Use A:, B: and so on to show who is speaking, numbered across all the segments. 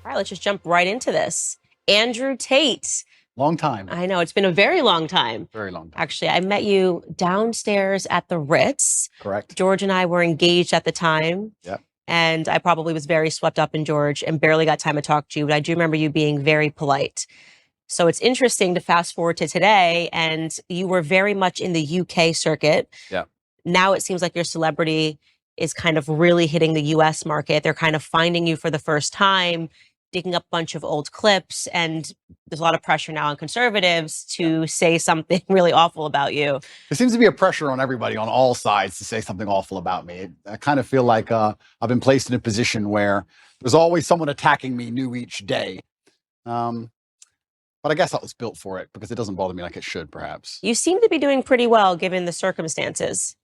A: All right, let's just jump right into this. Andrew Tate.
B: Long time.
A: I know, it's been a very long time.
B: Very long time.
A: Actually, I met you downstairs at the Ritz.
B: Correct.
A: George and I were engaged at the time.
B: Yep.
A: And I probably was very swept up in George and barely got time to talk to you, but I do remember you being very polite. So it's interesting to fast forward to today, and you were very much in the UK circuit.
B: Yeah.
A: Now it seems like your celebrity is kind of really hitting the US market. They're kind of finding you for the first time, digging up a bunch of old clips, and there's a lot of pressure now on conservatives to say something really awful about you.
B: There seems to be a pressure on everybody on all sides to say something awful about me. I kind of feel like I've been placed in a position where there's always someone attacking me new each day. But I guess I was built for it because it doesn't bother me like it should, perhaps.
A: You seem to be doing pretty well given the circumstances.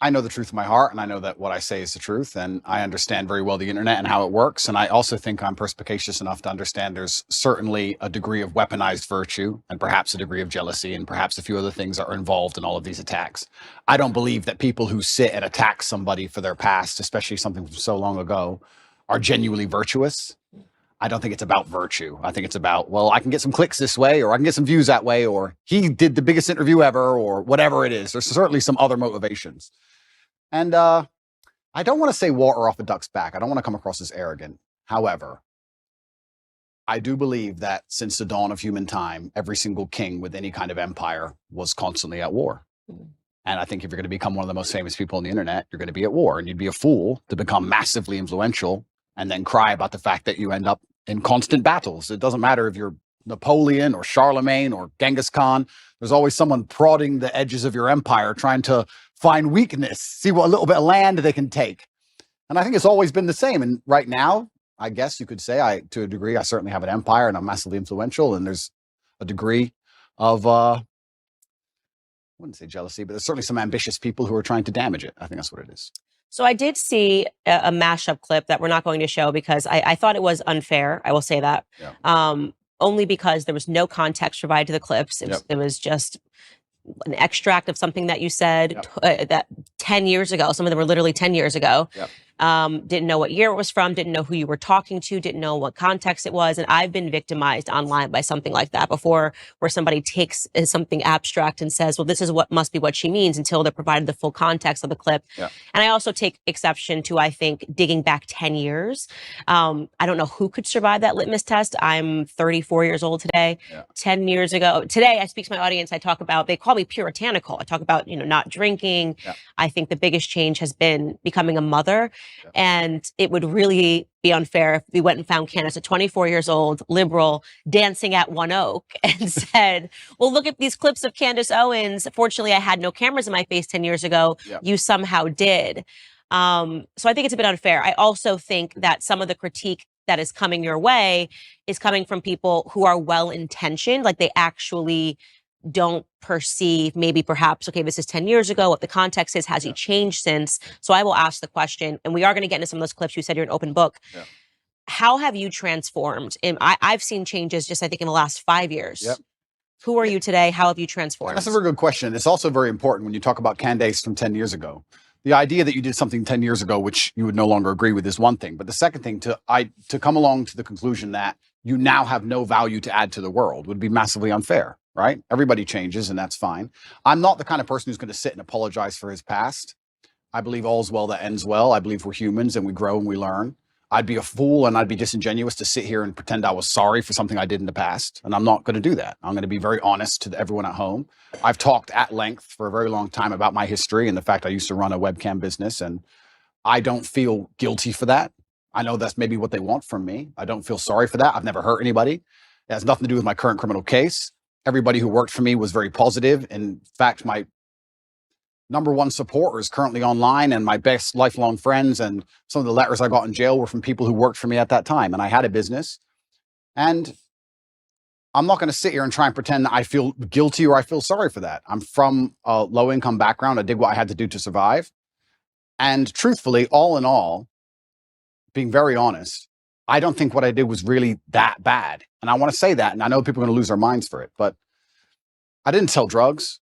B: I know the truth of my heart, and I know that what I say is the truth, and I understand very well the internet and how it works. And I also think I'm perspicacious enough to understand there's certainly a degree of weaponized virtue and perhaps a degree of jealousy and perhaps a few other things that are involved in all of these attacks. I don't believe that people who sit and attack somebody for their past, especially something from so long ago, are genuinely virtuous. I don't think it's about virtue. I think it's about, well, I can get some clicks this way, or I can get some views that way, or he did the biggest interview ever, or whatever it is. There's certainly some other motivations. And I don't want to say water off a duck's back. I don't want to come across as arrogant. However, I do believe that since the dawn of human time, every single king with any kind of empire was constantly at war. And I think if you're going to become one of the most famous people on the internet, you're going to be at war. And you'd be a fool to become massively influential and then cry about the fact that you end up in constant battles. It doesn't matter if you're Napoleon or Charlemagne or Genghis Khan. There's always someone prodding the edges of your empire, trying to find weakness, see what a little bit of land they can take. And I think it's always been the same. And right now, I guess you could say, to a degree, I certainly have an empire and I'm massively influential. And there's a degree of, I wouldn't say jealousy, but there's certainly some ambitious people who are trying to damage it. I think that's what it is.
A: So I did see a mashup clip that we're not going to show because I thought it was unfair. I will say that.
B: Yeah.
A: Only because there was no context provided to the clips. It was just an extract of something that you said that 10 years ago. Some of them were literally 10 years ago.
B: Yep.
A: Didn't know what year it was from, didn't know who you were talking to, didn't know what context it was. And I've been victimized online by something like that before, where somebody takes something abstract and says, well, this is what must be what she means, until they're provided the full context of the clip.
B: Yeah.
A: And I also take exception to, I think, digging back 10 years. I don't know who could survive that litmus test. I'm 34 years old today.
B: Yeah.
A: 10 years ago. Today, I speak to my audience. I talk about, they call me puritanical. I talk about, not drinking.
B: Yeah.
A: I think the biggest change has been becoming a mother.
B: Yeah.
A: And it would really be unfair if we went and found Candace at 24 years old, liberal, dancing at One Oak, and said, well, look at these clips of Candace Owens. Fortunately, I had no cameras in my face 10 years ago.
B: Yeah.
A: You somehow did. So I think it's a bit unfair. I also think that some of the critique that is coming your way is coming from people who are well-intentioned, like they actually don't perceive, maybe perhaps, okay, this is 10 years ago, what the context is, has he changed since? So I will ask the question, and we are going to get into some of those clips. You said you're an open book.
B: Yeah.
A: How have you transformed? And I've seen changes just, I think, in the last 5 years.
B: Yep.
A: Who are you today? How have you transformed?
B: That's a very good question. It's also very important when you talk about Candace from 10 years ago. The idea that you did something 10 years ago, which you would no longer agree with, is one thing. But the second thing, to come along to the conclusion that you now have no value to add to the world, would be massively unfair, right? Everybody changes, and that's fine. I'm not the kind of person who's going to sit and apologize for his past. I believe all's well that ends well. I believe we're humans and we grow and we learn. I'd be a fool and I'd be disingenuous to sit here and pretend I was sorry for something I did in the past. And I'm not going to do that. I'm going to be very honest to everyone at home. I've talked at length for a very long time about my history and the fact I used to run a webcam business, and I don't feel guilty for that. I know that's maybe what they want from me. I don't feel sorry for that. I've never hurt anybody. It has nothing to do with my current criminal case. Everybody who worked for me was very positive. In fact, my #1 supporter is currently online, and my best lifelong friends and some of the letters I got in jail were from people who worked for me at that time. And I had a business, and I'm not going to sit here and try and pretend that I feel guilty or I feel sorry for that. I'm from a low income background. I did what I had to do to survive. And truthfully, all in all, being very honest, I don't think what I did was really that bad. And I want to say that. And I know people are going to lose their minds for it, but I didn't sell drugs.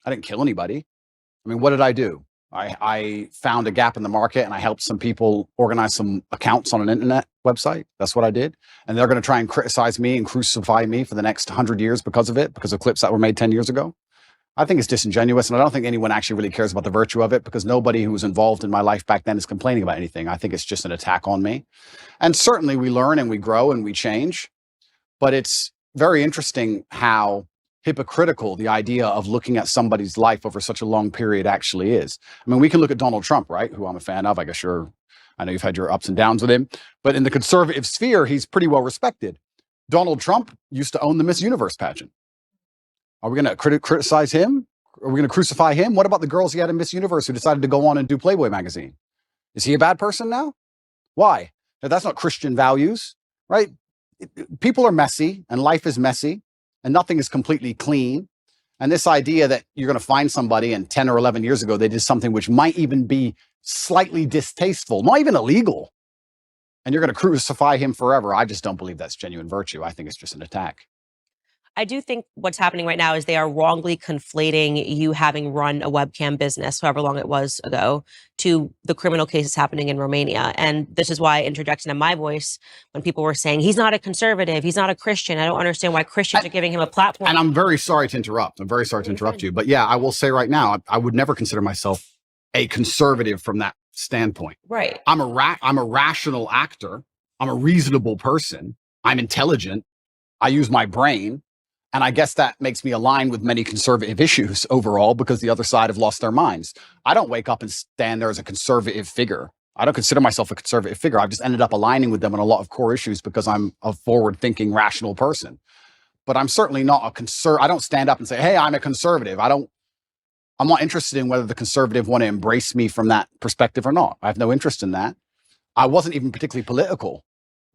B: I didn't kill anybody. I mean, what did I do? I found a gap in the market and I helped some people organize some accounts on an internet website. That's what I did. And they're going to try and criticize me and crucify me for the next 100 years because of it, because of clips that were made 10 years ago. I think it's disingenuous, and I don't think anyone actually really cares about the virtue of it, because nobody who was involved in my life back then is complaining about anything. I think it's just an attack on me. And certainly we learn and we grow and we change, but it's very interesting how hypocritical the idea of looking at somebody's life over such a long period actually is. I mean, we can look at Donald Trump, right, who I'm a fan of. I guess I know you've had your ups and downs with him, but in the conservative sphere, he's pretty well respected. Donald Trump used to own the Miss Universe pageant. Are we going to criticize him? Are we going to crucify him? What about the girls he had in Miss Universe who decided to go on and do Playboy magazine? Is he a bad person now? Why? That's not Christian values, right? People are messy and life is messy and nothing is completely clean. And this idea that you're going to find somebody and 10 or 11 years ago, they did something which might even be slightly distasteful, not even illegal, and you're going to crucify him forever. I just don't believe that's genuine virtue. I think it's just an attack.
A: I do think what's happening right now is they are wrongly conflating you having run a webcam business, however long it was ago, to the criminal cases happening in Romania. And this is why I interjected in my voice when people were saying, he's not a conservative, he's not a Christian. I don't understand why Christians are giving him a platform.
B: And I'm very sorry to interrupt. I'm very sorry to interrupt you. But yeah, I will say right now, I would never consider myself a conservative from that standpoint.
A: Right.
B: I'm a rational actor. I'm a reasonable person. I'm intelligent. I use my brain. And I guess that makes me align with many conservative issues overall, because the other side have lost their minds. I don't wake up and stand there as a conservative figure. I don't consider myself a conservative figure. I've just ended up aligning with them on a lot of core issues because I'm a forward-thinking, rational person. But I'm certainly not I don't stand up and say, hey, I'm a conservative. I'm not interested in whether the conservative want to embrace me from that perspective or not. I have no interest in that. I wasn't even particularly political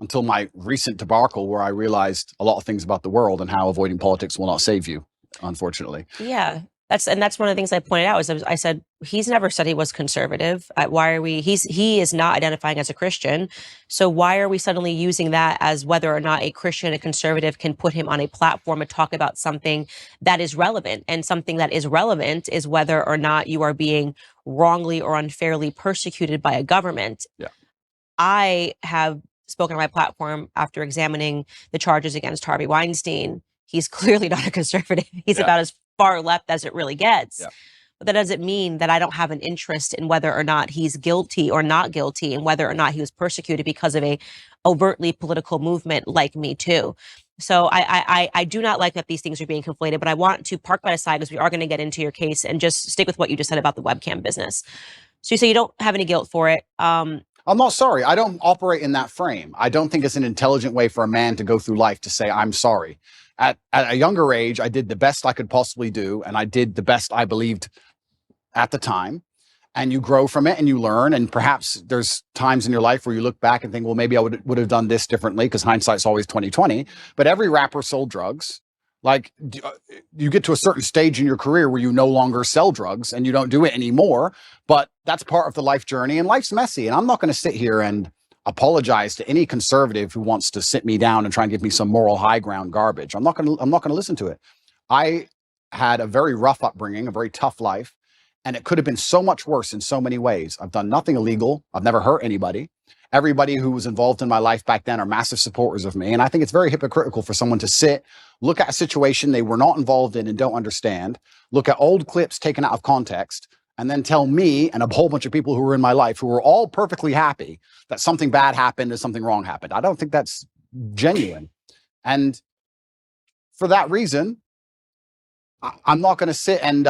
B: until my recent debacle, where I realized a lot of things about the world and how avoiding politics will not save you, unfortunately.
A: Yeah, that's one of the things I pointed out. I said, he's never said he was conservative. He is not identifying as a Christian. So why are we suddenly using that as whether or not a Christian, a conservative can put him on a platform and talk about something that is relevant? And something that is relevant is whether or not you are being wrongly or unfairly persecuted by a government.
B: Yeah.
A: I have spoken on my platform after examining the charges against Harvey Weinstein. He's clearly not a conservative. He's about as far left as it really gets.
B: Yeah.
A: But that doesn't mean that I don't have an interest in whether or not he's guilty or not guilty, and whether or not he was persecuted because of a overtly political movement like Me Too. So I do not like that these things are being conflated, but I want to park that aside because we are going to get into your case and just stick with what you just said about the webcam business. So you say you don't have any guilt for it.
B: I'm not sorry. I don't operate in that frame. I don't think it's an intelligent way for a man to go through life to say, I'm sorry. At a younger age, I did the best I could possibly do, and I did the best I believed at the time. And you grow from it and you learn. And perhaps there's times in your life where you look back and think, well, maybe I would have done this differently, because hindsight's always 20/20. But every rapper sold drugs. Like, you get to a certain stage in your career where you no longer sell drugs and you don't do it anymore, but that's part of the life journey, and life's messy. And I'm not going to sit here and apologize to any conservative who wants to sit me down and try and give me some moral high ground garbage. I'm not going to listen to it. I had a very rough upbringing, a very tough life, and it could have been so much worse in so many ways. I've done nothing illegal. I've never hurt anybody. Everybody who was involved in my life back then are massive supporters of me. And I think it's very hypocritical for someone to sit, look at a situation they were not involved in and don't understand, look at old clips taken out of context, and then tell me and a whole bunch of people who were in my life who were all perfectly happy that something bad happened or something wrong happened. I don't think that's genuine. And for that reason, I'm not going to sit and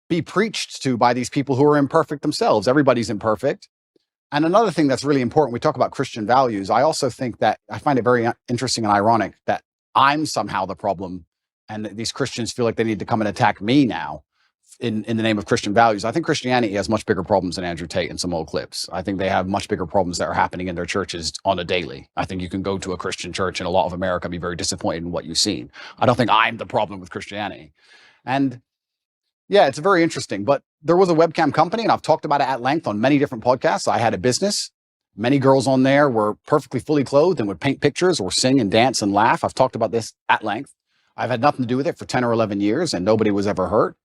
B: be preached to by these people who are imperfect themselves. Everybody's imperfect. And another thing that's really important, we talk about Christian values. I also think that I find it very interesting and ironic that I'm somehow the problem, and that these Christians feel like they need to come and attack me now in the name of Christian values. I think Christianity has much bigger problems than Andrew Tate and some old clips. I think they have much bigger problems that are happening in their churches on a daily. I think you can go to a Christian church in a lot of America and be very disappointed in what you've seen. I don't think I'm the problem with Christianity. And yeah, it's very interesting. But there was a webcam company, and I've talked about it at length on many different podcasts. I had a business. Many girls on there were perfectly fully clothed and would paint pictures or sing and dance and laugh. I've talked about this at length. I've had nothing to do with it for 10 or 11 years, and nobody was ever hurt.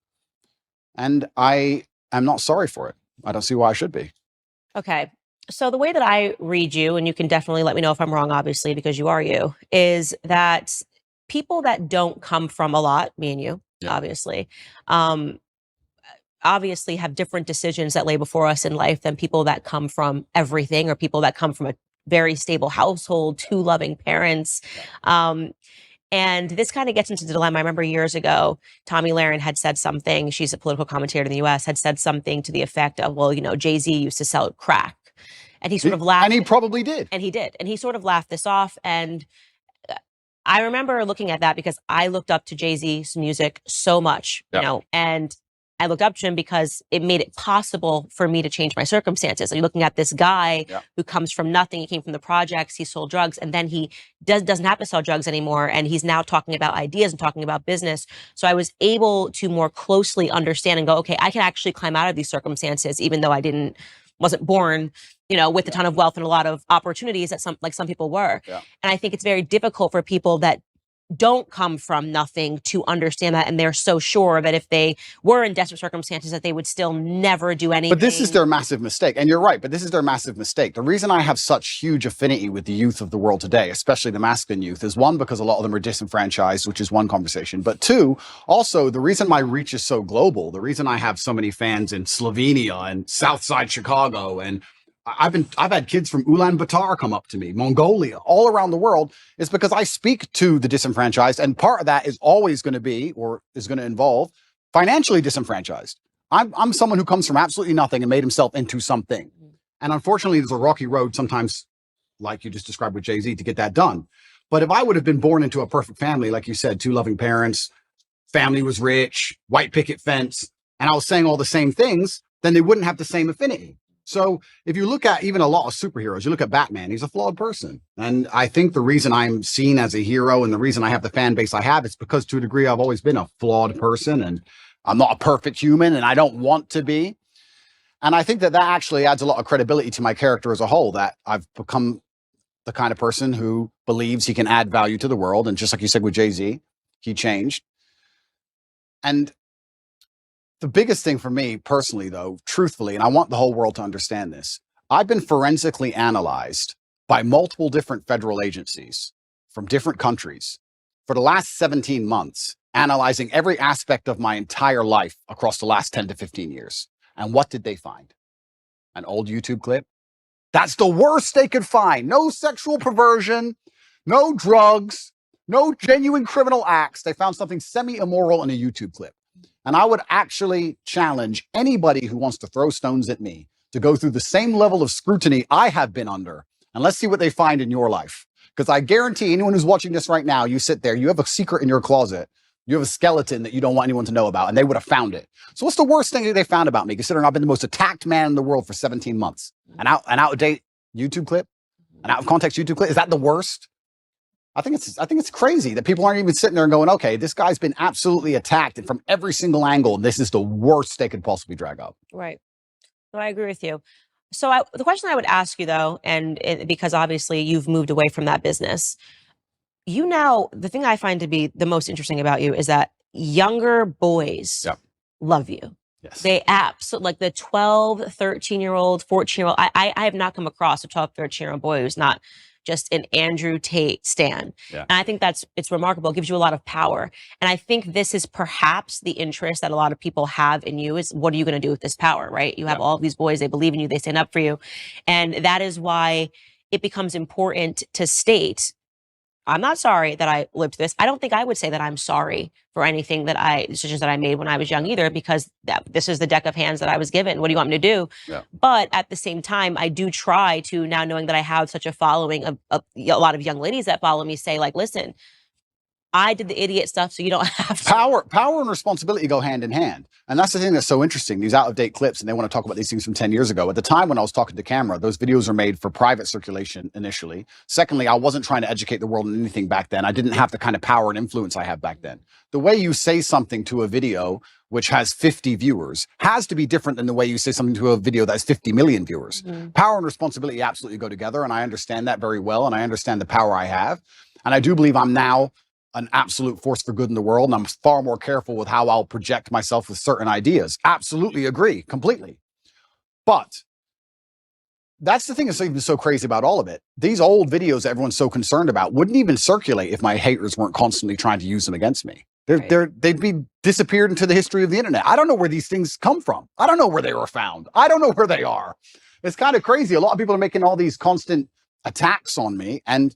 B: And I am not sorry for it. I don't see why I should be.
A: Okay. So the way that I read you, and you can definitely let me know if I'm wrong, obviously, because you are you, is that people that don't come from a lot, me and you,
B: Yeah.
A: um, obviously have different decisions that lay before us in life than people that come from everything, or people that come from a very stable household, two loving parents. And this kind of gets into the dilemma. I remember years ago, Tommy Lahren had said something. She's a political commentator in the US, had said something to the effect of, well, Jay-Z used to sell crack. And he sort of laughed.
B: And he probably did.
A: And he did. And he sort of laughed this off. And I remember looking at that because I looked up to Jay-Z's music so much, and I looked up to him because it made it possible for me to change my circumstances. So you're looking at this guy who comes from nothing. He came from the projects. He sold drugs, and then he doesn't have to sell drugs anymore. And he's now talking about ideas and talking about business. So I was able to more closely understand and go, okay, I can actually climb out of these circumstances, even though I wasn't born, with a ton of wealth and a lot of opportunities that some people were.
B: Yeah.
A: And I think it's very difficult for people that don't come from nothing to understand that, and they're so sure that if they were in desperate circumstances that they would still never do anything.
B: But this is their massive mistake, and you're right, but this is their massive mistake. The reason I have such huge affinity with the youth of the world today, especially the masculine youth, is one, because a lot of them are disenfranchised, which is one conversation, but two, also the reason my reach is so global, the reason I have so many fans in Slovenia and Southside Chicago, and I've had kids from Ulaanbaatar come up to me, Mongolia, all around the world, is because I speak to the disenfranchised, and part of that is always going to be, or is going to involve, financially disenfranchised. I'm someone who comes from absolutely nothing and made himself into something. And unfortunately, there's a rocky road sometimes, like you just described with Jay-Z, to get that done. But if I would have been born into a perfect family, like you said, two loving parents, family was rich, white picket fence, and I was saying all the same things, then they wouldn't have the same affinity. So if you look at even a lot of superheroes, you look at Batman, he's a flawed person. And I think the reason I'm seen as a hero and the reason I have the fan base I have is because to a degree, I've always been a flawed person, and I'm not a perfect human, and I don't want to be. And I think that actually adds a lot of credibility to my character as a whole, that I've become the kind of person who believes he can add value to the world. And just like you said with Jay-Z, he changed. And the biggest thing for me personally, though, truthfully, and I want the whole world to understand this, I've been forensically analyzed by multiple different federal agencies from different countries for the last 17 months, analyzing every aspect of my entire life across the last 10 to 15 years. And what did they find? An old YouTube clip? That's the worst they could find. No sexual perversion, no drugs, no genuine criminal acts. They found something semi-immoral in a YouTube clip. And I would actually challenge anybody who wants to throw stones at me to go through the same level of scrutiny I have been under. And let's see what they find in your life. Because I guarantee anyone who's watching this right now, you sit there, you have a secret in your closet. You have a skeleton that you don't want anyone to know about, and they would have found it. So what's the worst thing that they found about me, considering I've been the most attacked man in the world for 17 months? An out-of-date YouTube clip? An out-of-context YouTube clip? Is that the worst? I think it's crazy that people aren't even sitting there and going, okay, this guy's been absolutely attacked and from every single angle, and this is the worst they could possibly drag up.
A: Right. So I agree with you. So the question I would ask you, though, and because obviously you've moved away from that business, the thing I find to be the most interesting about you is that younger boys love you.
B: Yes.
A: They absolutely, like the 12, 13-year-old, 14-year-old. I have not come across a 12, 13-year-old boy who's not just an Andrew Tate stan.
B: Yeah.
A: And I think it's remarkable. It gives you a lot of power. And I think this is perhaps the interest that a lot of people have in you is, what are you going to do with this power, right? You have all these boys, they believe in you, they stand up for you. And that is why it becomes important to state, I'm not sorry that I lived through this. I don't think I would say that I'm sorry for anything decisions that I made when I was young either, because this is the deck of hands that I was given. What do you want me to do?
B: Yeah.
A: But at the same time, I do try to, now knowing that I have such a following of a lot of young ladies that follow me, say like, listen, I did the idiot stuff, so you don't have to.
B: Power and responsibility go hand in hand. And that's the thing that's so interesting, these out-of-date clips, and they want to talk about these things from 10 years ago. At the time when I was talking to camera, those videos were made for private circulation initially. Secondly, I wasn't trying to educate the world on anything back then. I didn't have the kind of power and influence I have back then. The way you say something to a video which has 50 viewers has to be different than the way you say something to a video that has 50 million viewers. Mm-hmm. Power and responsibility absolutely go together, and I understand that very well, and I understand the power I have. And I do believe I'm now an absolute force for good in the world, and I'm far more careful with how I'll project myself with certain ideas. Absolutely agree, completely. But that's the thing that's even so crazy about all of it. These old videos that everyone's so concerned about wouldn't even circulate if my haters weren't constantly trying to use them against me. They'd be disappeared into the history of the internet. I don't know where these things come from. I don't know where they were found. I don't know where they are. It's kind of crazy. A lot of people are making all these constant attacks on me, and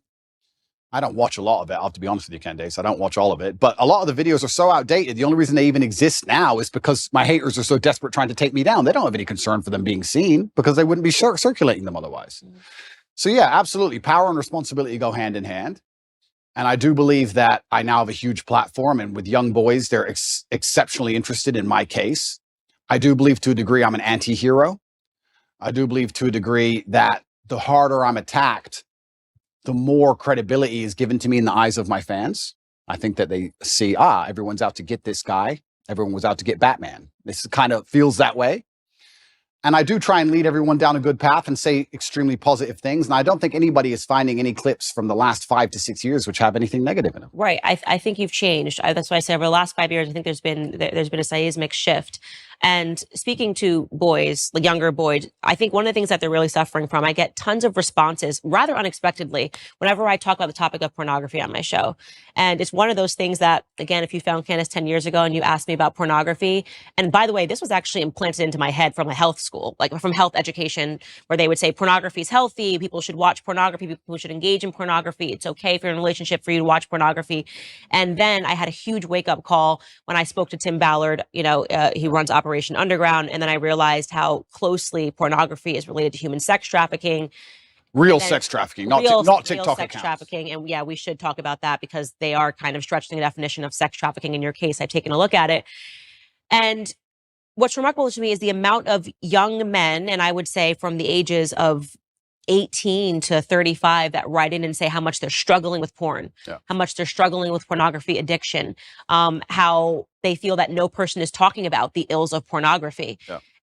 B: I don't watch a lot of it. I'll have to be honest with you, Candace. I don't watch all of it, but a lot of the videos are so outdated. The only reason they even exist now is because my haters are so desperate trying to take me down. They don't have any concern for them being seen because they wouldn't be circulating them otherwise. So yeah, absolutely. Power and responsibility go hand in hand. And I do believe that I now have a huge platform, and with young boys, they're exceptionally interested in my case. I do believe to a degree I'm an anti-hero. I do believe to a degree that the harder I'm attacked, the more credibility is given to me in the eyes of my fans. I think that they see, everyone's out to get this guy. Everyone was out to get Batman. This kind of feels that way. And I do try and lead everyone down a good path and say extremely positive things. And I don't think anybody is finding any clips from the last 5 to 6 years which have anything negative in them.
A: Right. I think you've changed. That's why I say over the last 5 years, I think there's been a seismic shift. And speaking to boys, the younger boys, I think one of the things that they're really suffering from, I get tons of responses rather unexpectedly whenever I talk about the topic of pornography on my show. And it's one of those things that, again, if you found Candace 10 years ago and you asked me about pornography, and by the way, this was actually implanted into my head from a health school, like from health education, where they would say pornography is healthy, people should watch pornography, people should engage in pornography, it's okay if you're in a relationship for you to watch pornography. And then I had a huge wake-up call when I spoke to Tim Ballard, he runs Operation Underground, and then I realized how closely pornography is related to human sex trafficking.
B: Real sex trafficking, not TikTok
A: sex
B: accounts.
A: Trafficking. And yeah, we should talk about that because they are kind of stretching the definition of sex trafficking. In your case, I've taken a look at it. And what's remarkable to me is the amount of young men, and I would say from the ages of 18 to 35, that write in and say how much they're struggling with porn, how much they're struggling with pornography addiction, how they feel that no person is talking about the ills of pornography.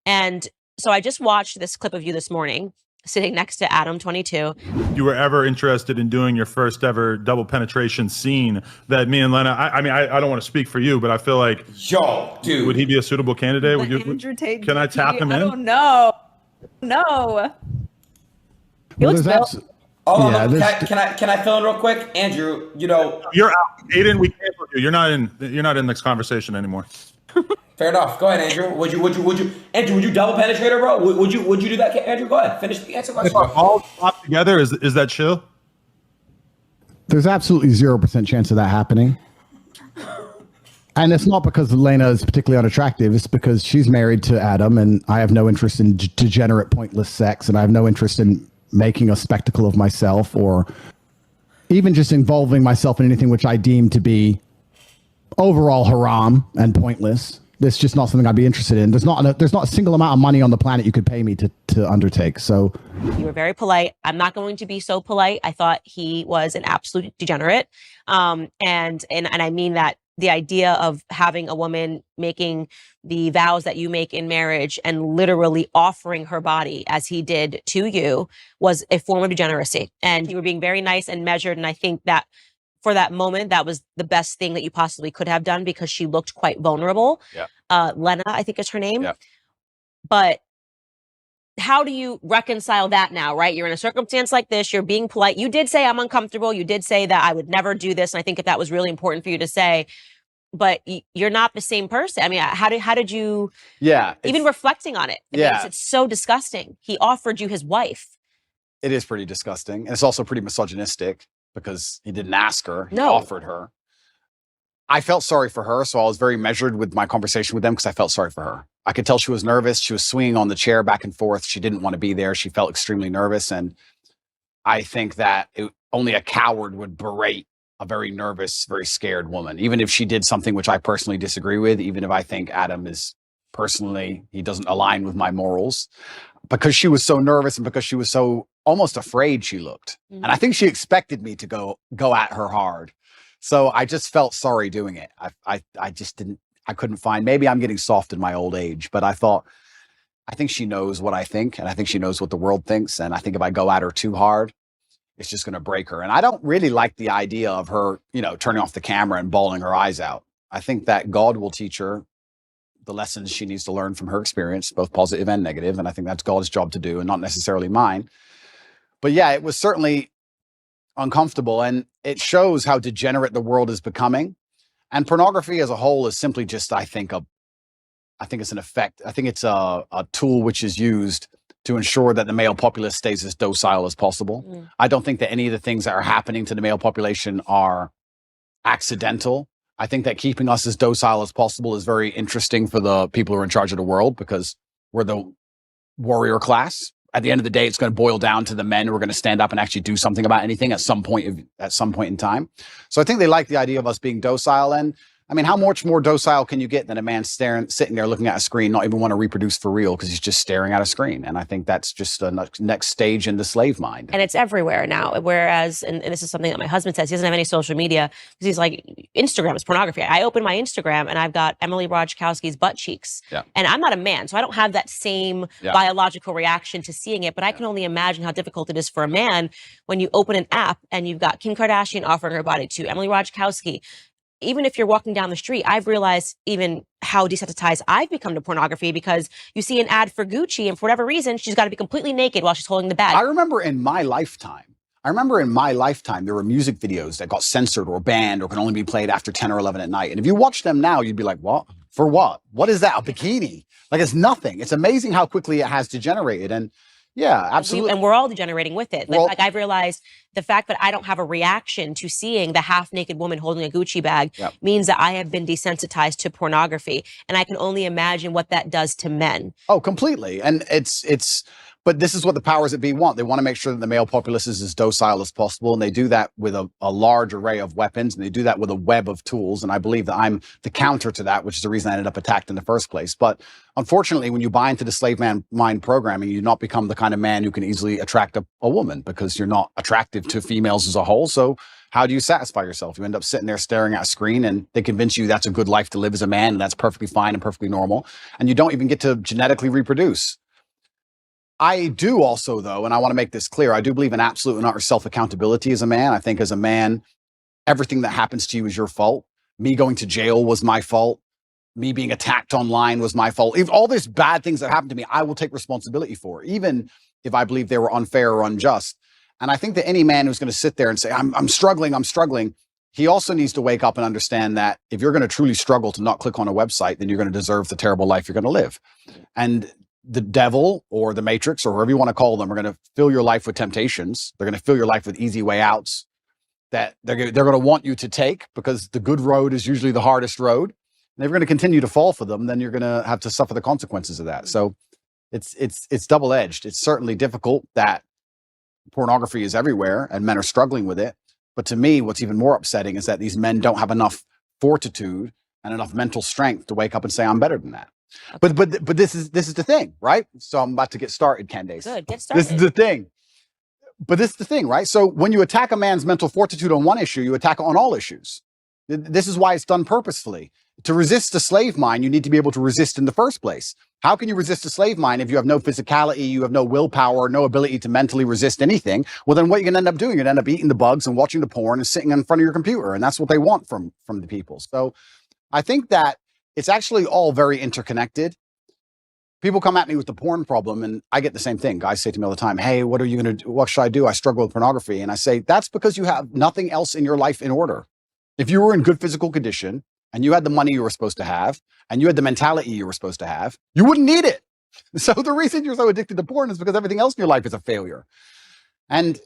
A: And so I just watched this clip of you this morning, sitting next to Adam, 22.
C: You were ever interested in doing your first ever double penetration scene that me and Lena, I mean, I don't want to speak for you, but I feel like,
D: yo, dude,
C: would he be a suitable candidate? Would you,
E: Andrew Tate,
C: can I tap him in?
E: I don't know. No. He looks built.
D: Oh, yeah, can I fill in real quick? Andrew,
C: you're out. Aiden, we canceled you. You're not in this conversation anymore.
D: Fair enough. Go ahead, Andrew. Would you double penetrate her, bro? Would you do that, Andrew? Go ahead. Finish the answer question.
C: All popped together, is that chill?
F: There's absolutely 0% chance of that happening. And it's not because Lena is particularly unattractive. It's because she's married to Adam, and I have no interest in degenerate, pointless sex, and I have no interest in making a spectacle of myself or even just involving myself in anything which I deem to be overall haram and pointless. It's just not something I'd be interested in. There's not a single amount of money on the planet you could pay me to undertake. So
A: you were very polite. I'm not going to be so polite. I thought he was an absolute degenerate. And I mean that the idea of having a woman making the vows that you make in marriage and literally offering her body as he did to you was a form of degeneracy. And you were being very nice and measured. And I think that for that moment, that was the best thing that you possibly could have done because she looked quite vulnerable. Lena, I think is her name. But how do you reconcile that now, right? You're in a circumstance like this. You're being polite. You did say I'm uncomfortable. You did say that I would never do this. And I think that was really important for you to say. But you're not the same person. I mean, how did you? Even reflecting on it. It's so disgusting. He offered you his wife.
B: It is pretty disgusting, and it's also pretty misogynistic because he didn't ask her. He offered her. I felt sorry for her, so I was very measured with my conversation with them because I felt sorry for her. I could tell she was nervous. She was swinging on the chair back and forth. She didn't want to be there. She felt extremely nervous, and I think that only a coward would berate a very nervous, very scared woman, even if she did something which I personally disagree with, even if I think Adam is personally, he doesn't align with my morals, because she was so nervous and because she was so almost afraid she looked. And I think she expected me to go at her hard. So I just felt sorry doing it. I just didn't, I couldn't find, maybe I'm getting soft in my old age, but I thought, I think she knows what I think, and I think she knows what the world thinks. And I think if I go at her too hard, it's just going to break her. And I don't really like the idea of her, turning off the camera and bawling her eyes out. I think that God will teach her the lessons she needs to learn from her experience, both positive and negative. And I think that's God's job to do and not necessarily mine. But yeah, it was certainly uncomfortable, and it shows how degenerate the world is becoming. And pornography as a whole is simply just, I think it's an effect. I think it's a tool which is used to ensure that the male populace stays as docile as possible. I don't think that any of the things that are happening to the male population are accidental. I think that keeping us as docile as possible is very interesting for the people who are in charge of the world, because we're the warrior class. At the end of the day, it's going to boil down to the men who are going to stand up and actually do something about anything at some point in time. So I think they like the idea of us being docile. And I mean, how much more docile can you get than a man sitting there looking at a screen, not even want to reproduce for real because he's just staring at a screen? And I think that's just the next stage in the slave mind.
A: And it's everywhere now. Whereas, and this is something that my husband says, he doesn't have any social media because he's like, Instagram is pornography. I open my Instagram and I've got Emily Ratajkowski's butt cheeks.
B: Yeah.
A: And I'm not a man, so I don't have that same biological reaction to seeing it. But I can only imagine how difficult it is for a man when you open an app and you've got Kim Kardashian offering her body to Emily Ratajkowski. Even if you're walking down the street, I've realized even how desensitized I've become to pornography, because you see an ad for Gucci and for whatever reason, she's got to be completely naked while she's holding the bag.
B: I remember in my lifetime, there were music videos that got censored or banned or can only be played after 10 or 11 at night. And if you watch them now, you'd be like, what? For what? What is that? A bikini? Like, it's nothing. It's amazing how quickly it has degenerated. And yeah, absolutely.
A: And we're all degenerating with it. Like I've realized the fact that I don't have a reaction to seeing the half-naked woman holding a Gucci bag means that I have been desensitized to pornography. And I can only imagine what that does to men.
B: Oh, completely. And but this is what the powers that be want. They want to make sure that the male populace is as docile as possible. And they do that with a large array of weapons. And they do that with a web of tools. And I believe that I'm the counter to that, which is the reason I ended up attacked in the first place. But unfortunately, when you buy into the slave mind programming, you not become the kind of man who can easily attract a woman, because you're not attractive to females as a whole. So how do you satisfy yourself? You end up sitting there staring at a screen, and they convince you that's a good life to live as a man, and that's perfectly fine and perfectly normal. And you don't even get to genetically reproduce. I do also, though, and I want to make this clear, I do believe in absolute and utter self-accountability as a man. I think as a man, everything that happens to you is your fault. Me going to jail was my fault. Me being attacked online was my fault. If all these bad things that happened to me, I will take responsibility for, even if I believe they were unfair or unjust. And I think that any man who's going to sit there and say, I'm struggling, he also needs to wake up and understand that if you're going to truly struggle to not click on a website, then you're going to deserve the terrible life you're going to live. And the devil or the matrix or whatever you want to call them are going to fill your life with temptations. They're going to fill your life with easy way outs that they're going to want you to take, because the good road is usually the hardest road. And if you're going to continue to fall for them, then you're going to have to suffer the consequences of that. So it's double-edged. It's certainly difficult that pornography is everywhere and men are struggling with it. But to me, what's even more upsetting is that these men don't have enough fortitude and enough mental strength to wake up and say, I'm better than that. Okay. But this is the thing, right? So I'm about to get started, Candace.
A: Good, get started.
B: This is the thing. But this is the thing, right? So when you attack a man's mental fortitude on one issue, you attack it on all issues. This is why it's done purposefully. To resist a slave mind, you need to be able to resist in the first place. How can you resist a slave mind if you have no physicality, you have no willpower, no ability to mentally resist anything? Well, then what you're going to end up doing, you're going to end up eating the bugs and watching the porn and sitting in front of your computer. And that's what they want from the people. So I think that it's actually all very interconnected. People come at me with the porn problem, and I get the same thing. Guys say to me all the time, hey, what are you going to do? What should I do? I struggle with pornography. And I say, that's because you have nothing else in your life in order. If you were in good physical condition and you had the money you were supposed to have and you had the mentality you were supposed to have, you wouldn't need it. So the reason you're so addicted to porn is because everything else in your life is a failure. And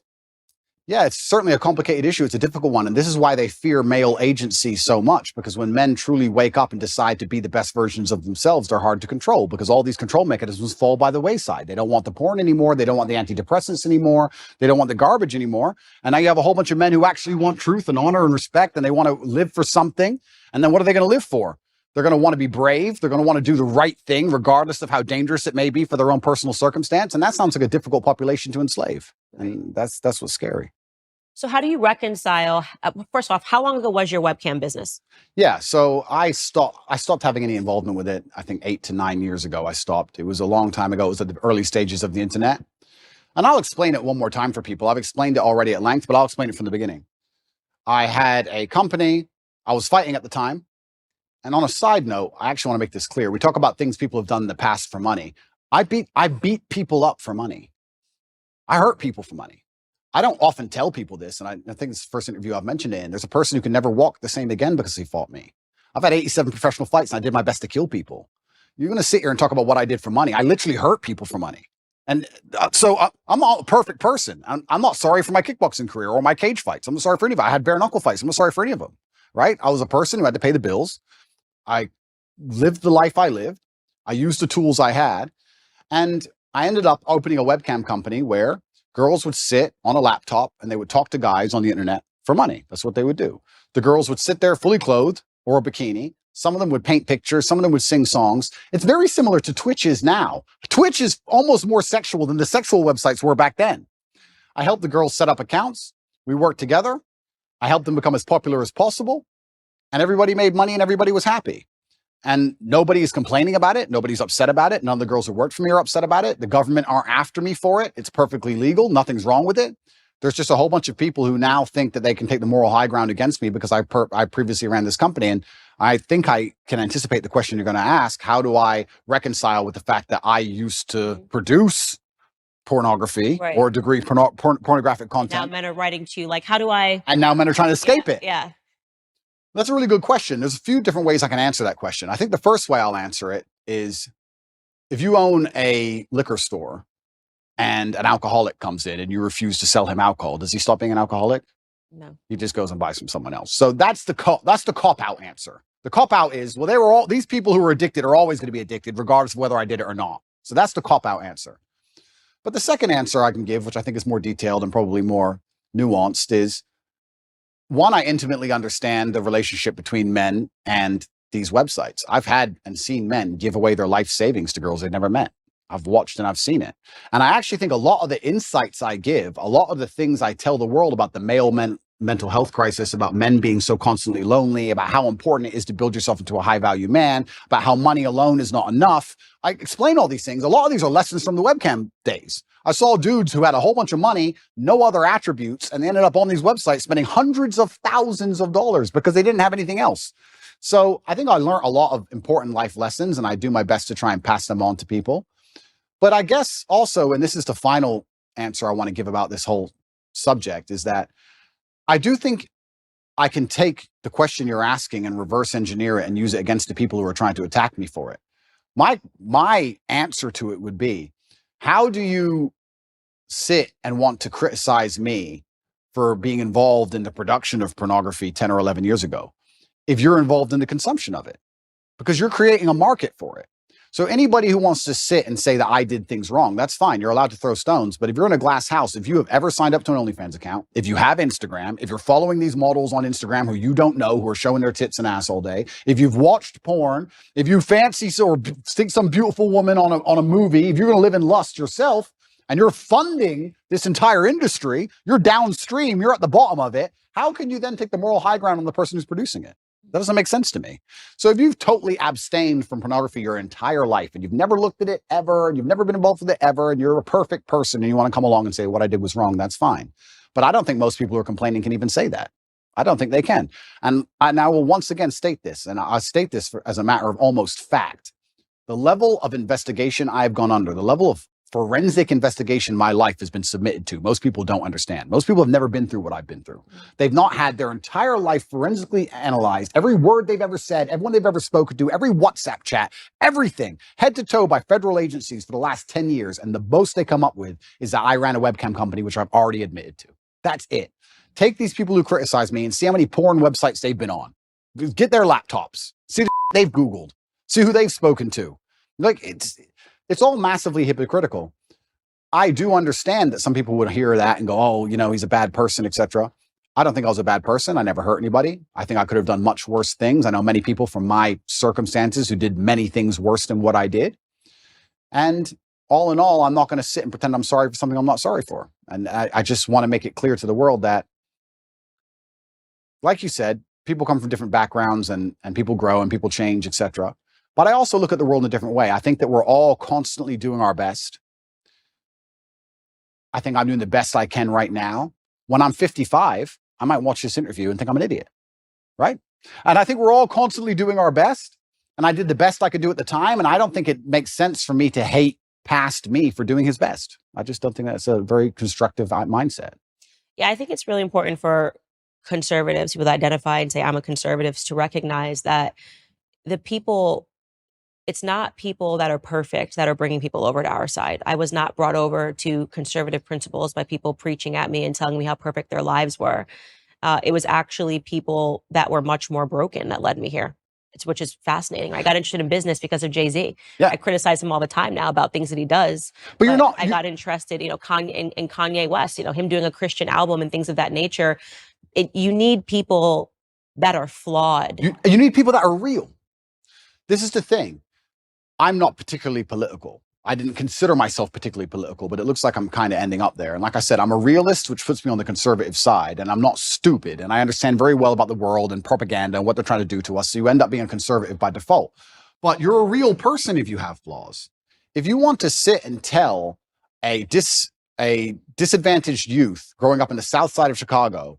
B: yeah, it's certainly a complicated issue. It's a difficult one. And this is why they fear male agency so much, because when men truly wake up and decide to be the best versions of themselves, they're hard to control, because all these control mechanisms fall by the wayside. They don't want the porn anymore. They don't want the antidepressants anymore. They don't want the garbage anymore. And now you have a whole bunch of men who actually want truth and honor and respect, and they want to live for something. And then what are they going to live for? They're going to want to be brave. They're going to want to do the right thing, regardless of how dangerous it may be for their own personal circumstance. And that sounds like a difficult population to enslave. And that's what's scary.
A: So how do you reconcile, first off, how long ago was your webcam business?
B: Yeah, so I stopped having any involvement with it. I think 8 to 9 years ago, I stopped. It was a long time ago. It was at the early stages of the internet. And I'll explain it one more time for people. I've explained it already at length, but I'll explain it from the beginning. I had a company. I was fighting at the time. And on a side note, I actually want to make this clear. We talk about things people have done in the past for money. I beat people up for money. I hurt people for money. I don't often tell people this, and I think it's the first interview I've mentioned it in. There's a person who can never walk the same again because he fought me. I've had 87 professional fights, and I did my best to kill people. You're going to sit here and talk about what I did for money. I literally hurt people for money. And so I'm not a perfect person. I'm not sorry for my kickboxing career or my cage fights. I'm not sorry for any of it. I had bare knuckle fights. I'm not sorry for any of them, right? I was a person who had to pay the bills. I lived the life I lived. I used the tools I had. And I ended up opening a webcam company where girls would sit on a laptop and they would talk to guys on the internet for money. That's what they would do. The girls would sit there fully clothed or a bikini. Some of them would paint pictures. Some of them would sing songs. It's very similar to Twitch is now. Twitch is almost more sexual than the sexual websites were back then. I helped the girls set up accounts. We worked together. I helped them become as popular as possible. And everybody made money and everybody was happy. And nobody is complaining about it. Nobody's upset about it. None of the girls who worked for me are upset about it. The government aren't after me for it. It's perfectly legal. Nothing's wrong with it. There's just a whole bunch of people who now think that they can take the moral high ground against me because I previously ran this company. And I think I can anticipate the question you're going to ask. How do I reconcile with the fact that I used to produce pornography or degree pornographic content?
A: Now men are writing to you like, how do I?
B: And now men are trying to escape it.
A: Yeah.
B: That's a really good question. There's a few different ways I can answer that question. I think the first way I'll answer it is if you own a liquor store and an alcoholic comes in and you refuse to sell him alcohol, does he stop being an alcoholic?
A: No.
B: He just goes and buys from someone else. So that's the cop-out answer. The cop-out is, well, these people who are addicted are always going to be addicted regardless of whether I did it or not. So that's the cop-out answer. But the second answer I can give, which I think is more detailed and probably more nuanced, is one, I intimately understand the relationship between men and these websites. I've had and seen men give away their life savings to girls they've never met. I've watched and I've seen it. And I actually think a lot of the insights I give, a lot of the things I tell the world about the male mental health crisis, about men being so constantly lonely, about how important it is to build yourself into a high value man, about how money alone is not enough. I explain all these things. A lot of these are lessons from the webcam days. I saw dudes who had a whole bunch of money, no other attributes, and they ended up on these websites spending hundreds of thousands of dollars because they didn't have anything else. So I think I learned a lot of important life lessons, and I do my best to try and pass them on to people. But I guess also, and this is the final answer I want to give about this whole subject, is that I do think I can take the question you're asking and reverse engineer it and use it against the people who are trying to attack me for it. My answer to it would be, how do you sit and want to criticize me for being involved in the production of pornography 10 or 11 years ago if you're involved in the consumption of it? Because you're creating a market for it. So anybody who wants to sit and say that I did things wrong, that's fine. You're allowed to throw stones. But if you're in a glass house, if you have ever signed up to an OnlyFans account, if you have Instagram, if you're following these models on Instagram who you don't know, who are showing their tits and ass all day, if you've watched porn, if you fancy or think some beautiful woman on a movie, if you're going to live in lust yourself and you're funding this entire industry, you're downstream, you're at the bottom of it, how can you then take the moral high ground on the person who's producing it? That doesn't make sense to me. So if you've totally abstained from pornography your entire life and you've never looked at it ever, and you've never been involved with it ever, and you're a perfect person and you want to come along and say what I did was wrong, that's fine. But I don't think most people who are complaining can even say that. I don't think they can. And I will once again state this, and I state this as a matter of almost fact. The level of investigation I've gone under, the level of forensic investigation my life has been submitted to, most people don't understand. Most people have never been through what I've been through. They've not had their entire life forensically analyzed, every word they've ever said, everyone they've ever spoken to, every WhatsApp chat, everything, head to toe by federal agencies for the last 10 years. And the most they come up with is that I ran a webcam company, which I've already admitted to. That's it. Take these people who criticize me and see how many porn websites they've been on. Get their laptops, see the they've Googled, see who they've spoken to. Like, it's all massively hypocritical. I do understand that some people would hear that and go, oh, he's a bad person, etc. I don't think I was a bad person. I never hurt anybody. I think I could have done much worse things. I know many people from my circumstances who did many things worse than what I did. And all in all, I'm not going to sit and pretend I'm sorry for something I'm not sorry for. And I just want to make it clear to the world that, like you said, people come from different backgrounds and people grow and people change, etc. But I also look at the world in a different way. I think that we're all constantly doing our best. I think I'm doing the best I can right now. When I'm 55, I might watch this interview and think I'm an idiot, right? And I think we're all constantly doing our best. And I did the best I could do at the time. And I don't think it makes sense for me to hate past me for doing his best. I just don't think that's a very constructive mindset.
A: Yeah, I think it's really important for conservatives, people that identify and say, I'm a conservative, to recognize that the people, it's not people that are perfect that are bringing people over to our side. I was not brought over to conservative principles by people preaching at me and telling me how perfect their lives were. It was actually people that were much more broken that led me here. Which is fascinating. I got interested in business because of Jay-Z.
B: Yeah.
A: I criticize him all the time now about things that he does.
B: But you're not.
A: I got interested, in Kanye West, him doing a Christian album and things of that nature. You need people that are flawed.
B: You need people that are real. This is the thing. I'm not particularly political. I didn't consider myself particularly political, but it looks like I'm kind of ending up there. And like I said, I'm a realist, which puts me on the conservative side, and I'm not stupid. And I understand very well about the world and propaganda and what they're trying to do to us. So you end up being a conservative by default. But you're a real person if you have flaws. If you want to sit and tell a disadvantaged youth growing up in the south side of Chicago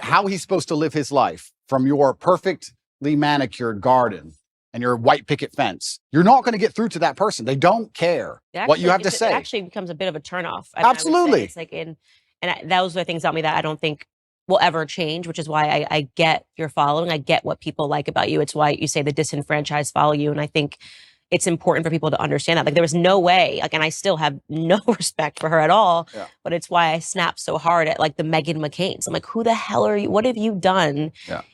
B: how he's supposed to live his life from your perfectly manicured garden and your white picket fence, you're not going to get through to that person. They don't care what you have to say.
A: It actually becomes a bit of a turnoff.
B: Absolutely.
A: It's like those are things about me that I don't think will ever change, which is why I get your following. I get what people like about you. It's why you say the disenfranchised follow you. And I think it's important for people to understand that. Like, there was no way, and I still have no respect for her at all, but it's why I snap so hard at the Meghan McCains. I'm like, who the hell are you? What have you done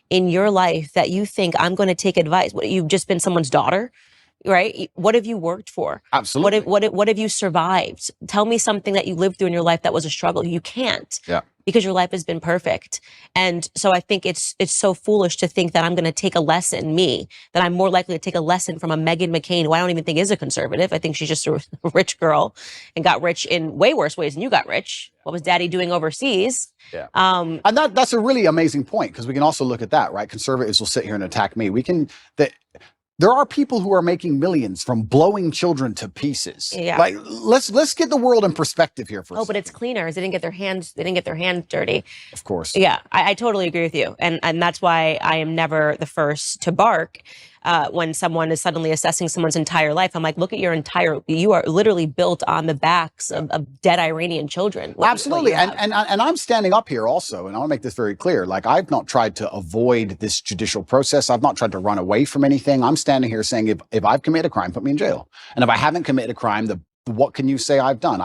A: in your life that you think I'm going to take advice? What, you've just been someone's daughter, right? What have you worked for?
B: Absolutely.
A: What have you survived? Tell me something that you lived through in your life that was a struggle. You can't.
B: Yeah.
A: Because your life has been perfect. And so I think it's so foolish to think that I'm going to take a lesson, that I'm more likely to take a lesson from a Meghan McCain, who I don't even think is a conservative. I think she's just a rich girl and got rich in way worse ways than you got rich. What was daddy doing overseas?
B: Yeah. And that's a really amazing point, because we can also look at that, right? Conservatives will sit here and attack me. There are people who are making millions from blowing children to pieces.
A: Yeah.
B: Like, let's get the world in perspective here for a second.
A: But it's cleaners. They didn't get their hands dirty.
B: Of course.
A: Yeah, I totally agree with you. And that's why I am never the first to bark when someone is suddenly assessing someone's entire life. I'm like, look at you are literally built on the backs of dead Iranian children.
B: Absolutely. And I'm standing up here also, and I want to make this very clear. Like, I've not tried to avoid this judicial process. I've not tried to run away from anything. I'm standing here saying, if I've committed a crime, put me in jail. And if I haven't committed a crime, what can you say I've done?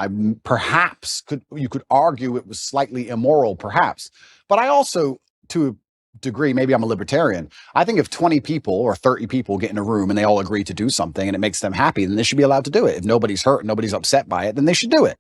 B: You could argue it was slightly immoral, perhaps. But I also, to a degree, maybe I'm a libertarian, I think if 20 people or 30 people get in a room and they all agree to do something and it makes them happy, then they should be allowed to do it. If nobody's hurt, nobody's upset by it, then they should do it.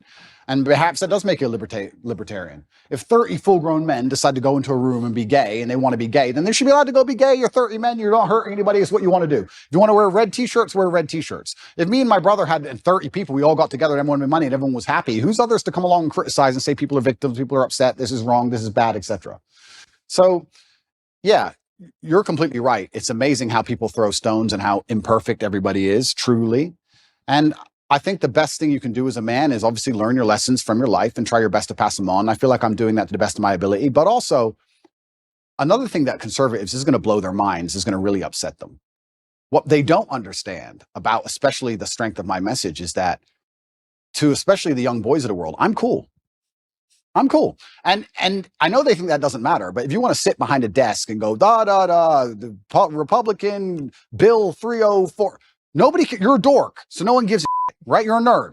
B: And perhaps that does make you a libertarian. If 30 full-grown men decide to go into a room and be gay, and they want to be gay, then they should be allowed to go be gay. You're 30 men, you're not hurting anybody, it's what you want to do. If you want to wear red t-shirts, wear red t-shirts. If me and my brother had 30 people, we all got together and everyone made money and everyone was happy, who's others to come along and criticize and say people are victims, people are upset, this is wrong, this is bad, etc. So, yeah, you're completely right. It's amazing how people throw stones and how imperfect everybody is, truly. And I think the best thing you can do as a man is obviously learn your lessons from your life and try your best to pass them on. I feel like I'm doing that to the best of my ability. But also, another thing that conservatives is going to blow their minds, is going to really upset them. What they don't understand about, especially the strength of my message, is that to especially the young boys of the world, I'm cool. I'm cool. And I know they think that doesn't matter, but if you want to sit behind a desk and go, the Republican Bill 304, you're a dork, so no one gives a shit, right? You're a nerd.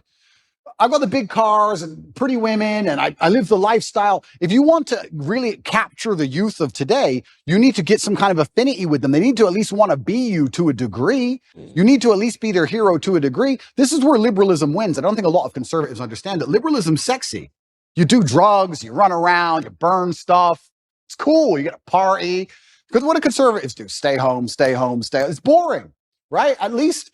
B: I've got the big cars and pretty women, and I live the lifestyle. If you want to really capture the youth of today, you need to get some kind of affinity with them. They need to at least want to be you to a degree. You need to at least be their hero to a degree. This is where liberalism wins. I don't think a lot of conservatives understand that liberalism's sexy. You do drugs, you run around, you burn stuff. It's cool. You get a party. Because what do conservatives do? Stay home, stay home, stay home. It's boring, right? At least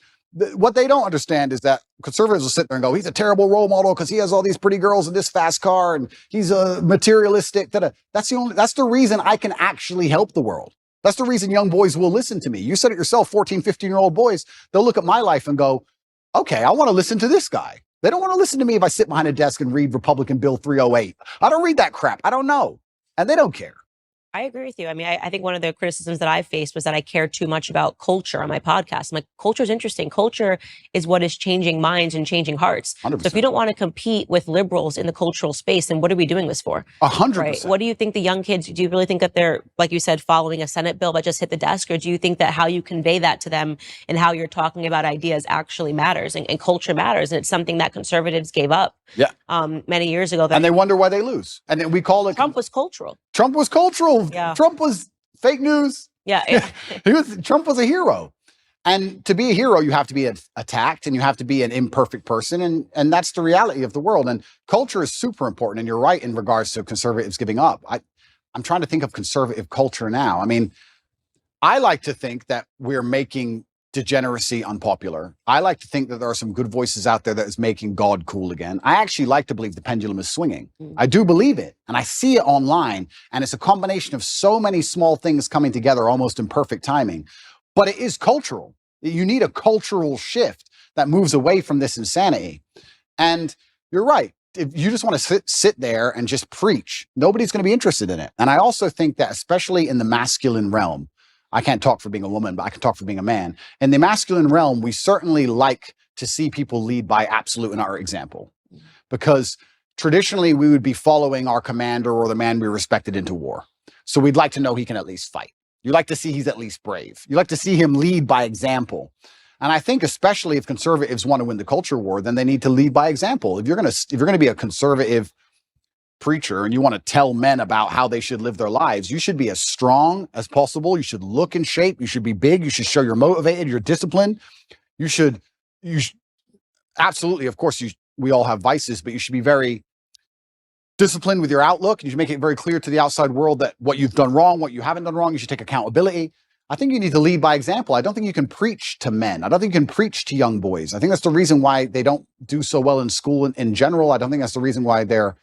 B: what they don't understand is that conservatives will sit there and go, he's a terrible role model because he has all these pretty girls in this fast car and he's a materialistic. That's the reason I can actually help the world. That's the reason young boys will listen to me. You said it yourself, 14, 15-year-old boys, they'll look at my life and go, okay, I want to listen to this guy. They don't want to listen to me if I sit behind a desk and read Republican Bill 308. I don't read that crap. I don't know. And they don't care.
A: I agree with you. I mean, I think one of the criticisms that I faced was that I care too much about culture on my podcast. I'm like, culture is interesting. Culture is what is changing minds and changing hearts.
B: 100%.
A: So if you don't want to compete with liberals in the cultural space, then what are we doing this for?
B: 100%.
A: Right? What do you think the young kids, do you really think that they're, like you said, following a Senate bill that just hit the desk? Or do you think that how you convey that to them and how you're talking about ideas actually matters and culture matters? And it's something that conservatives gave up many years ago.
B: And they wonder why they lose. And then we call it
A: Trump was cultural.
B: Trump was cultural.
A: Yeah.
B: Trump was fake news.
A: Yeah.
B: Trump was a hero. And to be a hero, you have to be attacked and you have to be an imperfect person. And that's the reality of the world. And culture is super important. And you're right in regards to conservatives giving up. I'm trying to think of conservative culture now. I mean, I like to think that we're making degeneracy unpopular. I like to think that there are some good voices out there that is making God cool again. I actually like to believe the pendulum is swinging. I do believe it. And I see it online. And it's a combination of so many small things coming together almost in perfect timing. But it is cultural. You need a cultural shift that moves away from this insanity. And you're right. If you just want to sit there and just preach, nobody's going to be interested in it. And I also think that especially in the masculine realm, I can't talk for being a woman, but I can talk for being a man. In the masculine realm, we certainly like to see people lead by absolute and utter example, because traditionally we would be following our commander or the man we respected into war. So we'd like to know he can at least fight. You like to see he's at least brave. You like to see him lead by example. And I think especially if conservatives want to win the culture war, then they need to lead by example. If you're going to be a conservative preacher and you want to tell men about how they should live their lives, you should be as strong as possible. You should look in shape. You should be big. You should show you're motivated, you're disciplined. You should absolutely, of course, we all have vices, but you should be very disciplined with your outlook. You should make it very clear to the outside world that what you've done wrong, what you haven't done wrong, you should take accountability. I think you need to lead by example. I don't think you can preach to men. I don't think you can preach to young boys. I think that's the reason why they don't do so well in school in general. I don't think that's the reason why they're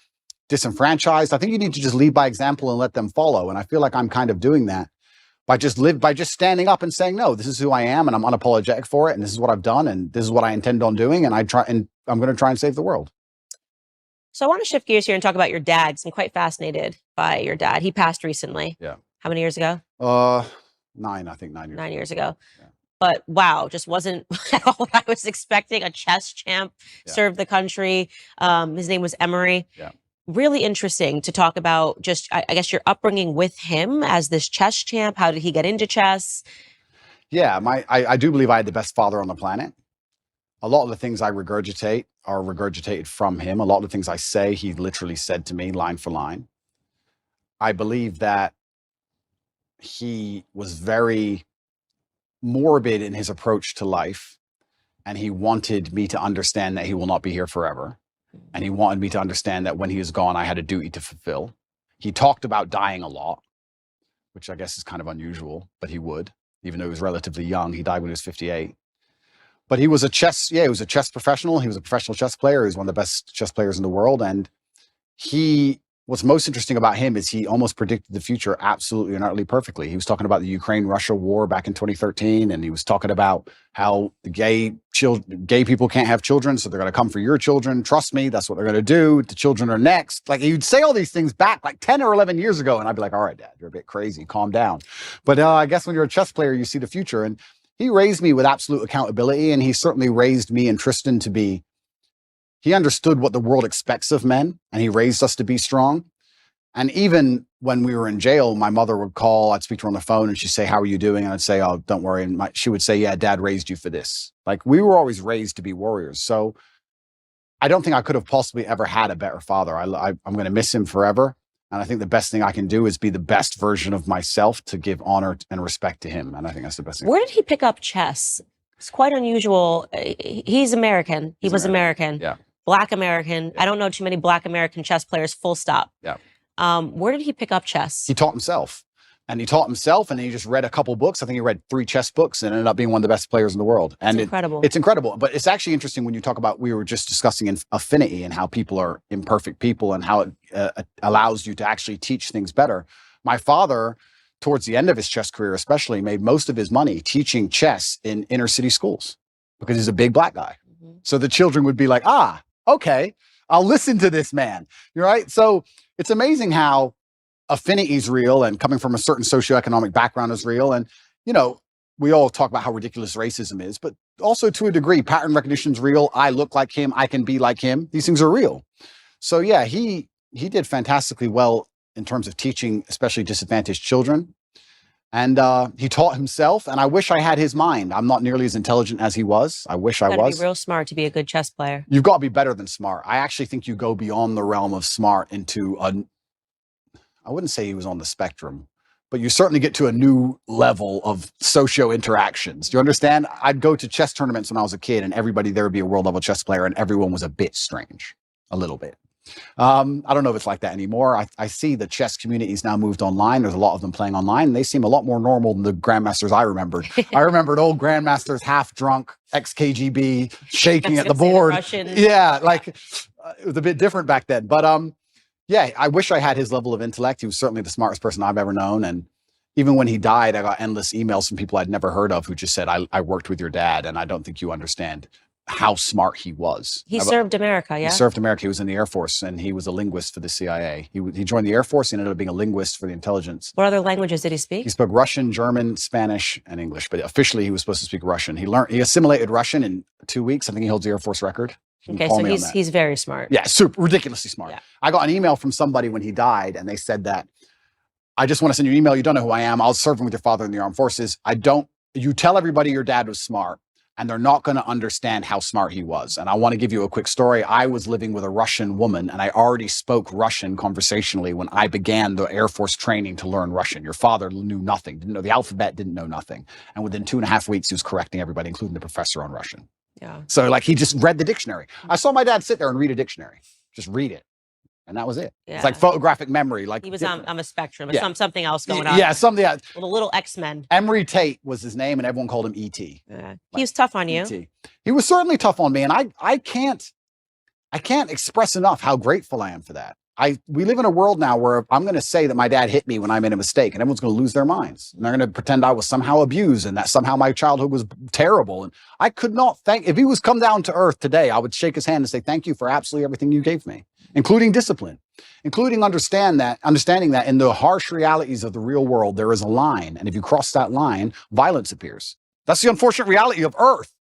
B: disenfranchised. I think you need to just lead by example and let them follow. And I feel like I'm kind of doing that by just standing up and saying, no, this is who I am and I'm unapologetic for it. And this is what I've done. And this is what I intend on doing. And I'm going to try and save the world.
A: So I want to shift gears here and talk about your dad, because I'm quite fascinated by your dad. He passed recently.
B: Yeah.
A: How many years ago?
B: 9 years.
A: 9 years ago.
B: Yeah.
A: But wow, just wasn't at all what I was expecting. A chess champ, served the country. His name was Emery.
B: Yeah.
A: Really interesting to talk about just, I guess, your upbringing with him as this chess champ. How did he get into chess?
B: Yeah, I do believe I had the best father on the planet. A lot of the things I regurgitate are regurgitated from him. A lot of the things I say, he literally said to me line for line. I believe that he was very morbid in his approach to life, and he wanted me to understand that he will not be here forever. And he wanted me to understand that when he is gone, I had a duty to fulfill. He talked about dying a lot, which I guess is kind of unusual, but he would, even though he was relatively young. He died when he was 58. But he was a chess professional. He was a professional chess player. He was one of the best chess players in the world. And what's most interesting about him is he almost predicted the future absolutely and utterly perfectly. He was talking about the Ukraine-Russia war back in 2013, and he was talking about how the gay people can't have children, so they're going to come for your children. Trust me, that's what they're going to do. The children are next. Like, he'd say all these things back like 10 or 11 years ago, and I'd be like, all right, Dad, you're a bit crazy. Calm down. But I guess when you're a chess player, you see the future. And he raised me with absolute accountability, and he certainly raised me and Tristan to be. He understood what the world expects of men, and he raised us to be strong. And even when we were in jail, my mother would call, I'd speak to her on the phone, and she'd say, how are you doing? And I'd say, oh, don't worry. And she would say, yeah, Dad raised you for this. Like, we were always raised to be warriors. So I don't think I could have possibly ever had a better father. I'm going to miss him forever. And I think the best thing I can do is be the best version of myself to give honor and respect to him. And I think that's the best thing.
A: Where did he pick up chess? It's quite unusual. He's American. He was American.
B: Yeah.
A: Black American. Yeah. I don't know too many Black American chess players, full stop.
B: Yeah.
A: Where did he pick up chess?
B: He taught himself. And he taught himself, and he just read a couple books. I think he read 3 chess books and ended up being one of the best players in the world. And
A: it's incredible.
B: It's incredible. But it's actually interesting when you talk about, we were just discussing affinity and how people are imperfect people and how it allows you to actually teach things better. My father, towards the end of his chess career especially, made most of his money teaching chess in inner city schools because he's a big Black guy. Mm-hmm. So the children would be like, okay, I'll listen to this man. You're right. So it's amazing how affinity is real and coming from a certain socioeconomic background is real. And, you know, we all talk about how ridiculous racism is, but also to a degree, pattern recognition is real. I look like him. I can be like him. These things are real. So yeah, he did fantastically well in terms of teaching, especially disadvantaged children. And he taught himself, and I wish I had his mind. I'm not nearly as intelligent as he was. I wish I was.
A: Be real smart to be a good chess player.
B: You've got to be better than smart. I actually think you go beyond the realm of smart into I wouldn't say he was on the spectrum, but you certainly get to a new level of socio interactions. Do you understand? I'd go to chess tournaments when I was a kid, and everybody there would be a world level chess player, and everyone was a bit strange, a little bit. I don't know if it's like that anymore. I see the chess communities now moved online. There's a lot of them playing online, and they seem a lot more normal than the grandmasters I remembered. I remembered old grandmasters, half drunk, ex-KGB, shaking at the board. Yeah, like it was a bit different back then. But yeah, I wish I had his level of intellect. He was certainly the smartest person I've ever known. And even when he died, I got endless emails from people I'd never heard of who just said, I worked with your dad, and I don't think you understand how smart he was.
A: He served America, yeah?
B: He served America. He was in the Air Force, and he was a linguist for the CIA. He joined the Air Force and ended up being a linguist for the intelligence.
A: What other languages did he speak?
B: He spoke Russian, German, Spanish, and English, but officially he was supposed to speak Russian. He assimilated Russian in 2 weeks. I think he holds the Air Force record.
A: Okay, so he's very smart.
B: Yeah, super ridiculously smart. Yeah. I got an email from somebody when he died, and they said that, I just want to send you an email. You don't know who I am. I'll serve with your father in the armed forces. You tell everybody your dad was smart, and they're not going to understand how smart he was. And I want to give you a quick story. I was living with a Russian woman, and I already spoke Russian conversationally when I began the Air Force training to learn Russian. Your father knew nothing, didn't know the alphabet, didn't know nothing. And within 2.5 weeks, he was correcting everybody, including the professor on Russian.
A: Yeah.
B: So like he just read the dictionary. I saw my dad sit there and read a dictionary, just read it. And that was it. Yeah. It's like photographic memory. Like
A: he was on a spectrum. Yeah. Something else going on.
B: Yeah, something else.
A: The little X-Men.
B: Andrew Tate was his name, and everyone called him E.T.
A: Yeah. He was tough on you.
B: E.T. He was certainly tough on me, and I can't express enough how grateful I am for that. We live in a world now where I'm going to say that my dad hit me when I made a mistake, and everyone's going to lose their minds. And they're going to pretend I was somehow abused and that somehow my childhood was terrible. And I could not if he was come down to earth today, I would shake his hand and say, thank you for absolutely everything you gave me, including discipline, including understanding that in the harsh realities of the real world, there is a line. And if you cross that line, violence appears. That's the unfortunate reality of earth.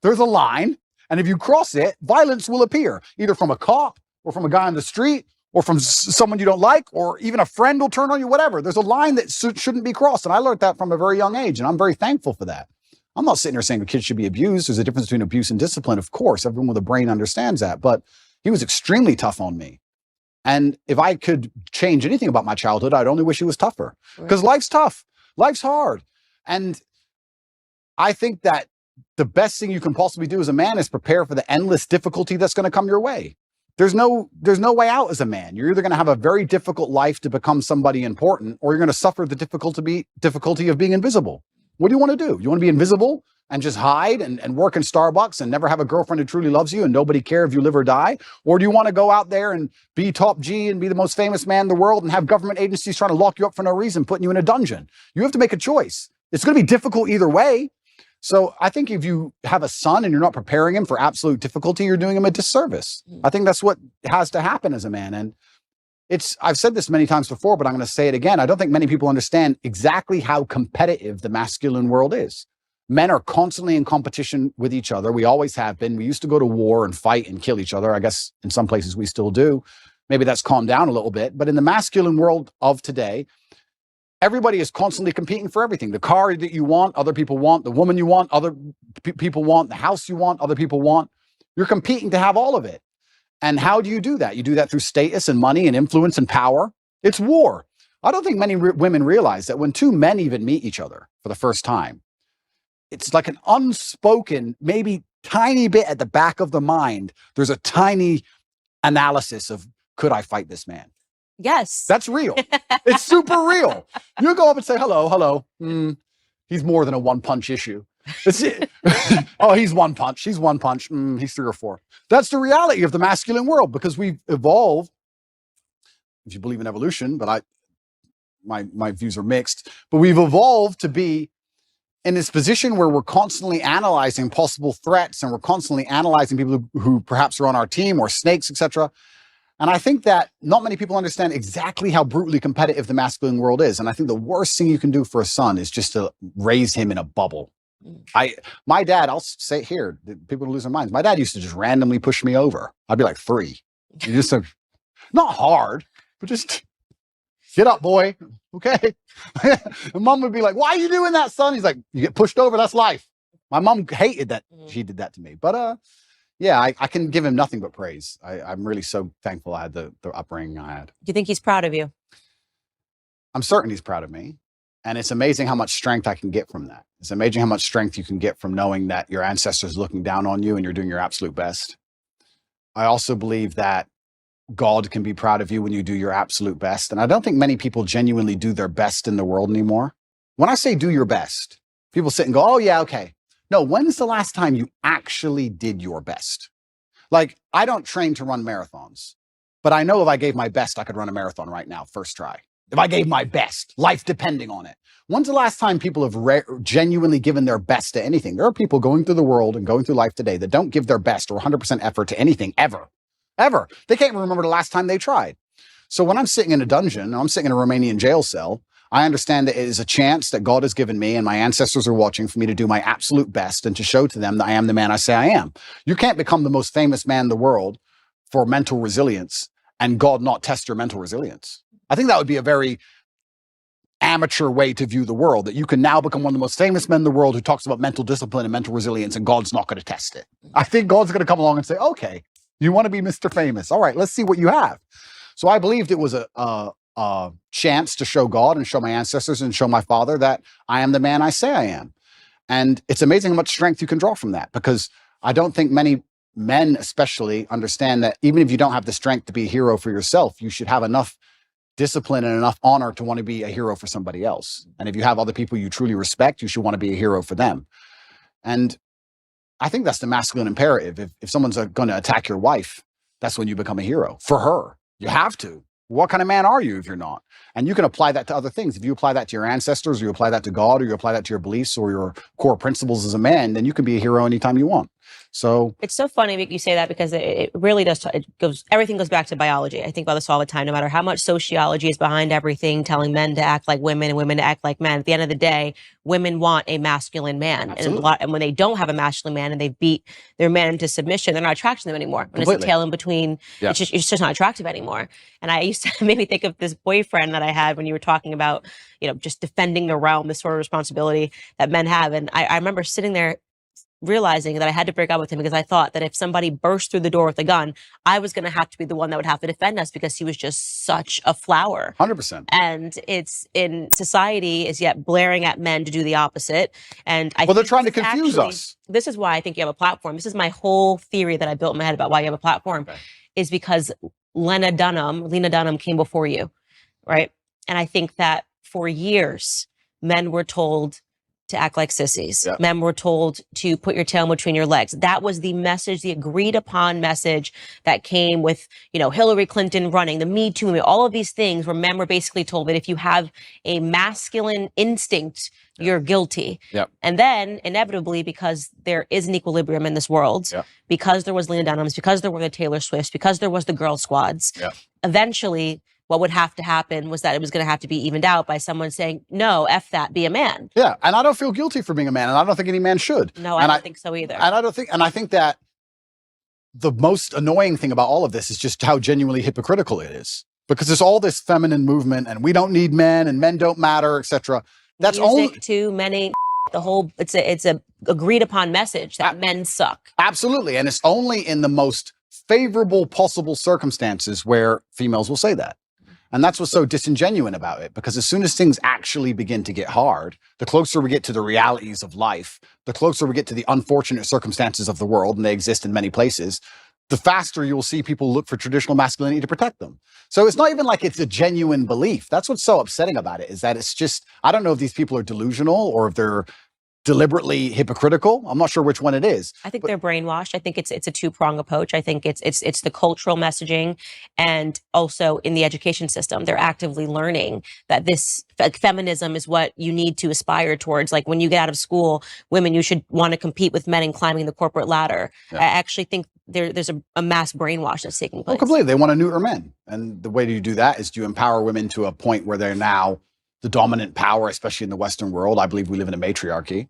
B: There's a line. And if you cross it, violence will appear, either from a cop or from a guy on the street, or from someone you don't like, or even a friend will turn on you, whatever. There's a line that shouldn't be crossed. And I learned that from a very young age, and I'm very thankful for that. I'm not sitting here saying a kid should be abused. There's a difference between abuse and discipline. Of course, everyone with a brain understands that, but he was extremely tough on me. And if I could change anything about my childhood, I'd only wish he was tougher, because life's tough. Life's hard. And I think that the best thing you can possibly do as a man is prepare for the endless difficulty that's going to come your way. There's no way out as a man. You're either going to have a very difficult life to become somebody important, or you're going to suffer the difficulty of being invisible. What do you want to do? You want to be invisible and just hide and work in Starbucks and never have a girlfriend who truly loves you and nobody care if you live or die? Or do you want to go out there and be top G and be the most famous man in the world and have government agencies trying to lock you up for no reason, putting you in a dungeon? You have to make a choice. It's going to be difficult either way. So I think if you have a son and you're not preparing him for absolute difficulty, you're doing him a disservice. I think that's what has to happen as a man. And I've said this many times before, but I'm going to say it again. I don't think many people understand exactly how competitive the masculine world is. Men are constantly in competition with each other. We always have been. We used to go to war and fight and kill each other. I guess in some places we still do. Maybe that's calmed down a little bit. But in the masculine world of today, everybody is constantly competing for everything. The car that you want, other people want. The woman you want, other people want. The house you want, other people want. You're competing to have all of it. And how do you do that? You do that through status and money and influence and power. It's war. I don't think many women realize that when two men even meet each other for the first time, it's like an unspoken, maybe tiny bit at the back of the mind. There's a tiny analysis of, could I fight this man?
A: Yes.
B: That's real. It's super real. You go up and say, hello. He's more than a one-punch issue. It's it. Oh, he's one punch. He's one punch. He's 3 or 4. That's the reality of the masculine world, because we've evolved, if you believe in evolution, but my views are mixed, but we've evolved to be in this position where we're constantly analyzing possible threats and we're constantly analyzing people who perhaps are on our team or snakes, etc. And I think that not many people understand exactly how brutally competitive the masculine world is. And I think the worst thing you can do for a son is just to raise him in a bubble. My dad, I'll say it here, people lose their minds. My dad used to just randomly push me over. I'd be like 3. You just not hard, but just get up, boy. Okay. And mom would be like, why are you doing that, son? He's like, you get pushed over. That's life. My mom hated that she did that to me. But yeah, I can give him nothing but praise. I'm really so thankful I had the upbringing I had.
A: Do you think he's proud of you?
B: I'm certain he's proud of me. And it's amazing how much strength I can get from that. It's amazing how much strength you can get from knowing that your ancestors are looking down on you and you're doing your absolute best. I also believe that God can be proud of you when you do your absolute best. And I don't think many people genuinely do their best in the world anymore. When I say do your best, people sit and go, oh yeah, okay. No, when's the last time you actually did your best? Like, I don't train to run marathons, but I know if I gave my best, I could run a marathon right now, first try. If I gave my best, life depending on it. When's the last time people have genuinely given their best to anything? There are people going through the world and going through life today that don't give their best or 100% effort to anything ever. Ever. They can't even remember the last time they tried. So when I'm sitting in a dungeon, I'm sitting in a Romanian jail cell, I understand that it is a chance that God has given me and my ancestors are watching for me to do my absolute best and to show to them that I am the man I say I am. You can't become the most famous man in the world for mental resilience and God not test your mental resilience. I think that would be a very amateur way to view the world, that you can now become one of the most famous men in the world who talks about mental discipline and mental resilience and God's not going to test it. I think God's going to come along and say, okay, you want to be Mr. Famous. All right, let's see what you have. So I believed it was a chance to show God and show my ancestors and show my father that I am the man I say I am. And it's amazing how much strength you can draw from that, because I don't think many men especially understand that even if you don't have the strength to be a hero for yourself, you should have enough discipline and enough honor to want to be a hero for somebody else. And if you have other people you truly respect, you should want to be a hero for them. And I think that's the masculine imperative. If someone's going to attack your wife, that's when you become a hero for her. You have to. What kind of man are you if you're not? And you can apply that to other things. If you apply that to your ancestors, or you apply that to God, or you apply that to your beliefs or your core principles as a man, then you can be a hero anytime you want. So
A: it's so funny you say that, because it really does. Everything goes back to biology. I think about this all the time. No matter how much sociology is behind everything, telling men to act like women and women to act like men, at the end of the day, women want a masculine man. And when they don't have a masculine man and they beat their man into submission, they're not attracted to them anymore. When it's a tail in between, it's just not attractive anymore. And I used to made me think of this boyfriend that I had when you were talking about, just defending the realm, this sort of responsibility that men have. And I remember sitting there realizing that I had to break up with him, because I thought that if somebody burst through the door with a gun, I was going to have to be the one that would have to defend us, because he was just such a flower.
B: 100%.
A: And it's in society is yet blaring at men to do the opposite. And
B: they're trying to confuse us.
A: This is why I think you have a platform. This is my whole theory that I built in my head about why you have a platform, is because Lena Dunham came before you, right? And I think that for years, men were told to act like sissies. Yep. Men were told to put your tail between your legs. That was the message, the agreed upon message that came with, Hillary Clinton running, the Me Too, all of these things where men were basically told that if you have a masculine instinct, you're guilty.
B: Yep.
A: And then inevitably, because there is an equilibrium in this world, because there was Lena Dunhams, because there were the Taylor Swifts, because there was the girl squads, eventually what would have to happen was that it was going to have to be evened out by someone saying, no, F that, be a man.
B: Yeah. And I don't feel guilty for being a man, and I don't think any man should.
A: No, I don't think so either.
B: And I think that the most annoying thing about all of this is just how genuinely hypocritical it is, because there's all this feminine movement and we don't need men and men don't matter, etc. That's
A: music too, men ain't the whole, it's a agreed upon message that men suck.
B: Absolutely. And it's only in the most favorable possible circumstances where females will say that. And that's what's so disingenuous about it, because as soon as things actually begin to get hard, the closer we get to the realities of life, the closer we get to the unfortunate circumstances of the world, and they exist in many places, the faster you'll see people look for traditional masculinity to protect them. So it's not even like it's a genuine belief. That's what's so upsetting about it, is that it's just, I don't know if these people are delusional or if they're deliberately hypocritical. I'm not sure which one it is.
A: I think they're brainwashed. I think it's a two-prong approach. I think it's the cultural messaging, and also in the education system, they're actively learning that this feminism is what you need to aspire towards. Like when you get out of school, women, you should want to compete with men in climbing the corporate ladder.
B: Yeah.
A: I actually think there's a mass brainwash that's taking place.
B: Oh, completely. They want to neuter men, and the way you do that is to empower women to a point where they're now the dominant power, especially in the Western world. I believe we live in a matriarchy.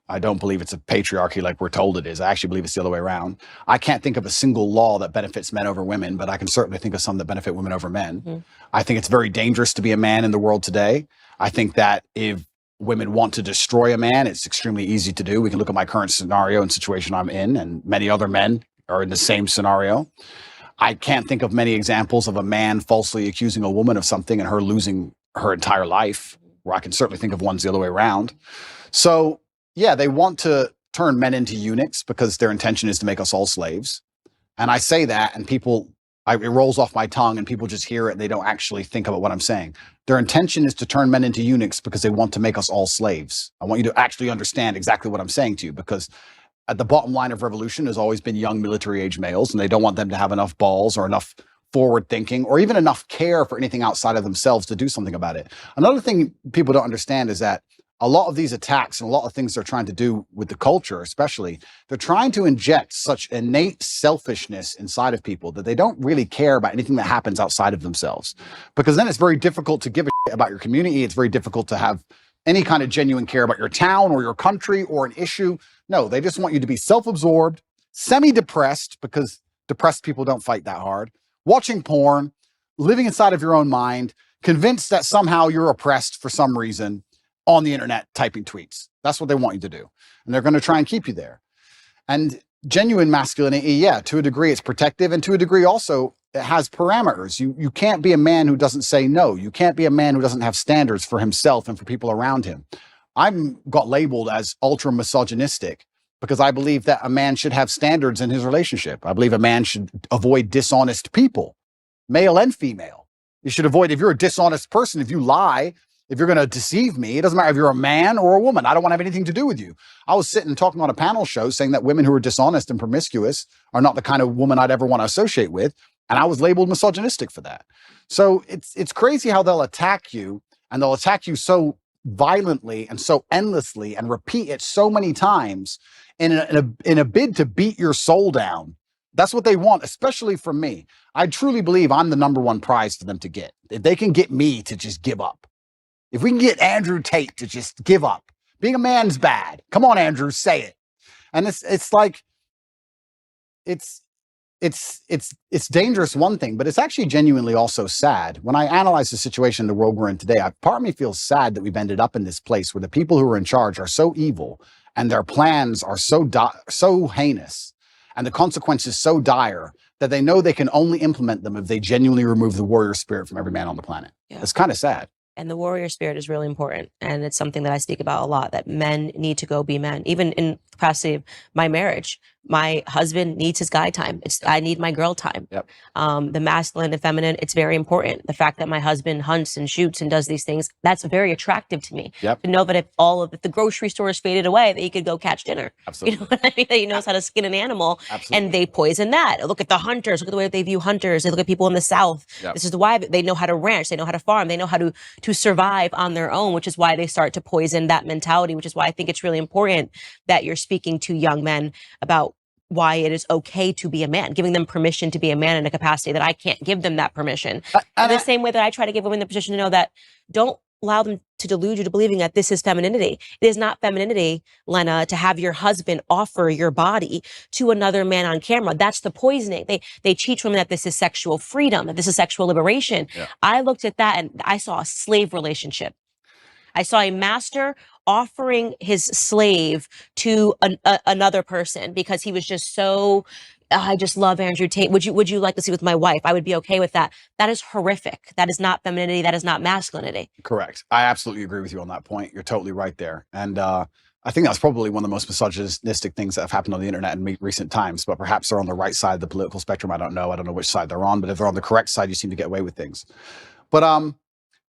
B: I don't believe it's a patriarchy like we're told it is. I actually believe it's the other way around. I can't think of a single law that benefits men over women, but I can certainly think of some that benefit women over men. Mm-hmm. I think it's very dangerous to be a man in the world today. I think that if women want to destroy a man, it's extremely easy to do. We can look at my current scenario and situation I'm in, and many other men are in the same scenario. I can't think of many examples of a man falsely accusing a woman of something and her losing her entire life, where I can certainly think of ones the other way around. So, yeah, they want to turn men into eunuchs because their intention is to make us all slaves. And I say that and it rolls off my tongue and people just hear it and they don't actually think about what I'm saying. Their intention is to turn men into eunuchs because they want to make us all slaves. I want you to actually understand exactly what I'm saying to you, because at the bottom line of revolution has always been young military age males, and they don't want them to have enough balls or enough forward thinking or even enough care for anything outside of themselves to do something about it. Another thing people don't understand is that a lot of these attacks and a lot of things they're trying to do with the culture, especially, they're trying to inject such innate selfishness inside of people that they don't really care about anything that happens outside of themselves. Because then it's very difficult to give a shit about your community. It's very difficult to have any kind of genuine care about your town or your country or an issue. No, they just want you to be self-absorbed, semi-depressed, because depressed people don't fight that hard, watching porn, living inside of your own mind, convinced that somehow you're oppressed for some reason, on the internet typing tweets. That's what they want you to do. And they're going to try and keep you there. And genuine masculinity, yeah, to a degree it's protective, and to a degree also it has parameters. You can't be a man who doesn't say no. You can't be a man who doesn't have standards for himself and for people around him. I'm got labeled as ultra misogynistic because I believe that a man should have standards in his relationship. I believe a man should avoid dishonest people, male and female. You should avoid, if you're a dishonest person, if you lie, if you're going to deceive me, it doesn't matter if you're a man or a woman. I don't want to have anything to do with you. I was sitting talking on a panel show saying that women who are dishonest and promiscuous are not the kind of woman I'd ever want to associate with. And I was labeled misogynistic for that. So it's crazy how they'll attack you, and they'll attack you so violently and so endlessly and repeat it so many times in a bid to beat your soul down. That's what they want, especially from me. I truly believe I'm the number one prize for them to get. If they can get me to just give up. If we can get Andrew Tate to just give up, being a man's bad. Come on, Andrew, say it. And it's like, it's dangerous, one thing, but it's actually genuinely also sad. When I analyze the situation in the world we're in today, part of me feels sad that we've ended up in this place where the people who are in charge are so evil and their plans are so heinous and the consequences so dire that they know they can only implement them if they genuinely remove the warrior spirit from every man on the planet. Yeah. It's kind of sad.
A: And the warrior spirit is really important. And it's something that I speak about a lot, that men need to go be men. Even in capacity of my marriage, my husband needs his guy time. I need my girl time.
B: Yep.
A: The masculine and feminine, it's very important. The fact that my husband hunts and shoots and does these things, that's very attractive to me.
B: Yep.
A: To know that if the grocery store is faded away, that he could go catch dinner.
B: Absolutely.
A: You know what I mean? That he knows how to skin an animal.
B: Absolutely.
A: And they poison that. Look at the hunters. Look at the way they view hunters. They look at people in the South.
B: Yep.
A: This is why they know how to ranch. They know how to farm. They know how to survive on their own, which is why they start to poison that mentality, which is why I think it's really important that you're speaking to young men about why it is okay to be a man, giving them permission to be a man in a capacity that I can't give them that permission. In the same way that I try to give women the position to know that don't allow them to delude you to believing that this is femininity. It is not femininity, Lena, to have your husband offer your body to another man on camera. That's the poisoning. They teach women that this is sexual freedom, that this is sexual liberation.
B: Yeah.
A: I looked at that and I saw a slave relationship. I saw a master offering his slave to another person because he was just so, I just love Andrew Tate. Would you like to see with my wife? I would be okay with that. That is horrific. That is not femininity. That is not masculinity.
B: Correct. I absolutely agree with you on that point. You're totally right there. And I think that's probably one of the most misogynistic things that have happened on the internet in recent times, but perhaps they're on the right side of the political spectrum. I don't know. I don't know which side they're on, but if they're on the correct side, you seem to get away with things. But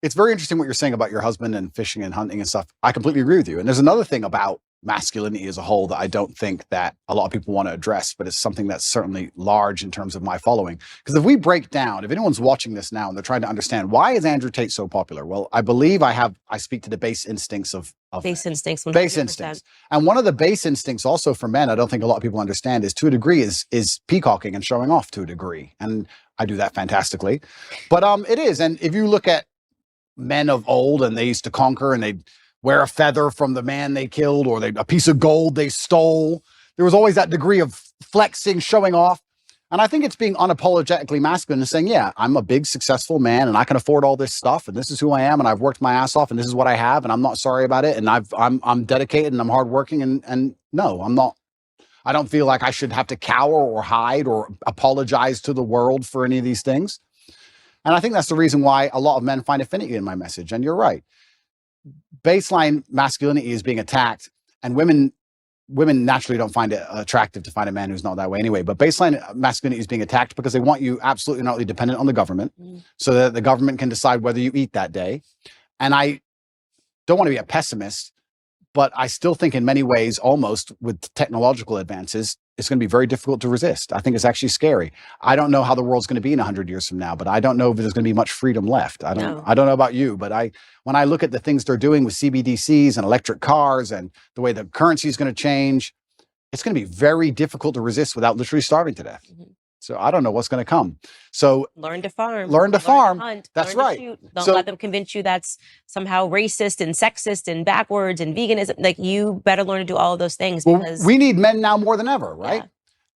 B: it's very interesting what you're saying about your husband and fishing and hunting and stuff. I completely agree with you. And there's another thing about masculinity as a whole that I don't think that a lot of people want to address, but it's something that's certainly large in terms of my following. Because if we break down, if anyone's watching this now and they're trying to understand why is Andrew Tate so popular? Well, I believe I speak to the base instincts of
A: Base instincts. 100%.
B: base instincts. And one of the base instincts also for men, I don't think a lot of people understand, is to a degree is peacocking and showing off to a degree. And I do that fantastically. But it is. And if you look at men of old, and they used to conquer, and they'd wear a feather from the man they killed, or a piece of gold they stole. There was always that degree of flexing, showing off. And I think it's being unapologetically masculine and saying, yeah, I'm a big, successful man, and I can afford all this stuff, and this is who I am, and I've worked my ass off, and this is what I have, and I'm not sorry about it, and I'm dedicated, and I'm hardworking, and no, I'm not. I don't feel like I should have to cower or hide or apologize to the world for any of these things. And I think that's the reason why a lot of men find affinity in my message. And you're right. Baseline masculinity is being attacked, and women naturally don't find it attractive to find a man who's not that way anyway. But baseline masculinity is being attacked because they want you absolutely not dependent on the government, so that the government can decide whether you eat that day. And I don't want to be a pessimist, but I still think in many ways, almost with technological advances, it's going to be very difficult to resist. I think it's actually scary. I don't know how the world's going to be in 100 years from now, but I don't know if there's going to be much freedom left. I don't know about you, but when I look at the things they're doing with CBDCs and electric cars and the way the currency is going to change, it's going to be very difficult to resist without literally starving to death. So I don't know what's going to come. So
A: learn to farm.
B: Learn to farm.
A: Hunt,
B: That's
A: learn
B: right.
A: To shoot. Don't let them convince you that's somehow racist and sexist and backwards and veganism. Like, you better learn to do all of those things. Because
B: we need men now more than ever, right?
A: Yeah.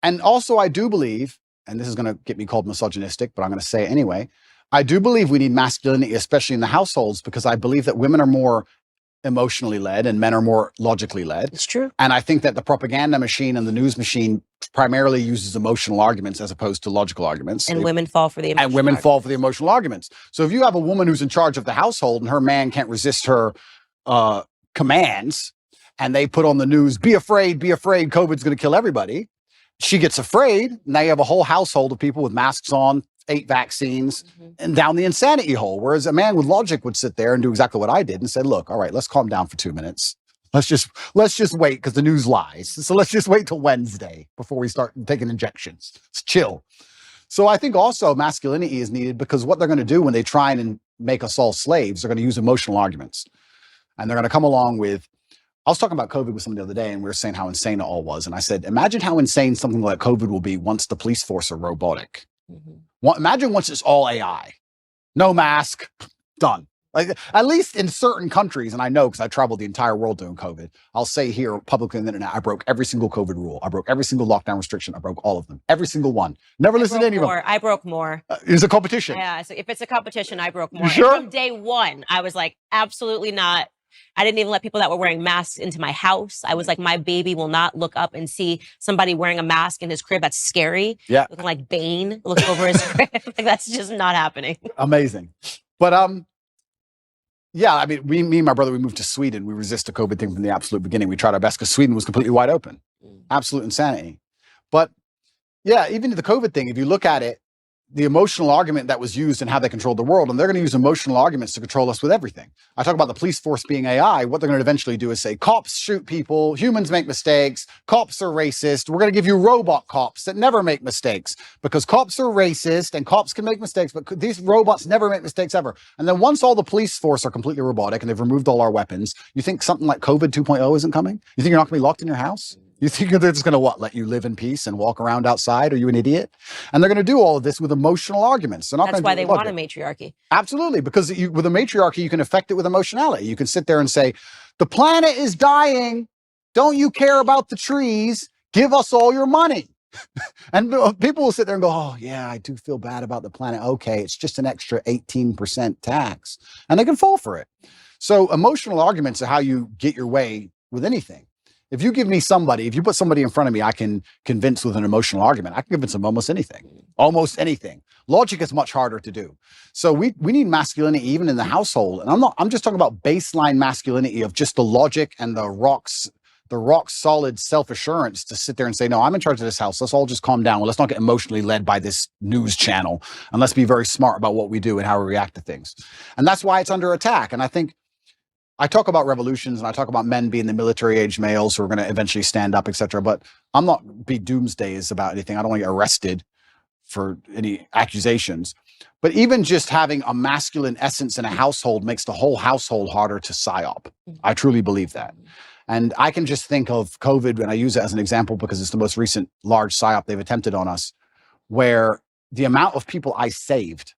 B: And also I do believe, and this is going to get me called misogynistic, but I'm going to say it anyway, I do believe we need masculinity, especially in the households, because I believe that women are more emotionally led and men are more logically led.
A: It's true.
B: And I think that the propaganda machine and the news machine primarily uses emotional arguments as opposed to logical arguments.
A: And women fall for the emotional arguments.
B: Fall for the emotional arguments. So if you have a woman who's in charge of the household and her man can't resist her commands, and they put on the news, be afraid, COVID's going to kill everybody. She gets afraid. Now you have a whole household of people with masks on, 8 vaccines, and down the insanity hole. Whereas a man with logic would sit there and do exactly what I did and say, look, all right, let's calm down for 2 minutes. Let's just wait, because the news lies. So let's just wait till Wednesday before we start taking injections. Let's chill. So I think also masculinity is needed, because what they're going to do when they try and make us all slaves, they're going to use emotional arguments. And they're going to come along with, I was talking about COVID with someone the other day, and we were saying how insane it all was. And I said, imagine how insane something like COVID will be once the police force are robotic. Imagine once it's all AI, no mask, done. Like, at least in certain countries, and I know because I traveled the entire world during COVID, I'll say here publicly on the internet, I broke every single COVID rule. I broke every single lockdown restriction. I broke all of them. Every single one. Never listened to any of them.
A: I broke more.
B: It's a competition.
A: Yeah, so if it's a competition, I broke more.
B: You sure?
A: And from day one, I was like, absolutely not. I didn't even let people that were wearing masks into my house. I was like, my baby will not look up and see somebody wearing a mask in his crib. That's scary.
B: Yeah.
A: Looking like Bane, look over his crib. Like, that's just not happening.
B: Amazing. But yeah, I mean, me and my brother, we moved to Sweden. We resist the COVID thing from the absolute beginning. We tried our best because Sweden was completely wide open. Absolute insanity. But yeah, even the COVID thing, if you look at it, the emotional argument that was used and how they controlled the world, and they're going to use emotional arguments to control us with everything. I talk about the police force being AI. What they're going to eventually do is say, cops shoot people, humans make mistakes, cops are racist. We're going to give you robot cops that never make mistakes, because cops are racist and cops can make mistakes, but these robots never make mistakes ever. And then once all the police force are completely robotic and they've removed all our weapons, you think something like COVID 2.0 isn't coming? You think you're not going to be locked in your house? You think they're just going to let you live in peace and walk around outside? Are you an idiot? And they're going to do all of this with emotional arguments. They're not
A: That's
B: going to
A: why they want a matriarchy.
B: Absolutely, because with a matriarchy, you can affect it with emotionality. You can sit there and say, the planet is dying. Don't you care about the trees? Give us all your money. And people will sit there and go, oh, yeah, I do feel bad about the planet. Okay, it's just an extra 18% tax. And they can fall for it. So emotional arguments are how you get your way with anything. If you give me somebody, if you put somebody in front of me, I can convince with an emotional argument. I can convince them almost anything. Almost anything. Logic is much harder to do. So we need masculinity even in the household. And I'm just talking about baseline masculinity of just the logic and the rock solid self-assurance to sit there and say, no, I'm in charge of this house. Let's all just calm down. Let's not get emotionally led by this news channel. And let's be very smart about what we do and how we react to things. And that's why it's under attack. And I think I talk about revolutions and I talk about men being the military age males who are going to eventually stand up, etc. But I'm not be doomsdays about anything. I don't want to get arrested for any accusations. But even just having a masculine essence in a household makes the whole household harder to psyop. I truly believe that. And I can just think of COVID, and I use it as an example because it's the most recent large psyop they've attempted on us, where the amount of people I saved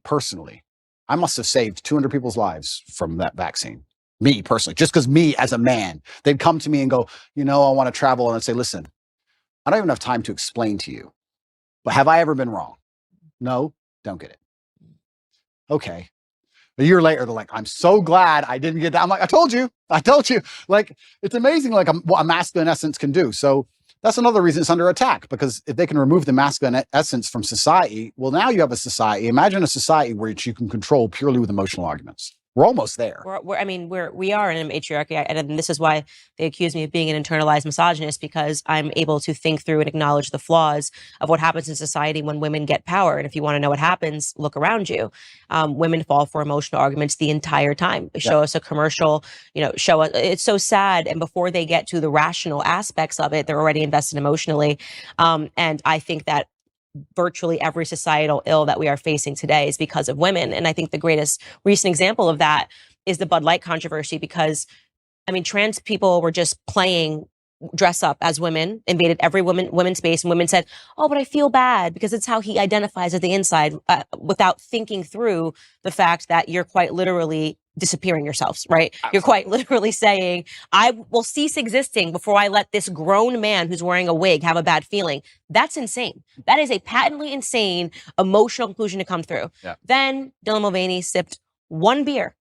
B: personally, I must have saved 200 people's lives from that vaccine. Me personally, just because me as a man, they'd come to me and go, I want to travel. And I'd say, listen, I don't even have time to explain to you, but have I ever been wrong? No, don't get it. Okay. A year later, they're like, I'm so glad I didn't get that. I'm like, I told you. Like, it's amazing, like what a masculine essence can do. So that's another reason it's under attack, because if they can remove the masculine essence from society, well, now you have a society. Imagine a society where you can control purely with emotional arguments. We're almost there.
A: We are in a matriarchy, and this is why they accuse me of being an internalized misogynist, because I'm able to think through and acknowledge the flaws of what happens in society when women get power. And if you want to know what happens, look around you. Women fall for emotional arguments the entire time. Show us a commercial, show us. It's so sad. And before they get to the rational aspects of it, they're already invested emotionally. And I think that virtually every societal ill that we are facing today is because of women. And I think the greatest recent example of that is the Bud Light controversy, because, trans people were just playing dress up as women, invaded every women's space, and women said, oh, but I feel bad because it's how he identifies at the inside, without thinking through the fact that you're quite literally disappearing yourselves, right? Absolutely. You're quite literally saying, I will cease existing before I let this grown man who's wearing a wig have a bad feeling. That's insane. That is a patently insane emotional conclusion to come through. Yeah. Then Dylan Mulvaney sipped one beer,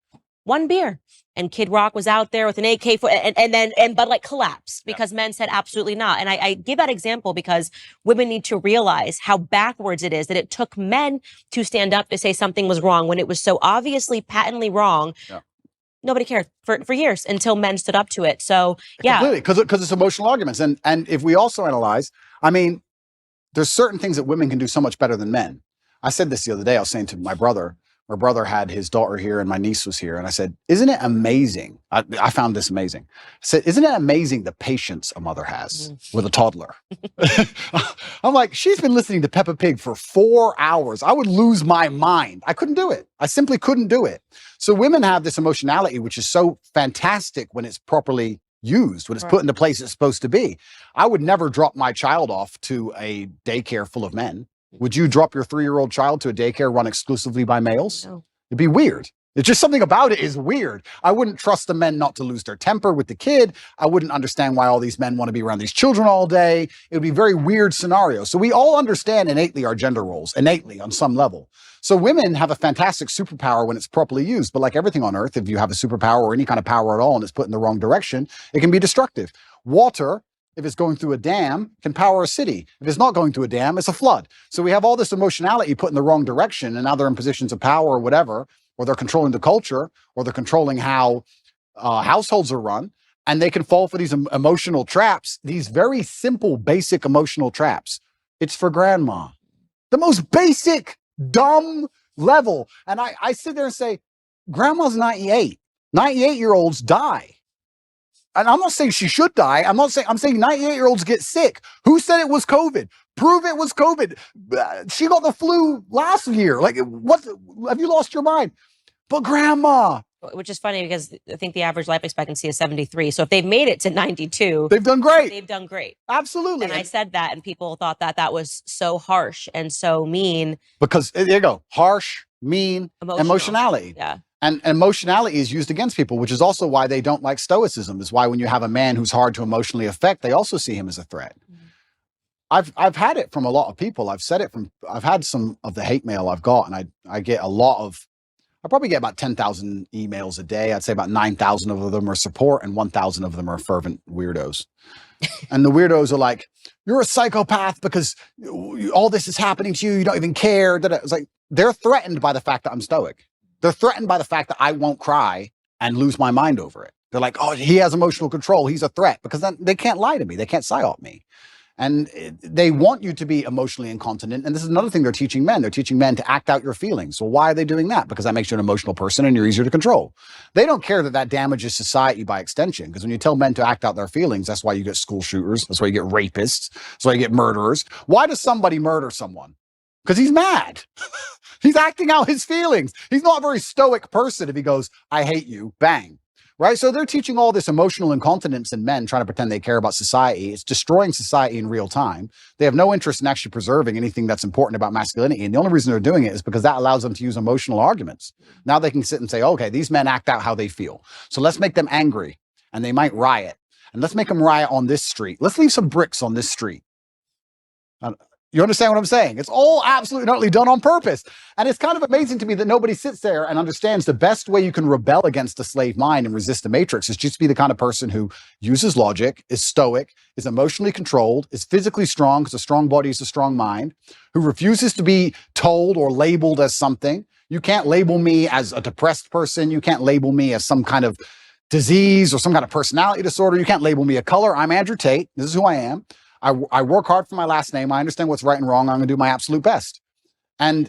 A: and Kid Rock was out there with an AK and Bud Light collapsed because men said absolutely not. And I give that example because women need to realize how backwards it is that it took men to stand up to say something was wrong when it was so obviously patently wrong. Yeah. Nobody cared for years until men stood up to it. So yeah,
B: completely, because it's emotional arguments. And if we also analyze, there's certain things that women can do so much better than men. I said this the other day. I was saying to my brother had his daughter here and my niece was here. And I said, isn't it amazing? I found this amazing. I said, isn't it amazing the patience a mother has with a toddler? I'm like, she's been listening to Peppa Pig for 4 hours. I would lose my mind. I couldn't do it. I simply couldn't do it. So women have this emotionality, which is so fantastic when it's properly used, when it's put in the place it's supposed to be. I would never drop my child off to a daycare full of men. Would you drop your 3-year-old child to a daycare run exclusively by males? No. It'd be weird. It's just something about it is weird. I wouldn't trust the men not to lose their temper with the kid. I wouldn't understand why all these men want to be around these children all day. It would be a very weird scenario. So we all understand innately our gender roles, innately on some level. So women have a fantastic superpower when it's properly used. But like everything on earth, if you have a superpower or any kind of power at all and it's put in the wrong direction, it can be destructive. Water, if it's going through a dam, can power a city. If it's not going through a dam, it's a flood. So we have all this emotionality put in the wrong direction, and now they're in positions of power or whatever, or they're controlling the culture, or they're controlling how households are run, and they can fall for these emotional traps, these very simple, basic emotional traps. It's for grandma. The most basic, dumb level. And I sit there and say, grandma's 98. 98-year-olds die. And I'm not saying she should die. I'm saying 98-year-olds get sick. Who said it was COVID? Prove it was COVID. She got the flu last year. Like, what? Have you lost your mind? But grandma.
A: Which is funny because I think the average life expectancy is 73. So if they've made it to 92,
B: they've done great.
A: They've done great.
B: Absolutely.
A: And I said that, and people thought that was so harsh and so mean.
B: Because there you go. Harsh, mean, emotionality.
A: Yeah.
B: And emotionality is used against people, which is also why they don't like stoicism, is why when you have a man who's hard to emotionally affect, they also see him as a threat. Mm-hmm. I've had it from a lot of people. I've had some of the hate mail I've got, and I get a lot of, I probably get about 10,000 emails a day. I'd say about 9,000 of them are support and 1,000 of them are fervent weirdos. And the weirdos are like, you're a psychopath because all this is happening to you. You don't even care. It's like, they're threatened by the fact that I'm stoic. They're threatened by the fact that I won't cry and lose my mind over it. They're like, oh, he has emotional control. He's a threat, because then they can't lie to me. They can't psyop me. And they want you to be emotionally incontinent. And this is another thing they're teaching men. They're teaching men to act out your feelings. So why are they doing that? Because that makes you an emotional person and you're easier to control. They don't care that that damages society by extension. Because when you tell men to act out their feelings, that's why you get school shooters. That's why you get rapists. That's why you get murderers. Why does somebody murder someone? Because he's mad. He's acting out his feelings. He's not a very stoic person if he goes, I hate you, bang. Right? So they're teaching all this emotional incontinence in men, trying to pretend they care about society. It's destroying society in real time. They have no interest in actually preserving anything that's important about masculinity. And the only reason they're doing it is because that allows them to use emotional arguments. Now they can sit and say, okay, these men act out how they feel. So let's make them angry and they might riot. And let's make them riot on this street. Let's leave some bricks on this street. You understand what I'm saying? It's all absolutely utterly done on purpose. And it's kind of amazing to me that nobody sits there and understands the best way you can rebel against the slave mind and resist the matrix is just to be the kind of person who uses logic, is stoic, is emotionally controlled, is physically strong because a strong body is a strong mind, who refuses to be told or labeled as something. You can't label me as a depressed person. You can't label me as some kind of disease or some kind of personality disorder. You can't label me a color. I'm Andrew Tate. This is who I am. I work hard for my last name. I understand what's right and wrong. I'm going to do my absolute best. And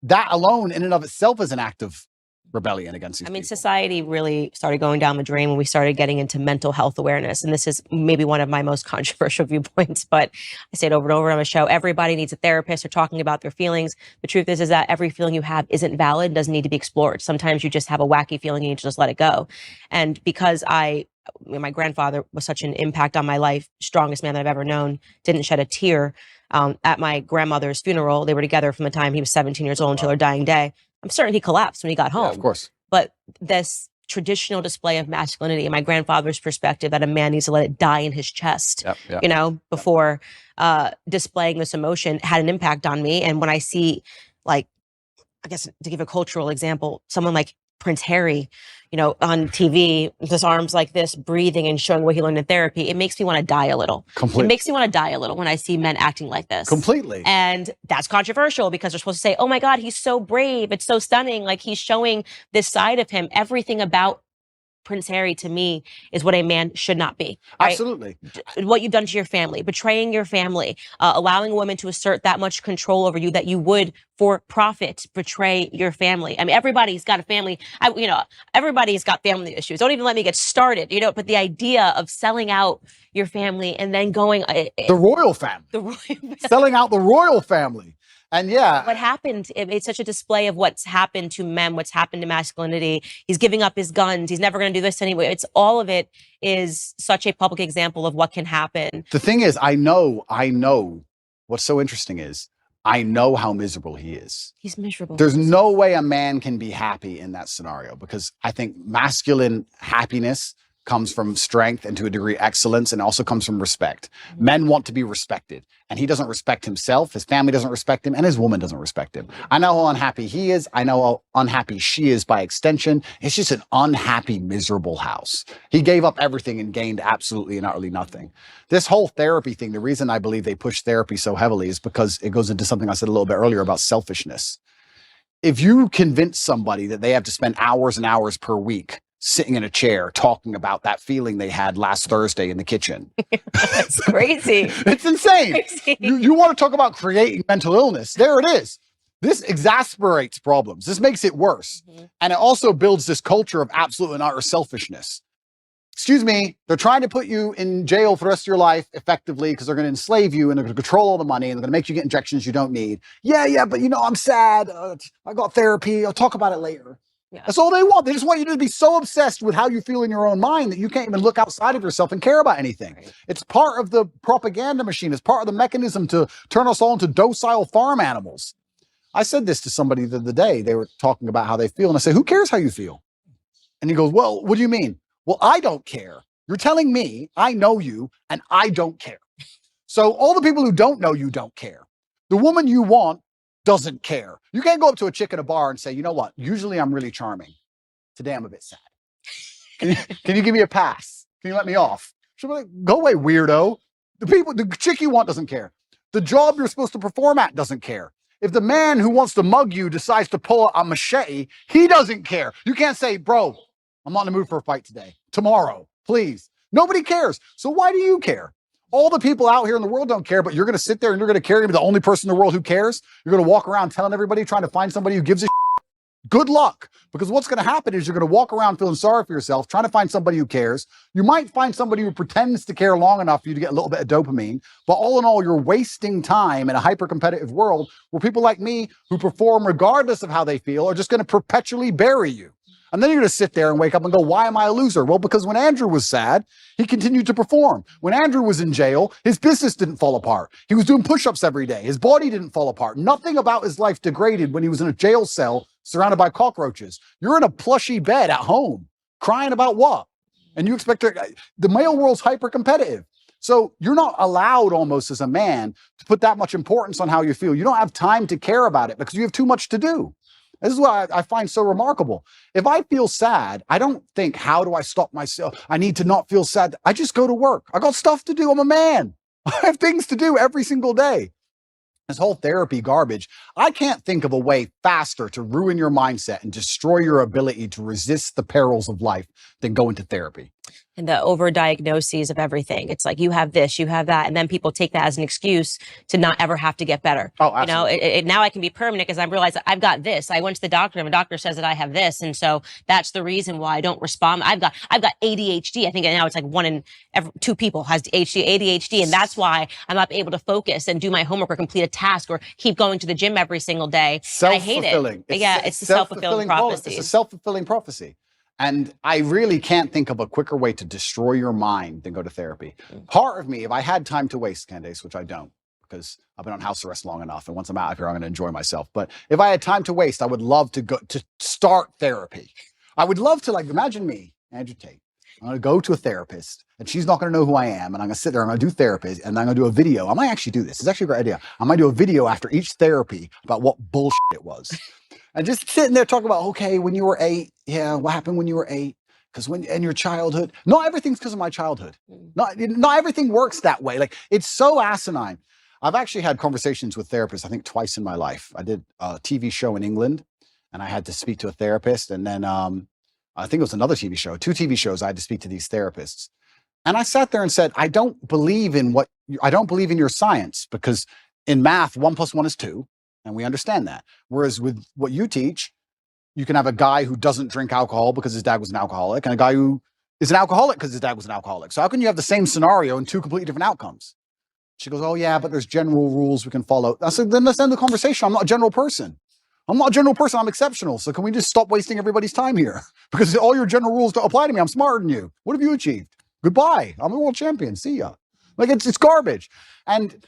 B: that alone in and of itself is an act of rebellion against these people.
A: Society really started going down the drain when we started getting into mental health awareness. And this is maybe one of my most controversial viewpoints, but I say it over and over on the show. Everybody needs a therapist or talking about their feelings. The truth is that every feeling you have isn't valid, doesn't need to be explored. Sometimes you just have a wacky feeling and you just let it go. And because my grandfather was such an impact on my life, strongest man that I've ever known, didn't shed a tear at my grandmother's funeral. They were together from the time he was 17 years old until her dying day. I'm certain he collapsed when he got home.
B: Yeah, of course.
A: But this traditional display of masculinity, in my grandfather's perspective, that a man needs to let it die in his chest, before displaying this emotion, had an impact on me. And when I see, I guess to give a cultural example, someone like Prince Harry, on TV, with his arms like this, breathing and showing what he learned in therapy, it makes me want to die a little. Completely. It makes me want to die a little when I see men acting like this.
B: Completely.
A: And that's controversial because they're supposed to say, oh my God, he's so brave. It's so stunning. Like he's showing this side of him. Everything about Prince Harry, to me, is what a man should not be. Right?
B: Absolutely.
A: What you've done to your family, betraying your family, allowing women to assert that much control over you that you would, for profit, betray your family. I mean, everybody's got a family. Everybody's got family issues. Don't even let me get started. But the idea of selling out your family and then going
B: the royal family, selling out the royal family. And
A: what happened, it's such a display of what's happened to men, what's happened to masculinity. He's giving up his guns. He's never going to do this anyway. It's all of it is such a public example of what can happen.
B: The thing is, I know what's so interesting is I know how miserable he is.
A: He's miserable.
B: There's no way a man can be happy in that scenario because I think masculine happiness comes from strength and to a degree excellence, and also comes from respect. Mm-hmm. Men want to be respected, and he doesn't respect himself. His family doesn't respect him, and his woman doesn't respect him. I know how unhappy he is. I know how unhappy she is by extension. It's just an unhappy, miserable house. He gave up everything and gained absolutely and utterly nothing. This whole therapy thing, the reason I believe they push therapy so heavily is because it goes into something I said a little bit earlier about selfishness. If you convince somebody that they have to spend hours and hours per week sitting in a chair talking about that feeling they had last Thursday in the kitchen.
A: That's crazy.
B: It's insane. Crazy. You want to talk about creating mental illness. There it is. This exasperates problems. This makes it worse. Mm-hmm. And it also builds this culture of absolute and utter selfishness. Excuse me, they're trying to put you in jail for the rest of your life effectively because they're going to enslave you and they're going to control all the money and they're going to make you get injections you don't need. Yeah, but I'm sad. I got therapy. I'll talk about it later. Yeah. That's all they want. They just want you to be so obsessed with how you feel in your own mind that you can't even look outside of yourself and care about anything. Right. It's part of the propaganda machine. It's part of the mechanism to turn us all into docile farm animals. I said this to somebody the other day. They were talking about how they feel. And I said, who cares how you feel? And he goes, well, what do you mean? Well, I don't care. You're telling me I know you and I don't care. So all the people who don't know you don't care. The woman you want doesn't care. You can't go up to a chick in a bar and say, you know what? Usually I'm really charming. Today I'm a bit sad. Can you give me a pass? Can you let me off? She'll be like, go away, weirdo. The chick you want doesn't care. The job you're supposed to perform at doesn't care. If the man who wants to mug you decides to pull out a machete, he doesn't care. You can't say, bro, I'm not in the mood for a fight today. Tomorrow, please. Nobody cares. So why do you care? All the people out here in the world don't care, but you're going to sit there and you're going to carry me the only person in the world who cares. You're going to walk around telling everybody, trying to find somebody who gives a shit. Good luck. Because what's going to happen is you're going to walk around feeling sorry for yourself, trying to find somebody who cares. You might find somebody who pretends to care long enough for you to get a little bit of dopamine. But all in all, you're wasting time in a hyper-competitive world where people like me who perform regardless of how they feel are just going to perpetually bury you. And then you're going to sit there and wake up and go, why am I a loser? Well, because when Andrew was sad, he continued to perform. When Andrew was in jail, his business didn't fall apart. He was doing push-ups every day. His body didn't fall apart. Nothing about his life degraded when he was in a jail cell surrounded by cockroaches. You're in a plushy bed at home, crying about what? And you expect the male world's hyper-competitive. So you're not allowed almost as a man to put that much importance on how you feel. You don't have time to care about it because you have too much to do. This is what I find so remarkable. If I feel sad, I don't think, how do I stop myself? I need to not feel sad. I just go to work. I got stuff to do. I'm a man. I have things to do every single day. This whole therapy garbage. I can't think of a way faster to ruin your mindset and destroy your ability to resist the perils of life than go into therapy.
A: And the overdiagnoses of everything. It's like, you have this, you have that. And then people take that as an excuse to not ever have to get better.
B: Oh, absolutely.
A: You know, now I can be permanent because I realize that I've got this. I went to the doctor and the doctor says that I have this. And so that's the reason why I don't respond. I've got ADHD. I think now it's like 1 in 2 people has ADHD. And that's why I'm not able to focus and do my homework or complete a task or keep going to the gym every single day. I hate it. It's a self-fulfilling prophecy.
B: It's a self-fulfilling prophecy. And I really can't think of a quicker way to destroy your mind than go to therapy. Part of me, if I had time to waste, Candace, which I don't, because I've been on house arrest long enough, and once I'm out of here, I'm going to enjoy myself. But if I had time to waste, I would love to go to start therapy. I would love to, like, imagine me, Andrew Tate. I'm going to go to a therapist, and she's not going to know who I am, and I'm going to sit there, I'm going to do therapy, and I'm going to do a video. I might actually do this. It's actually a great idea. I might do a video after each therapy about what bullshit it was. And just sitting there talking about, okay, when you were 8, yeah, what happened when you were 8? Because when in your childhood, not everything's because of my childhood. Not everything works that way. Like, it's so asinine. I've actually had conversations with therapists, I think twice in my life. I did a TV show in England, and I had to speak to a therapist. And then I think it was another TV show, 2 TV shows. I had to speak to these therapists. And I sat there and said, I don't believe in your science, because in math, 1 + 1 is 2. And we understand that. Whereas with what you teach, you can have a guy who doesn't drink alcohol because his dad was an alcoholic, and a guy who is an alcoholic because his dad was an alcoholic. So how can you have the same scenario and 2 completely different outcomes? She goes, oh yeah, but there's general rules we can follow. I said, then let's end the conversation. I'm not a general person. I'm exceptional. So can we just stop wasting everybody's time here? Because all your general rules don't apply to me. I'm smarter than you. What have you achieved? Goodbye. I'm a world champion. See ya. Like, it's garbage. And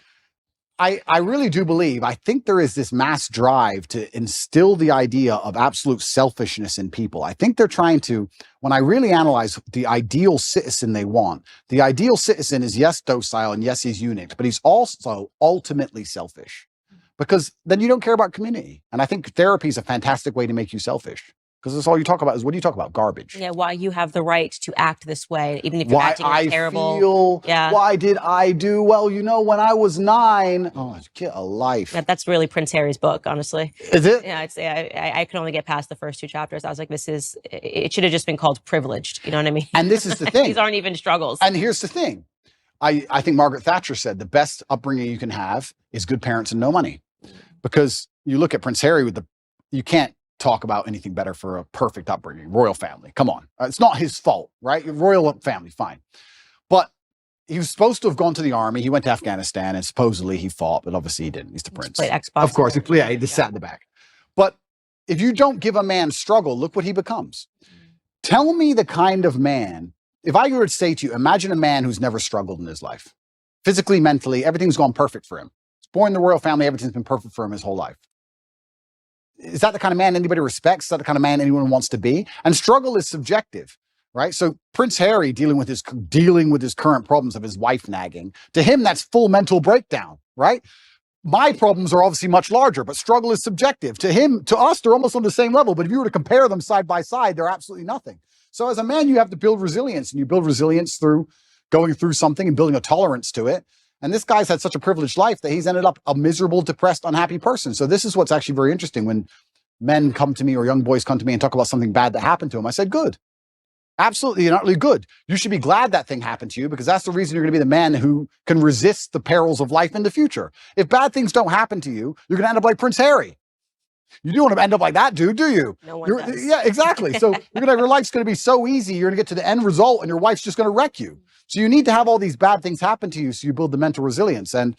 B: I really do believe, I think there is this mass drive to instill the idea of absolute selfishness in people. I think they're trying to, when I really analyze the ideal citizen they want, the ideal citizen is, yes, docile, and yes, he's unique, but he's also ultimately selfish, because then you don't care about community. And I think therapy is a fantastic way to make you selfish. Because that's all you talk about is, what do you talk about? Garbage.
A: Yeah, why you have the right to act this way, even if you're acting terrible.
B: Why did I do? Well, you know, when I was 9, get a life.
A: That's really Prince Harry's book, honestly.
B: Is it?
A: Yeah, I could only get past the first 2 chapters. I was like, it should have just been called Privileged. You know what I mean?
B: And this is the thing.
A: These aren't even struggles.
B: And here's the thing. I think Margaret Thatcher said the best upbringing you can have is good parents and no money. Because you look at Prince Harry you can't talk about anything better for a perfect upbringing. Royal family, come on. It's not his fault, right? Royal family, fine. But he was supposed to have gone to the army. He went to Afghanistan, and supposedly he fought, but obviously he didn't. He played Xbox. Of course, he just sat in the back. But if you don't give a man struggle, look what he becomes. Tell me the kind of man, if I were to say to you, imagine a man who's never struggled in his life. Physically, mentally, everything's gone perfect for him. He's born in the royal family, everything's been perfect for him his whole life. Is that the kind of man anybody respects? Is that the kind of man anyone wants to be? And struggle is subjective, right? So Prince Harry dealing with his current problems of his wife nagging, to him, that's full mental breakdown, right? My problems are obviously much larger, but struggle is subjective. To us, they're almost on the same level. But if you were to compare them side by side, they're absolutely nothing. So as a man, you have to build resilience, and you build resilience through going through something and building a tolerance to it. And this guy's had such a privileged life that he's ended up a miserable, depressed, unhappy person. So this is what's actually very interesting. When men come to me or young boys come to me and talk about something bad that happened to them, I said, good. Absolutely, you're not really good. You should be glad that thing happened to you, because that's the reason you're going to be the man who can resist the perils of life in the future. If bad things don't happen to you, you're going to end up like Prince Harry. You do want to end up like that dude, do you?
A: No one does.
B: Yeah, exactly. So your life's going to be so easy. You're going to get to the end result and your wife's just going to wreck you. So you need to have all these bad things happen to you so you build the mental resilience. And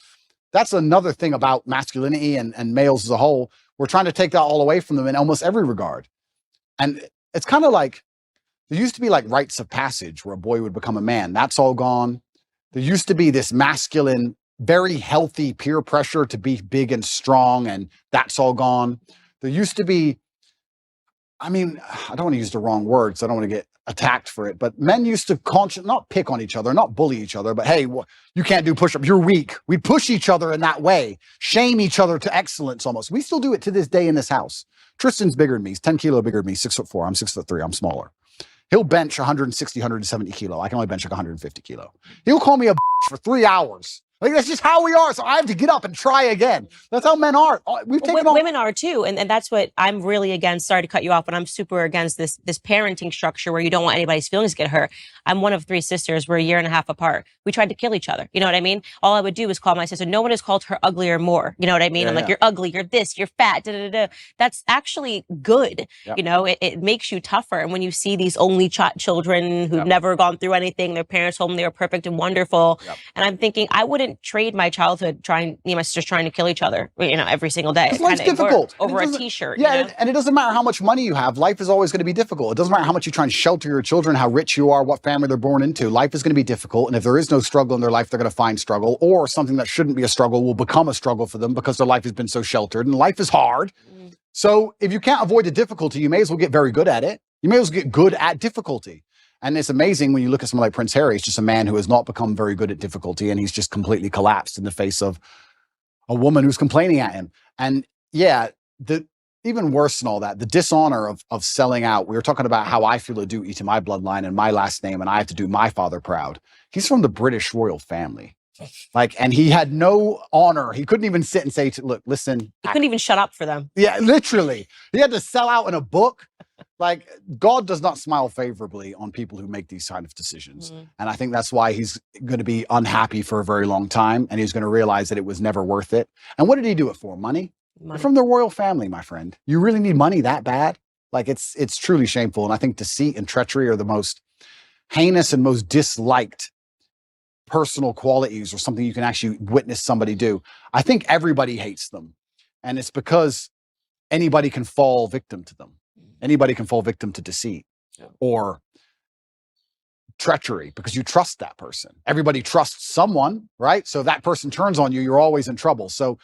B: that's another thing about masculinity and males as a whole. We're trying to take that all away from them in almost every regard. And it's kind of like, there used to be like rites of passage where a boy would become a man. That's all gone. There used to be this masculine, very healthy peer pressure to be big and strong, and that's all gone. There used to be, I mean, I don't want to use the wrong words. I don't want to get attacked for it, but men used to not pick on each other, not bully each other, but hey, you can't do push-ups, you're weak. We'd push each other in that way, shame each other to excellence almost. We still do it to this day in this house. Tristan's bigger than me. He's 10 kilo bigger than me, 6'4". I'm 6'3". I'm smaller. He'll bench 160, 170 kilo. I can only bench like 150 kilo. He'll call me a for 3 hours. Like, that's just how we are. So I have to get up and try again. That's how men are.
A: Women are too. And that's what I'm really against. Sorry to cut you off, but I'm super against this parenting structure where you don't want anybody's feelings to get hurt. I'm one of 3 sisters. We're a year and a half apart. We tried to kill each other. You know what I mean? All I would do is call my sister. No one has called her ugly or more. You know what I mean? I'm like, you're ugly, you're this, you're fat, da, da, da. That's actually good. Yep. You know, it makes you tougher. And when you see these only children who've never gone through anything, their parents told them they were perfect and wonderful. Yep. And I'm thinking, I wouldn't trade my childhood me and my sisters trying to kill each other, you know, every single day.
B: Life's difficult.
A: Over a t-shirt.
B: Yeah,
A: you know?
B: and it doesn't matter how much money you have. Life is always going to be difficult. It doesn't matter how much you try and shelter your children, how rich you are, what family they're born into. Life is going to be difficult. And if there is no struggle in their life, they're going to find struggle, or something that shouldn't be a struggle will become a struggle for them because their life has been so sheltered, and life is hard. So if you can't avoid the difficulty, you may as well get very good at it. You may as well get good at difficulty. And it's amazing when you look at someone like Prince Harry. He's just a man who has not become very good at difficulty, and he's just completely collapsed in the face of a woman who's complaining at him. And yeah, even worse than all that, the dishonor of selling out. We were talking about how I feel a duty to my bloodline and my last name, and I have to do my father proud. He's from the British royal family. Like, and he had no honor. He couldn't even sit and say, look, listen.
A: He couldn't even shut up for them.
B: Yeah, literally. He had to sell out in a book. Like, God does not smile favorably on people who make these kind of decisions. And I think that's why he's going to be unhappy for a very long time. And he's going to realize that it was never worth it. And what did he do it for? Money? You're from the royal family, my friend. You really need money that bad? Like, it's truly shameful. And I think deceit and treachery are the most heinous and most disliked personal qualities, or something you can actually witness somebody do. I think everybody hates them. And it's because anybody can fall victim to them. Anybody can fall victim to deceit or treachery because you trust that person. Everybody trusts someone, right? So if that person turns on you, you're always in trouble. So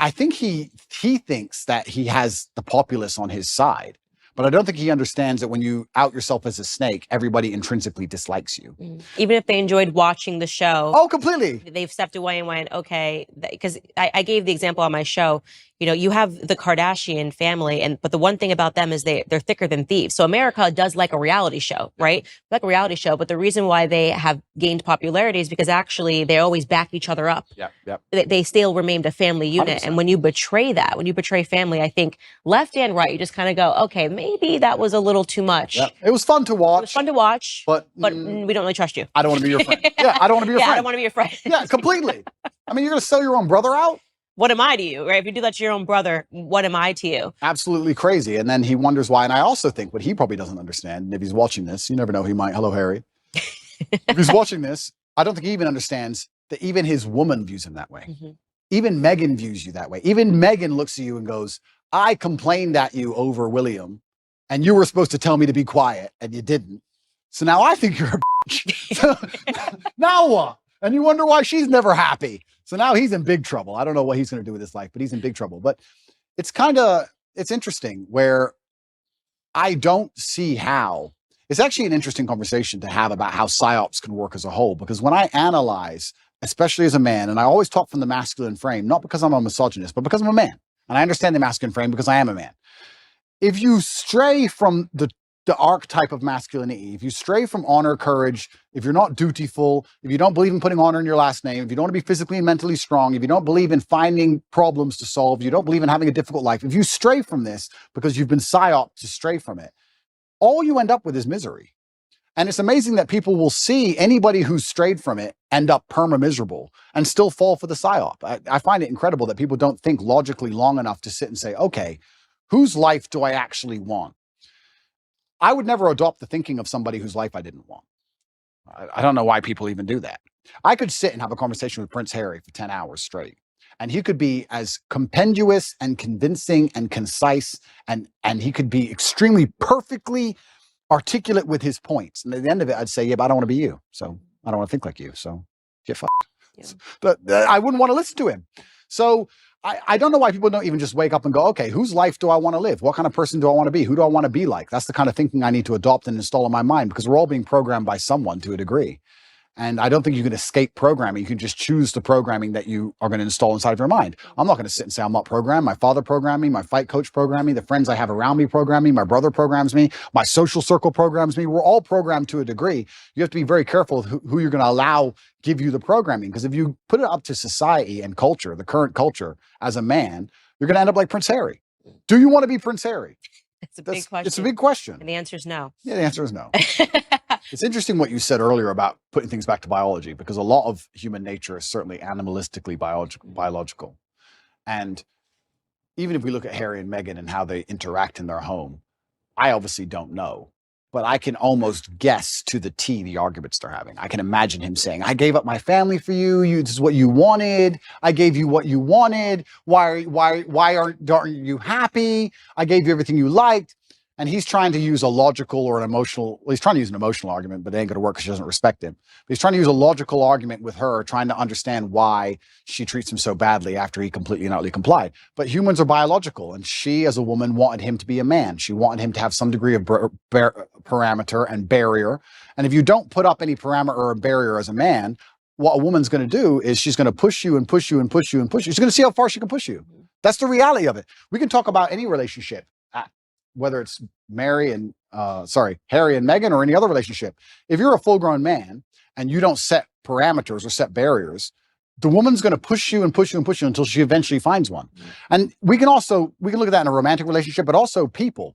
B: I think he thinks that he has the populace on his side. But I don't think he understands that when you out yourself as a snake, everybody intrinsically dislikes you.
A: Even if they enjoyed watching the show.
B: Oh, completely.
A: They've stepped away and went, okay, because I gave the example on my show. You know, you have the Kardashian family, but the one thing about them is they're thicker than thieves. So America does like a reality show, right? Like a reality show. But the reason why they have gained popularity is because actually they always back each other up. They still remained a family unit. 100%. And when you betray that, when you betray family, I think left and right, you just kind of go, okay, maybe that was a little too much.
B: It was fun to watch.
A: It was fun to watch, but we don't really trust you.
B: I don't want to be your friend. I don't want to be your friend.
A: I don't want to be your friend.
B: Yeah, completely. I mean, you're going to sell your own brother out?
A: What am I to you, right? If you do that to your own brother, what am I to you?
B: Absolutely crazy. And then he wonders why. And I also think what he probably doesn't understand, and if he's watching this, you never know, he might. Hello, Harry. If he's watching this, I don't think he even understands that even his woman views him that way. Even Meghan views you that way. Even Meghan looks at you and goes, I complained at you over William, and you were supposed to tell me to be quiet, and you didn't. So now I think you're a bitch. Now what? And you wonder why she's never happy. So now he's in big trouble. I don't know what he's going to do with his life, but he's in big trouble. But it's interesting where I don't see how. It's actually an interesting conversation to have about how psyops can work as a whole, because when I analyze, especially as a man, and I always talk from the masculine frame, not because I'm a misogynist, but because I'm a man. And I understand the masculine frame because I am a man. If you stray from the archetype of masculinity, if you stray from honor, courage, if you're not dutiful, if you don't believe in putting honor in your last name, if you don't want to be physically and mentally strong, if you don't believe in finding problems to solve, you don't believe in having a difficult life, if you stray from this because you've been psyoped to stray from it, all you end up with is misery. And it's amazing that people will see anybody who's strayed from it end up perma miserable and still fall for the psyop. I find it incredible that people don't think logically long enough to sit and say, okay, whose life do I actually want? I would never adopt the thinking of somebody whose life I didn't want. I don't know why people even do that. I could sit and have a conversation with Prince Harry for 10 hours straight, and he could be as compendious and convincing and concise, and he could be extremely perfectly articulate with his points. And at the end of it, I'd say, yeah, but I don't want to be you. So I don't want to think like you. So get fucked. Yeah. But I wouldn't want to listen to him. So I don't know why people don't even just wake up and go, okay, whose life do I want to live? What kind of person do I want to be? Who do I want to be like? That's the kind of thinking I need to adopt and install in my mind, because we're all being programmed by someone to a degree. And I don't think you can escape programming. You can just choose the programming that you are going to install inside of your mind. I'm not going to sit and say I'm not programmed. My father programmed me. My fight coach programmed me. The friends I have around me program me. My brother programs me. My social circle programs me. We're all programmed to a degree. You have to be very careful with who you're going to allow give you the programming. Because if you put it up to society and culture, the current culture, as a man, you're going to end up like Prince Harry. Do you want to be Prince Harry?
A: It's a big question.
B: It's a big question.
A: And the answer is no.
B: Yeah, the answer is no. It's interesting what you said earlier about putting things back to biology, because a lot of human nature is certainly animalistically biological. And even if we look at Harry and Meghan and how they interact in their home, I obviously don't know, but I can almost guess to the T the arguments they're having. I can imagine him saying, I gave up my family for you. This is what you wanted. I gave you what you wanted. Why aren't you happy? I gave you everything you liked. And he's trying to use a logical or an emotional, well, he's trying to use an emotional argument, but it ain't going to work because she doesn't respect him. But he's trying to use a logical argument with her, trying to understand why she treats him so badly after he completely and utterly complied. But humans are biological, and she, as a woman, wanted him to be a man. She wanted him to have some degree of parameter and barrier. And if you don't put up any parameter or barrier as a man, what a woman's going to do is she's going to push you and push you and push you and push you. She's going to see how far she can push you. That's the reality of it. We can talk about any relationship, whether it's Harry and Meghan or any other relationship. If you're a full-grown man and you don't set parameters or set barriers, the woman's going to push you and push you and push you until she eventually finds one. And we can look at that in a romantic relationship, but also people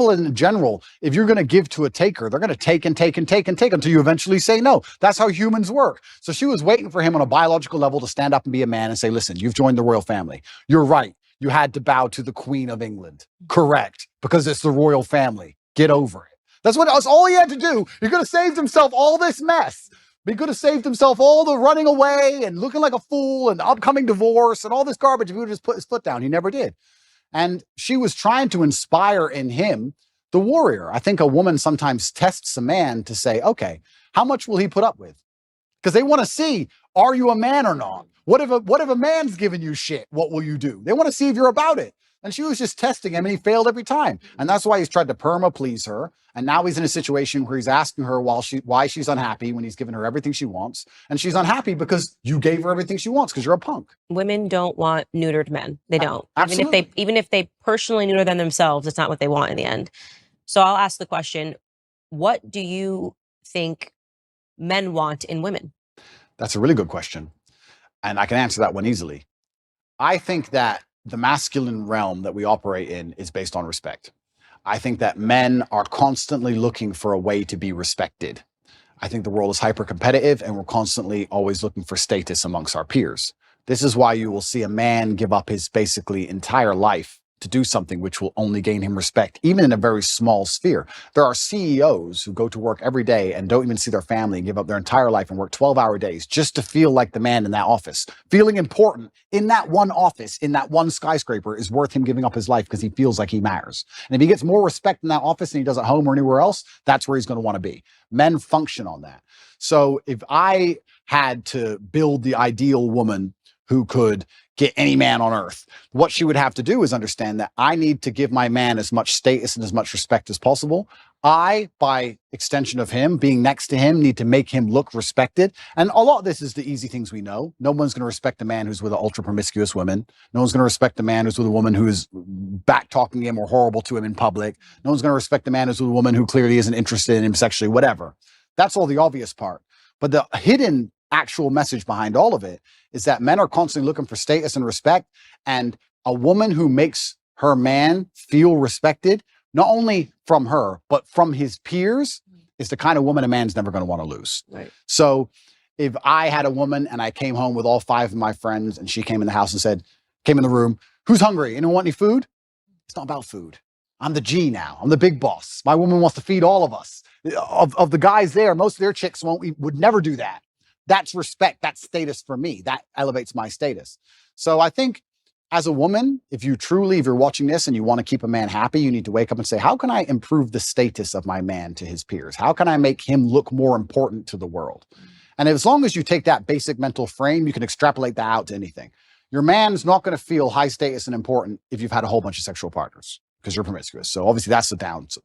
B: in general. If you're going to give to a taker, they're going to take and take and take and take until you eventually say no. That's how humans work. So she was waiting for him on a biological level to stand up and be a man and say, listen, you've joined the royal family. You're right. You had to bow to the Queen of England. Correct. Because it's the royal family. Get over it. That's all he had to do. He could have saved himself all this mess. He could have saved himself all the running away and looking like a fool and the upcoming divorce and all this garbage if he would have just put his foot down. He never did. And she was trying to inspire in him the warrior. I think a woman sometimes tests a man to say, okay, how much will he put up with? Because they want to see, are you a man or not? What if a man's giving you shit? What will you do? They want to see if you're about it. And she was just testing him, and he failed every time. And that's why he's tried to perma please her. And now he's in a situation where he's asking her why she's unhappy when he's given her everything she wants. And she's unhappy because you gave her everything she wants because you're a punk.
A: Women don't want neutered men. They don't.
B: Absolutely.
A: Even if they personally neuter them themselves, it's not what they want in the end. So I'll ask the question, what do you think men want in women?
B: That's a really good question. And I can answer that one easily. I think that the masculine realm that we operate in is based on respect. I think that men are constantly looking for a way to be respected. I think the world is hyper competitive, and we're constantly always looking for status amongst our peers. This is why you will see a man give up his basically entire life to do something which will only gain him respect, even in a very small sphere. There are CEOs who go to work every day and don't even see their family and give up their entire life and work 12-hour days just to feel like the man in that office. Feeling important in that one office, in that one skyscraper, is worth him giving up his life because he feels like he matters. And if he gets more respect in that office than he does at home or anywhere else, that's where he's going to want to be. Men function on that. So if I had to build the ideal woman who could get any man on earth, what she would have to do is understand that I need to give my man as much status and as much respect as possible. I, by extension of him, being next to him, need to make him look respected. And a lot of this is the easy things we know. No one's going to respect a man who's with an ultra promiscuous woman. No one's going to respect a man who's with a woman who is back talking him or horrible to him in public. No one's going to respect a man who's with a woman who clearly isn't interested in him sexually, whatever. That's all the obvious part. But the hidden actual message behind all of it is that men are constantly looking for status and respect, and a woman who makes her man feel respected, not only from her, but from his peers, is the kind of woman a man's never going to want to lose.
A: Right.
B: So if I had a woman and I came home with all 5 of my friends and she came in the house and said, came in the room, who's hungry? Anyone want any food? It's not about food. I'm the G now. I'm the big boss. My woman wants to feed all of us. Of the guys there, most of their chicks would never do that. That's respect. That's status for me. That elevates my status. So I think as a woman, if you're watching this and you want to keep a man happy, you need to wake up and say, how can I improve the status of my man to his peers? How can I make him look more important to the world? And as long as you take that basic mental frame, you can extrapolate that out to anything. Your man's not going to feel high status and important if you've had a whole bunch of sexual partners because you're promiscuous. So obviously that's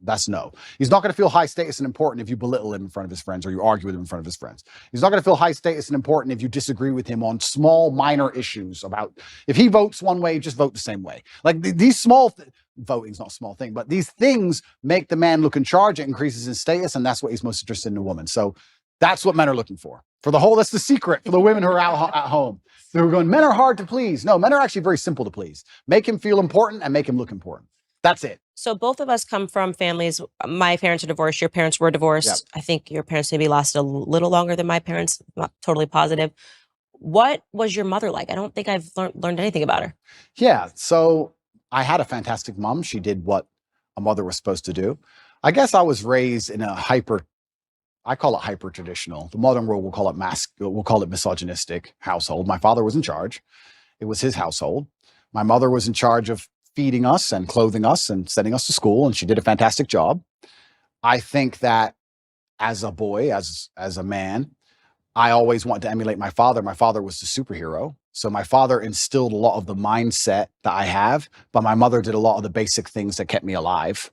B: that's no. He's not going to feel high status and important if you belittle him in front of his friends or you argue with him in front of his friends. He's not going to feel high status and important if you disagree with him on small, minor issues about if he votes one way, just vote the same way. Like these voting's not a small thing, but these things make the man look in charge. It increases his status, and that's what he's most interested in a woman. So that's what men are looking for. That's the secret for the women who are out at home. They're going, men are hard to please. No, men are actually very simple to please. Make him feel important and make him look important. That's it.
A: So both of us come from families. My parents are divorced. Your parents were divorced.
B: Yep.
A: I think your parents maybe lasted a little longer than my parents. Not totally positive. What was your mother like? I don't think I've learned anything about her.
B: Yeah. So I had a fantastic mom. She did what a mother was supposed to do. I guess I was raised in a I call it hyper traditional. The modern world will call it misogynistic household. My father was in charge. It was his household. My mother was in charge of feeding us and clothing us and sending us to school, and she did a fantastic job. I think that as a boy, as a man, I always wanted to emulate my father. My father was the superhero. So my father instilled a lot of the mindset that I have, but my mother did a lot of the basic things that kept me alive,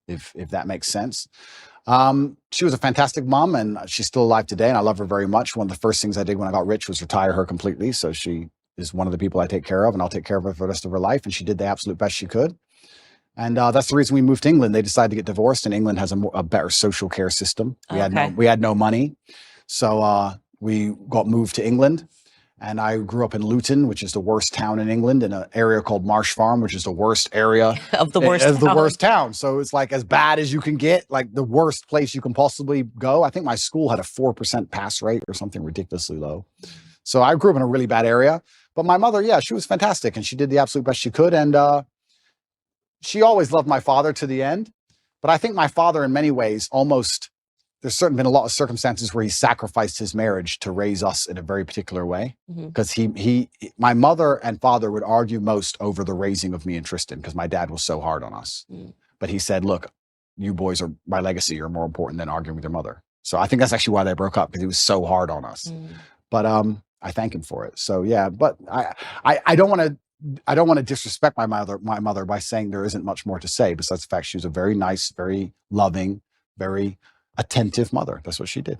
B: if that makes sense. She was a fantastic mom, and she's still alive today, and I love her very much. One of the first things I did when I got rich was retire her completely. So she is one of the people I take care of, and I'll take care of her for the rest of her life. And she did the absolute best she could. And that's the reason we moved to England. They decided to get divorced, and England has a better social care system. We had no money. So we got moved to England, and I grew up in Luton, which is the worst town in England, in an area called Marsh Farm, which is the worst area
A: of the worst
B: town. So it's like as bad as you can get, like the worst place you can possibly go. I think my school had a 4% pass rate or something ridiculously low. So I grew up in a really bad area. But my mother, yeah, she was fantastic, and she did the absolute best she could. And she always loved my father to the end. But I think my father, in many ways, there's certainly been a lot of circumstances where he sacrificed his marriage to raise us in a very particular way. Because my mother and father would argue most over the raising of me and Tristan, because my dad was so hard on us. But he said, look, you boys are my legacy, are more important than arguing with your mother. So I think that's actually why they broke up, because he was so hard on us. But I thank him for it. So yeah, but I don't want to disrespect my mother by saying there isn't much more to say, besides the fact she was a very nice, very loving, very attentive mother. That's what she did.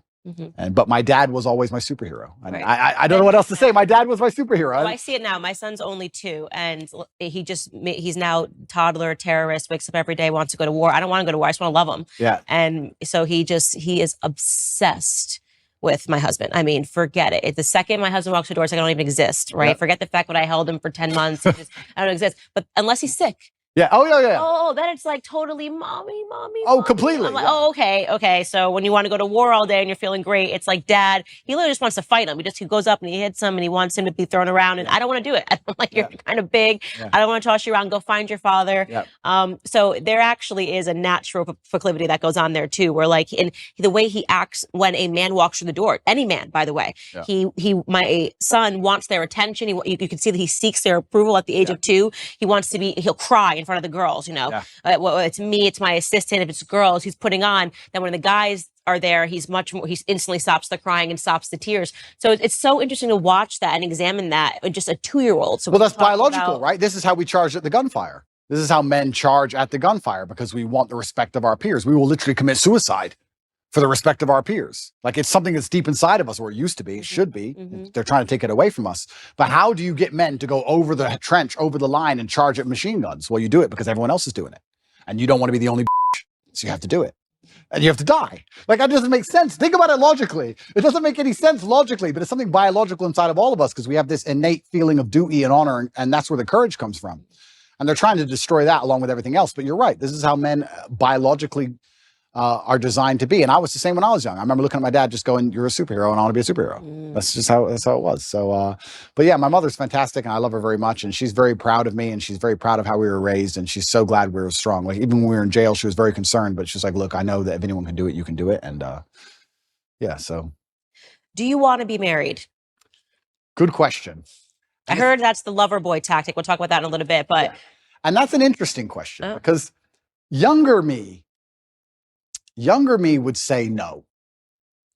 B: But my dad was always my superhero. And I don't know what else to say. My dad was my superhero.
A: Well, I see it now. My son's only 2, and he's now toddler terrorist, wakes up every day, wants to go to war. I don't want to go to war. I just want to love him.
B: Yeah.
A: And so he is obsessed with my husband. I mean, forget it. The second my husband walks the door, it's like I don't even exist, right?
B: Yep.
A: Forget the fact that I held him for 10 months. I don't exist. But unless he's sick.
B: Yeah. Oh, yeah.
A: Oh, then it's like totally mommy.
B: Oh, completely.
A: I'm like,
B: yeah.
A: oh, okay. So when you want to go to war all day and you're feeling great, it's like dad, he literally just wants to fight him. He goes up and he hits him and he wants him to be thrown around. And I don't want to do it. I'm like, you're kind of big. Yeah. I don't want to toss you around. Go find your father. Yep. So there actually is a natural proclivity that goes on there too, where like in the way he acts when a man walks through the door, any man, by the way, my son wants their attention. You can see that he seeks their approval at the age of 2. He'll cry in front of the girls, it's me, it's my assistant. If it's girls he's putting on, then when the guys are there, he instantly stops the crying and stops the tears. So it's so interesting to watch that and examine that in just a 2-year-old. So
B: well, that's biological, right? This is how we charge at the gunfire. This is how men charge at the gunfire, because we want the respect of our peers. We will literally commit suicide for the respect of our peers. Like it's something that's deep inside of us, or it used to be, it should be. They're trying to take it away from us. But how do you get men to go over the trench, over the line and charge at machine guns? Well, you do it because everyone else is doing it. And you don't want to be the only so you have to do it. And you have to die. Like that doesn't make sense. Think about it logically. It doesn't make any sense logically, but it's something biological inside of all of us, because we have this innate feeling of duty and honor, and that's where the courage comes from. And they're trying to destroy that along with everything else. But you're right. This is how men biologically are designed to be. And I was the same when I was young. I remember looking at my dad just going, "You're a superhero and I want to be a superhero." That's just how it was. So, but yeah, my mother's fantastic and I love her very much. And she's very proud of me and she's very proud of how we were raised. And she's so glad we were strong. Like even when we were in jail, she was very concerned, but she's like, "Look, I know that if anyone can do it, you can do it." And yeah, so.
A: Do you want to be married?
B: Good question.
A: I heard that's the lover boy tactic. We'll talk about that in a little bit, but.
B: Yeah. And that's an interesting question because younger me would say no,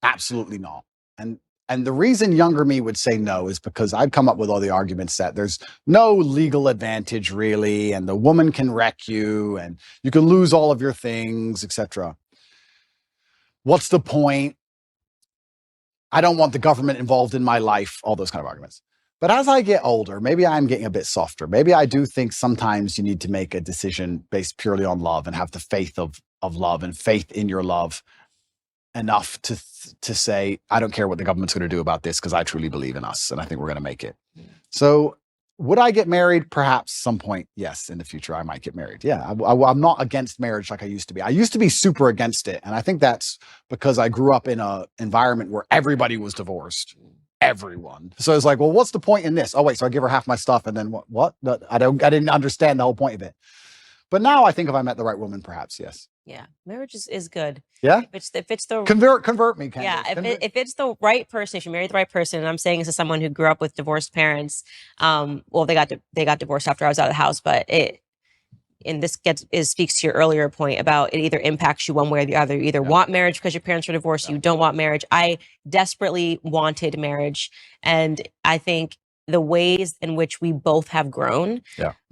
B: absolutely not. And the reason younger me would say no is because I'd come up with all the arguments that there's no legal advantage really, and the woman can wreck you and you can lose all of your things, etc. What's the point? I don't want the government involved in my life, all those kind of arguments. But as I get older, maybe I'm getting a bit softer. Maybe I do think sometimes you need to make a decision based purely on love and have the faith of love and faith in your love enough to say, I don't care what the government's going to do about this because I truly believe in us and I think we're going to make it. So would I get married? Perhaps some point, yes, in the future, I might get married. Yeah, I'm not against marriage like I used to be. I used to be super against it. And I think that's because I grew up in an environment where everybody was divorced. Everyone. So it's like, well, what's the point in this? Oh, wait, so I give her half my stuff and then what? I didn't understand the whole point of it. But now I think if I met the right woman, perhaps, yes.
A: Yeah, marriage is good.
B: Yeah?
A: If it's the
B: convert me, Candace.
A: Yeah, if it's the right person, if you marry the right person, and I'm saying this as someone who grew up with divorced parents, well, they got divorced after I was out of the house, but speaks to your earlier point about it either impacts you one way or the other. You either want marriage because your parents were divorced, you don't want marriage. I desperately wanted marriage, and I think the ways in which we both have grown,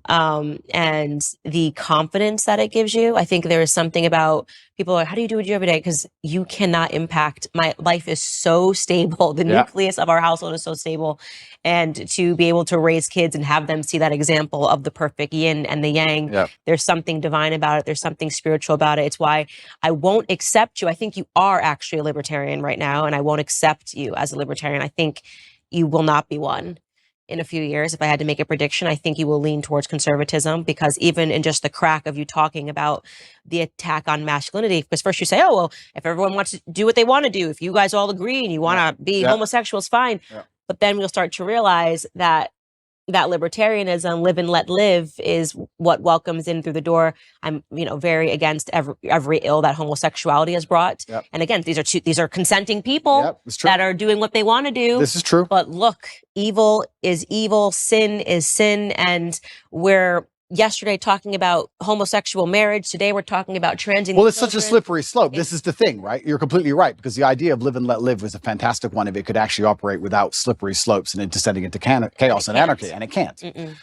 A: and the confidence that it gives you. I think there is something about people are, how do you do what you do every day? Because you cannot impact. My life is so stable. The nucleus of our household is so stable. And to be able to raise kids and have them see that example of the perfect yin and the yang, there's something divine about it. There's something spiritual about it. It's why I won't accept you. I think you are actually a libertarian right now, and I won't accept you as a libertarian. I think you will not be one. In a few years, if I had to make a prediction, I think you will lean towards conservatism, because even in just the crack of you talking about the attack on masculinity, because first you say, oh, well, if everyone wants to do what they want to do, if you guys all agree and you want to be homosexuals, fine. But then we'll start to realize that libertarianism, live and let live, is what welcomes in through the door. I'm, very against every ill that homosexuality has brought. And again, these are consenting people that are doing what they want to do.
B: This is true.
A: But look, evil is evil, sin is sin, and we're yesterday talking about homosexual marriage. Today we're talking about transing.
B: Well, it's such a slippery slope. This is the thing, right? You're completely right, because the idea of live and let live was a fantastic one if it could actually operate without slippery slopes and descending into chaos and anarchy, and it can't.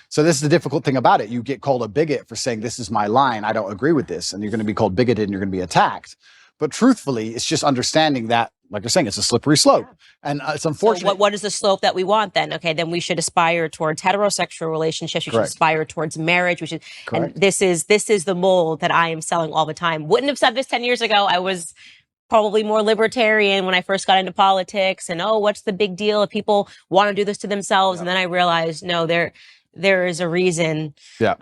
B: So this is the difficult thing about it. You get called a bigot for saying, this is my line, I don't agree with this, and you're going to be called bigoted and you're going to be attacked. But truthfully, it's just understanding that, like you're saying, it's a slippery slope. And it's unfortunate.
A: So what is the slope that we want then? Okay, then we should aspire towards heterosexual relationships. We should aspire towards marriage. We should, and this is the mold that I am selling all the time. Wouldn't have said this 10 years ago. I was probably more libertarian when I first got into politics. And what's the big deal if people want to do this to themselves? And then I realized, no, there is a reason.
B: No,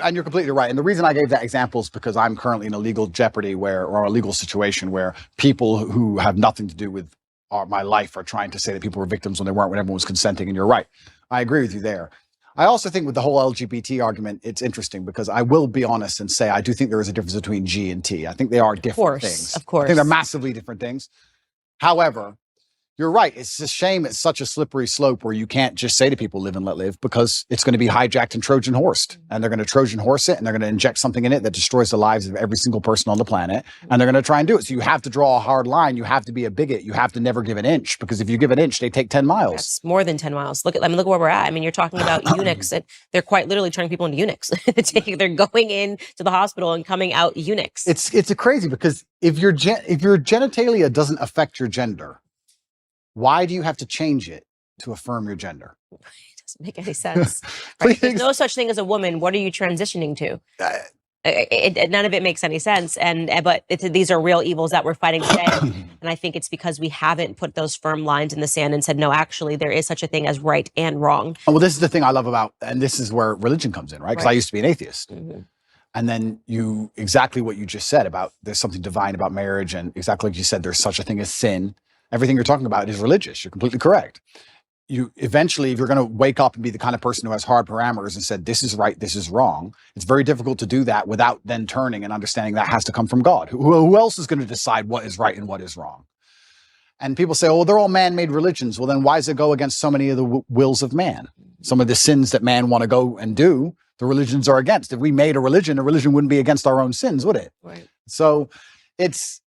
B: and you're completely right. And the reason I gave that example is because I'm currently in a legal jeopardy or a legal situation where people who have nothing to do with my life are trying to say that people were victims when they weren't, when everyone was consenting. And you're right. I agree with you there. I also think with the whole LGBT argument, it's interesting because I will be honest and say I do think there is a difference between G and T. I think they are different things.
A: Of course.
B: I think they're massively different things. However, you're right. It's a shame it's such a slippery slope where you can't just say to people live and let live, because it's going to be hijacked and Trojan horsed, and they're going to Trojan horse it, and they're going to inject something in it that destroys the lives of every single person on the planet, and they're going to try and do it. So you have to draw a hard line. You have to be a bigot. You have to never give an inch, because if you give an inch, they take 10 miles.
A: That's more than 10 miles. Look where we're at. I mean, you're talking about eunuchs, and they're quite literally turning people into eunuchs. They're going in to the hospital and coming out eunuchs.
B: It's a crazy, because if your genitalia doesn't affect your gender, why do you have to change it to affirm your gender?
A: It doesn't make any sense. Right? There's no such thing as a woman. What are you transitioning to? None of it makes any sense. But these are real evils that we're fighting today. And I think it's because we haven't put those firm lines in the sand and said, no, actually, there is such a thing as right and wrong.
B: Well, this is the thing I love about, and this is where religion comes in, right? Because I used to be an atheist. And then exactly what you just said about there's something divine about marriage, and exactly like you said, there's such a thing as sin. Everything you're talking about is religious. You're completely correct. You eventually, if you're going to wake up and be the kind of person who has hard parameters and said, this is right, this is wrong, it's very difficult to do that without then turning and understanding that has to come from God. Who else is going to decide what is right and what is wrong? And people say, oh, they're all man-made religions. Well, then why does it go against so many of the wills of man? Some of the sins that man want to go and do, the religions are against. If we made a religion wouldn't be against our own sins, would it?
A: Right.
B: So it's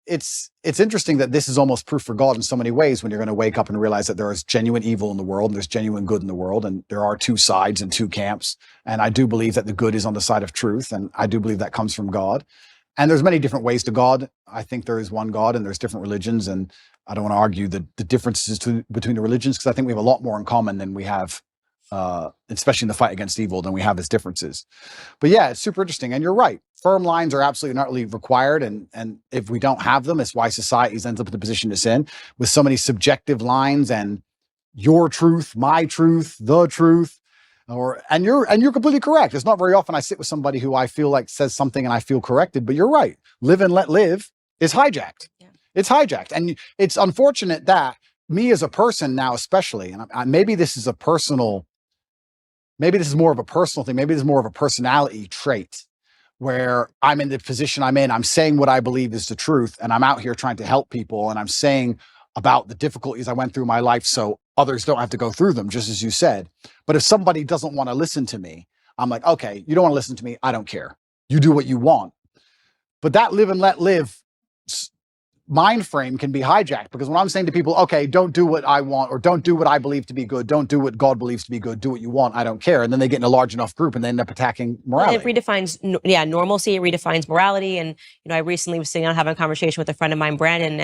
B: interesting that this is almost proof for God in so many ways, when you're going to wake up and realize that there is genuine evil in the world and there's genuine good in the world, and there are two sides and two camps. And I do believe that the good is on the side of truth, and I do believe that comes from God. And there's many different ways to God. I think there is one God, and there's different religions, and I don't want to argue the differences between the religions, because I think we have a lot more in common than we have, especially in the fight against evil, than we have as differences. But yeah, it's super interesting. And you're right. Firm lines are absolutely not really required. And if we don't have them, it's why society ends up in the position it's in, with so many subjective lines and your truth, my truth, the truth. And you're completely correct. It's not very often I sit with somebody who I feel like says something and I feel corrected, but you're right. Live and let live is hijacked. Yeah. It's hijacked. And it's unfortunate that me as a person now, especially, and maybe this is more of a personal thing. Maybe this is more of a personality trait, where I'm in the position I'm in. I'm saying what I believe is the truth, and I'm out here trying to help people, and I'm saying about the difficulties I went through in my life so others don't have to go through them, just as you said. But if somebody doesn't want to listen to me, I'm like, okay, you don't want to listen to me. I don't care. You do what you want. But that live and let live mind frame can be hijacked, because when I'm saying to people, okay, don't do what I want, or don't do what I believe to be good, don't do what God believes to be good, do what you want, I don't care. And then they get in a large enough group and they end up attacking morality.
A: It redefines, normalcy. It redefines morality. And, I recently was sitting down having a conversation with a friend of mine, Brandon,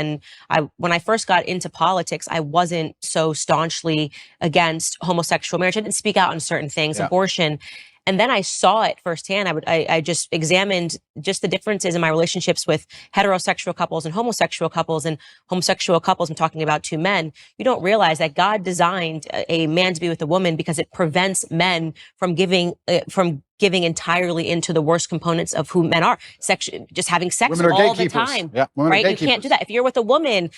A: and when I first got into politics, I wasn't so staunchly against homosexual marriage. I didn't speak out on certain things, abortion. And then I saw it firsthand. I just examined just the differences in my relationships with heterosexual couples and homosexual couples. And homosexual couples, I'm talking about two men. You don't realize that God designed a man to be with a woman because it prevents men from giving entirely into the worst components of who men are. Just having sex all the time.
B: Yeah,
A: right? You can't do that. If you're with a woman,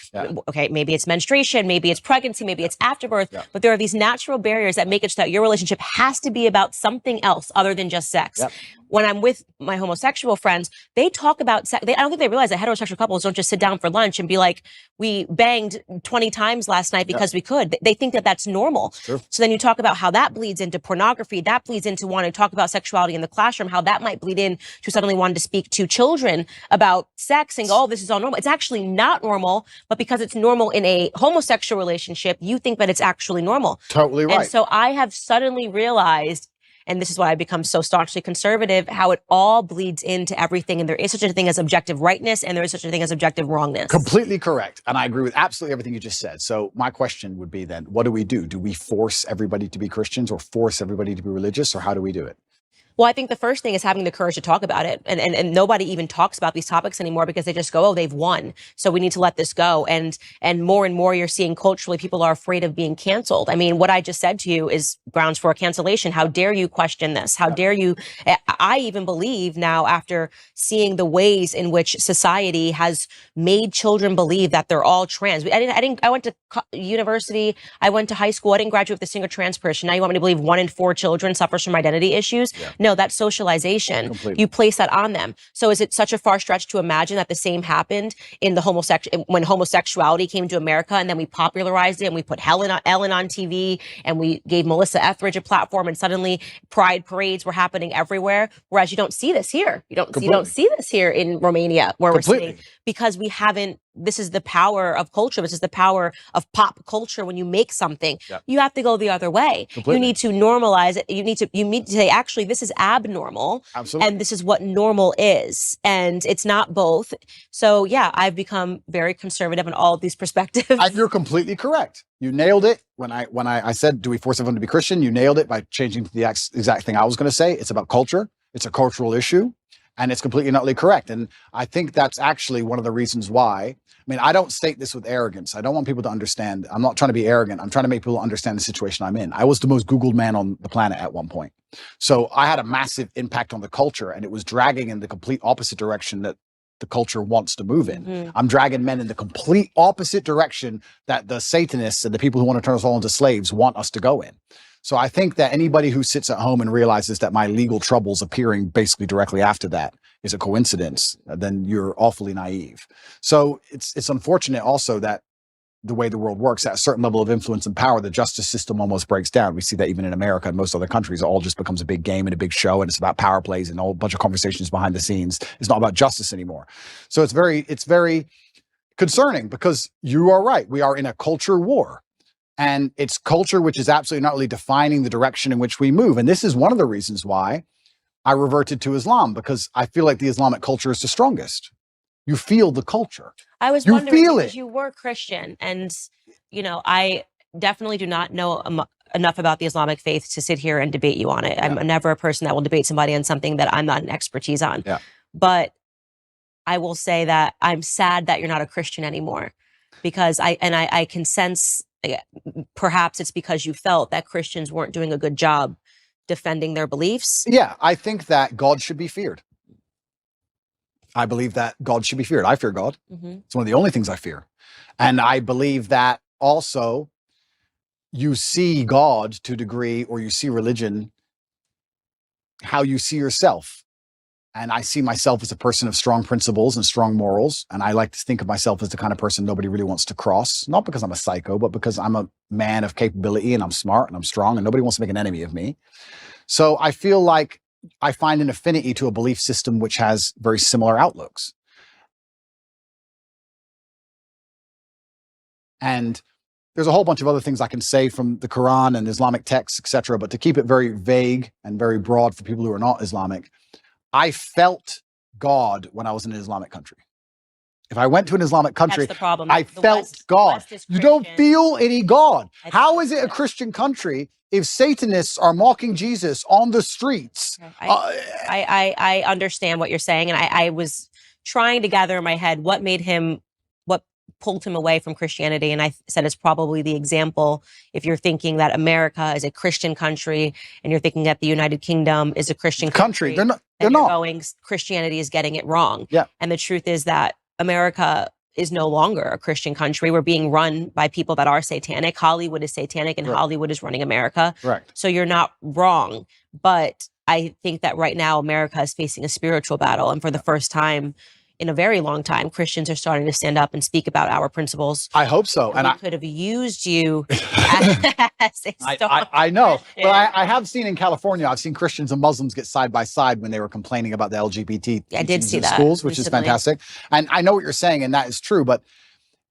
A: okay, maybe it's menstruation, maybe it's pregnancy, maybe it's afterbirth, but there are these natural barriers that make it so that your relationship has to be about something else other than just sex. Yep. When I'm with my homosexual friends, they talk about sex. I don't think they realize that heterosexual couples don't just sit down for lunch and be like, we banged 20 times last night because we could. They think that that's normal. Sure. So then you talk about how that bleeds into pornography. That bleeds into wanting to talk about sexuality in the classroom, how that might bleed in to suddenly wanting to speak to children about sex and go, oh, this is all normal. It's actually not normal, but because it's normal in a homosexual relationship, you think that it's actually normal.
B: Totally right.
A: And so I have suddenly realized, and this is why I've become so staunchly conservative, how it all bleeds into everything. And there is such a thing as objective rightness, and there is such a thing as objective wrongness.
B: Completely correct. And I agree with absolutely everything you just said. So my question would be then, what do we do? Do we force everybody to be Christians, or force everybody to be religious, or how do we do it?
A: Well, I think the first thing is having the courage to talk about it. And nobody even talks about these topics anymore because they just go, oh, they've won, so we need to let this go. And more you're seeing culturally, people are afraid of being canceled. I mean, what I just said to you is grounds for a cancellation. How dare you question this? How dare you? I even believe now, after seeing the ways in which society has made children believe that they're all trans. I went to university. I went to high school. I didn't graduate with a single trans person. Now you want me to believe 1 in 4 children suffers from identity issues? Yeah. No, that's socialization. Completely. You place that on them. So is it such a far stretch to imagine that the same happened in the when homosexuality came to America, and then we popularized it and we put Ellen on TV and we gave Melissa Etheridge a platform, and suddenly pride parades were happening everywhere. Whereas you don't see this here. You don't see this here in Romania, where we're seeing, because we haven't. This is the power of culture. This is the power of pop culture. When you make something, you have to go the other way. Completely. You need to normalize it. You need to say, actually, this is abnormal. Absolutely. And this is what normal is. And it's not both. So yeah, I've become very conservative in all of these perspectives.
B: You're completely correct. You nailed it. When I said, do we force everyone to be Christian? You nailed it by changing to the exact thing I was going to say. It's about culture. It's a cultural issue. And it's completely and utterly correct. And I think that's actually one of the reasons why. I mean, I don't state this with arrogance. I don't want people to understand. I'm not trying to be arrogant. I'm trying to make people understand the situation I'm in. I was the most Googled man on the planet at one point. So I had a massive impact on the culture, and it was dragging in the complete opposite direction that the culture wants to move in.
A: Mm-hmm.
B: I'm dragging men in the complete opposite direction that the Satanists and the people who want to turn us all into slaves want us to go in. So I think that anybody who sits at home and realizes that my legal troubles appearing basically directly after that is a coincidence, then you're awfully naive. So it's unfortunate also that the way the world works, at a certain level of influence and power, the justice system almost breaks down. We see that even in America and most other countries, it all just becomes a big game and a big show, and it's about power plays and a whole bunch of conversations behind the scenes. It's not about justice anymore. So it's very concerning, because you are right. We are in a culture war. And it's culture which is absolutely not really defining the direction in which we move. And this is one of the reasons why I reverted to Islam, because I feel like the Islamic culture is the strongest. You feel the culture.
A: I was
B: You
A: wondering,
B: feel
A: because
B: it.
A: you were Christian, and I definitely do not know enough about the Islamic faith to sit here and debate you on it.
B: Yeah.
A: I'm never a person that will debate somebody on something that I'm not an expertise on.
B: Yeah.
A: But I will say that I'm sad that you're not a Christian anymore, because I can sense, perhaps it's because you felt that Christians weren't doing a good job defending their beliefs.
B: Yeah, I think that God should be feared. I believe that God should be feared. I fear God.
A: Mm-hmm.
B: It's one of the only things I fear. And I believe that also you see God to a degree, or you see religion, how you see yourself. And I see myself as a person of strong principles and strong morals. And I like to think of myself as the kind of person nobody really wants to cross, not because I'm a psycho, but because I'm a man of capability, and I'm smart and I'm strong, and nobody wants to make an enemy of me. So I feel like I find an affinity to a belief system which has very similar outlooks. And there's a whole bunch of other things I can say from the Quran and Islamic texts, etc. But to keep it very vague and very broad for people who are not Islamic, I felt God when I was in an Islamic country. If I went to an Islamic country,
A: That's the problem.
B: I
A: The
B: felt
A: West-
B: God.
A: West is
B: You don't
A: Christian.
B: feel any God.
A: I think
B: How is
A: that's
B: it a
A: it.
B: Christian country if Satanists are mocking Jesus on the streets?
A: I understand what you're saying, and I was trying to gather in my head what pulled him away from Christianity, and I said it's probably the example. If you're thinking that America is a Christian country, and you're thinking that the United Kingdom is a Christian country,
B: They're not.
A: then you're going, Christianity is getting it wrong.
B: Yeah.
A: And the truth is that America is no longer a Christian country. We're being run by people that are satanic. Hollywood is satanic, and
B: Right.
A: Hollywood is running America.
B: Correct.
A: So you're not wrong. But I think that right now America is facing a spiritual battle. And for the first time in a very long time, Christians are starting to stand up and speak about our principles.
B: I hope so. And
A: we
B: I
A: could have used you as a
B: I know.
A: Christian.
B: But I have seen in California, I've seen Christians and Muslims get side by side when they were complaining about the LGBT
A: I did
B: teachings
A: see
B: in
A: that
B: schools, which is
A: recently.
B: fantastic. And I know what you're saying, and that is true. But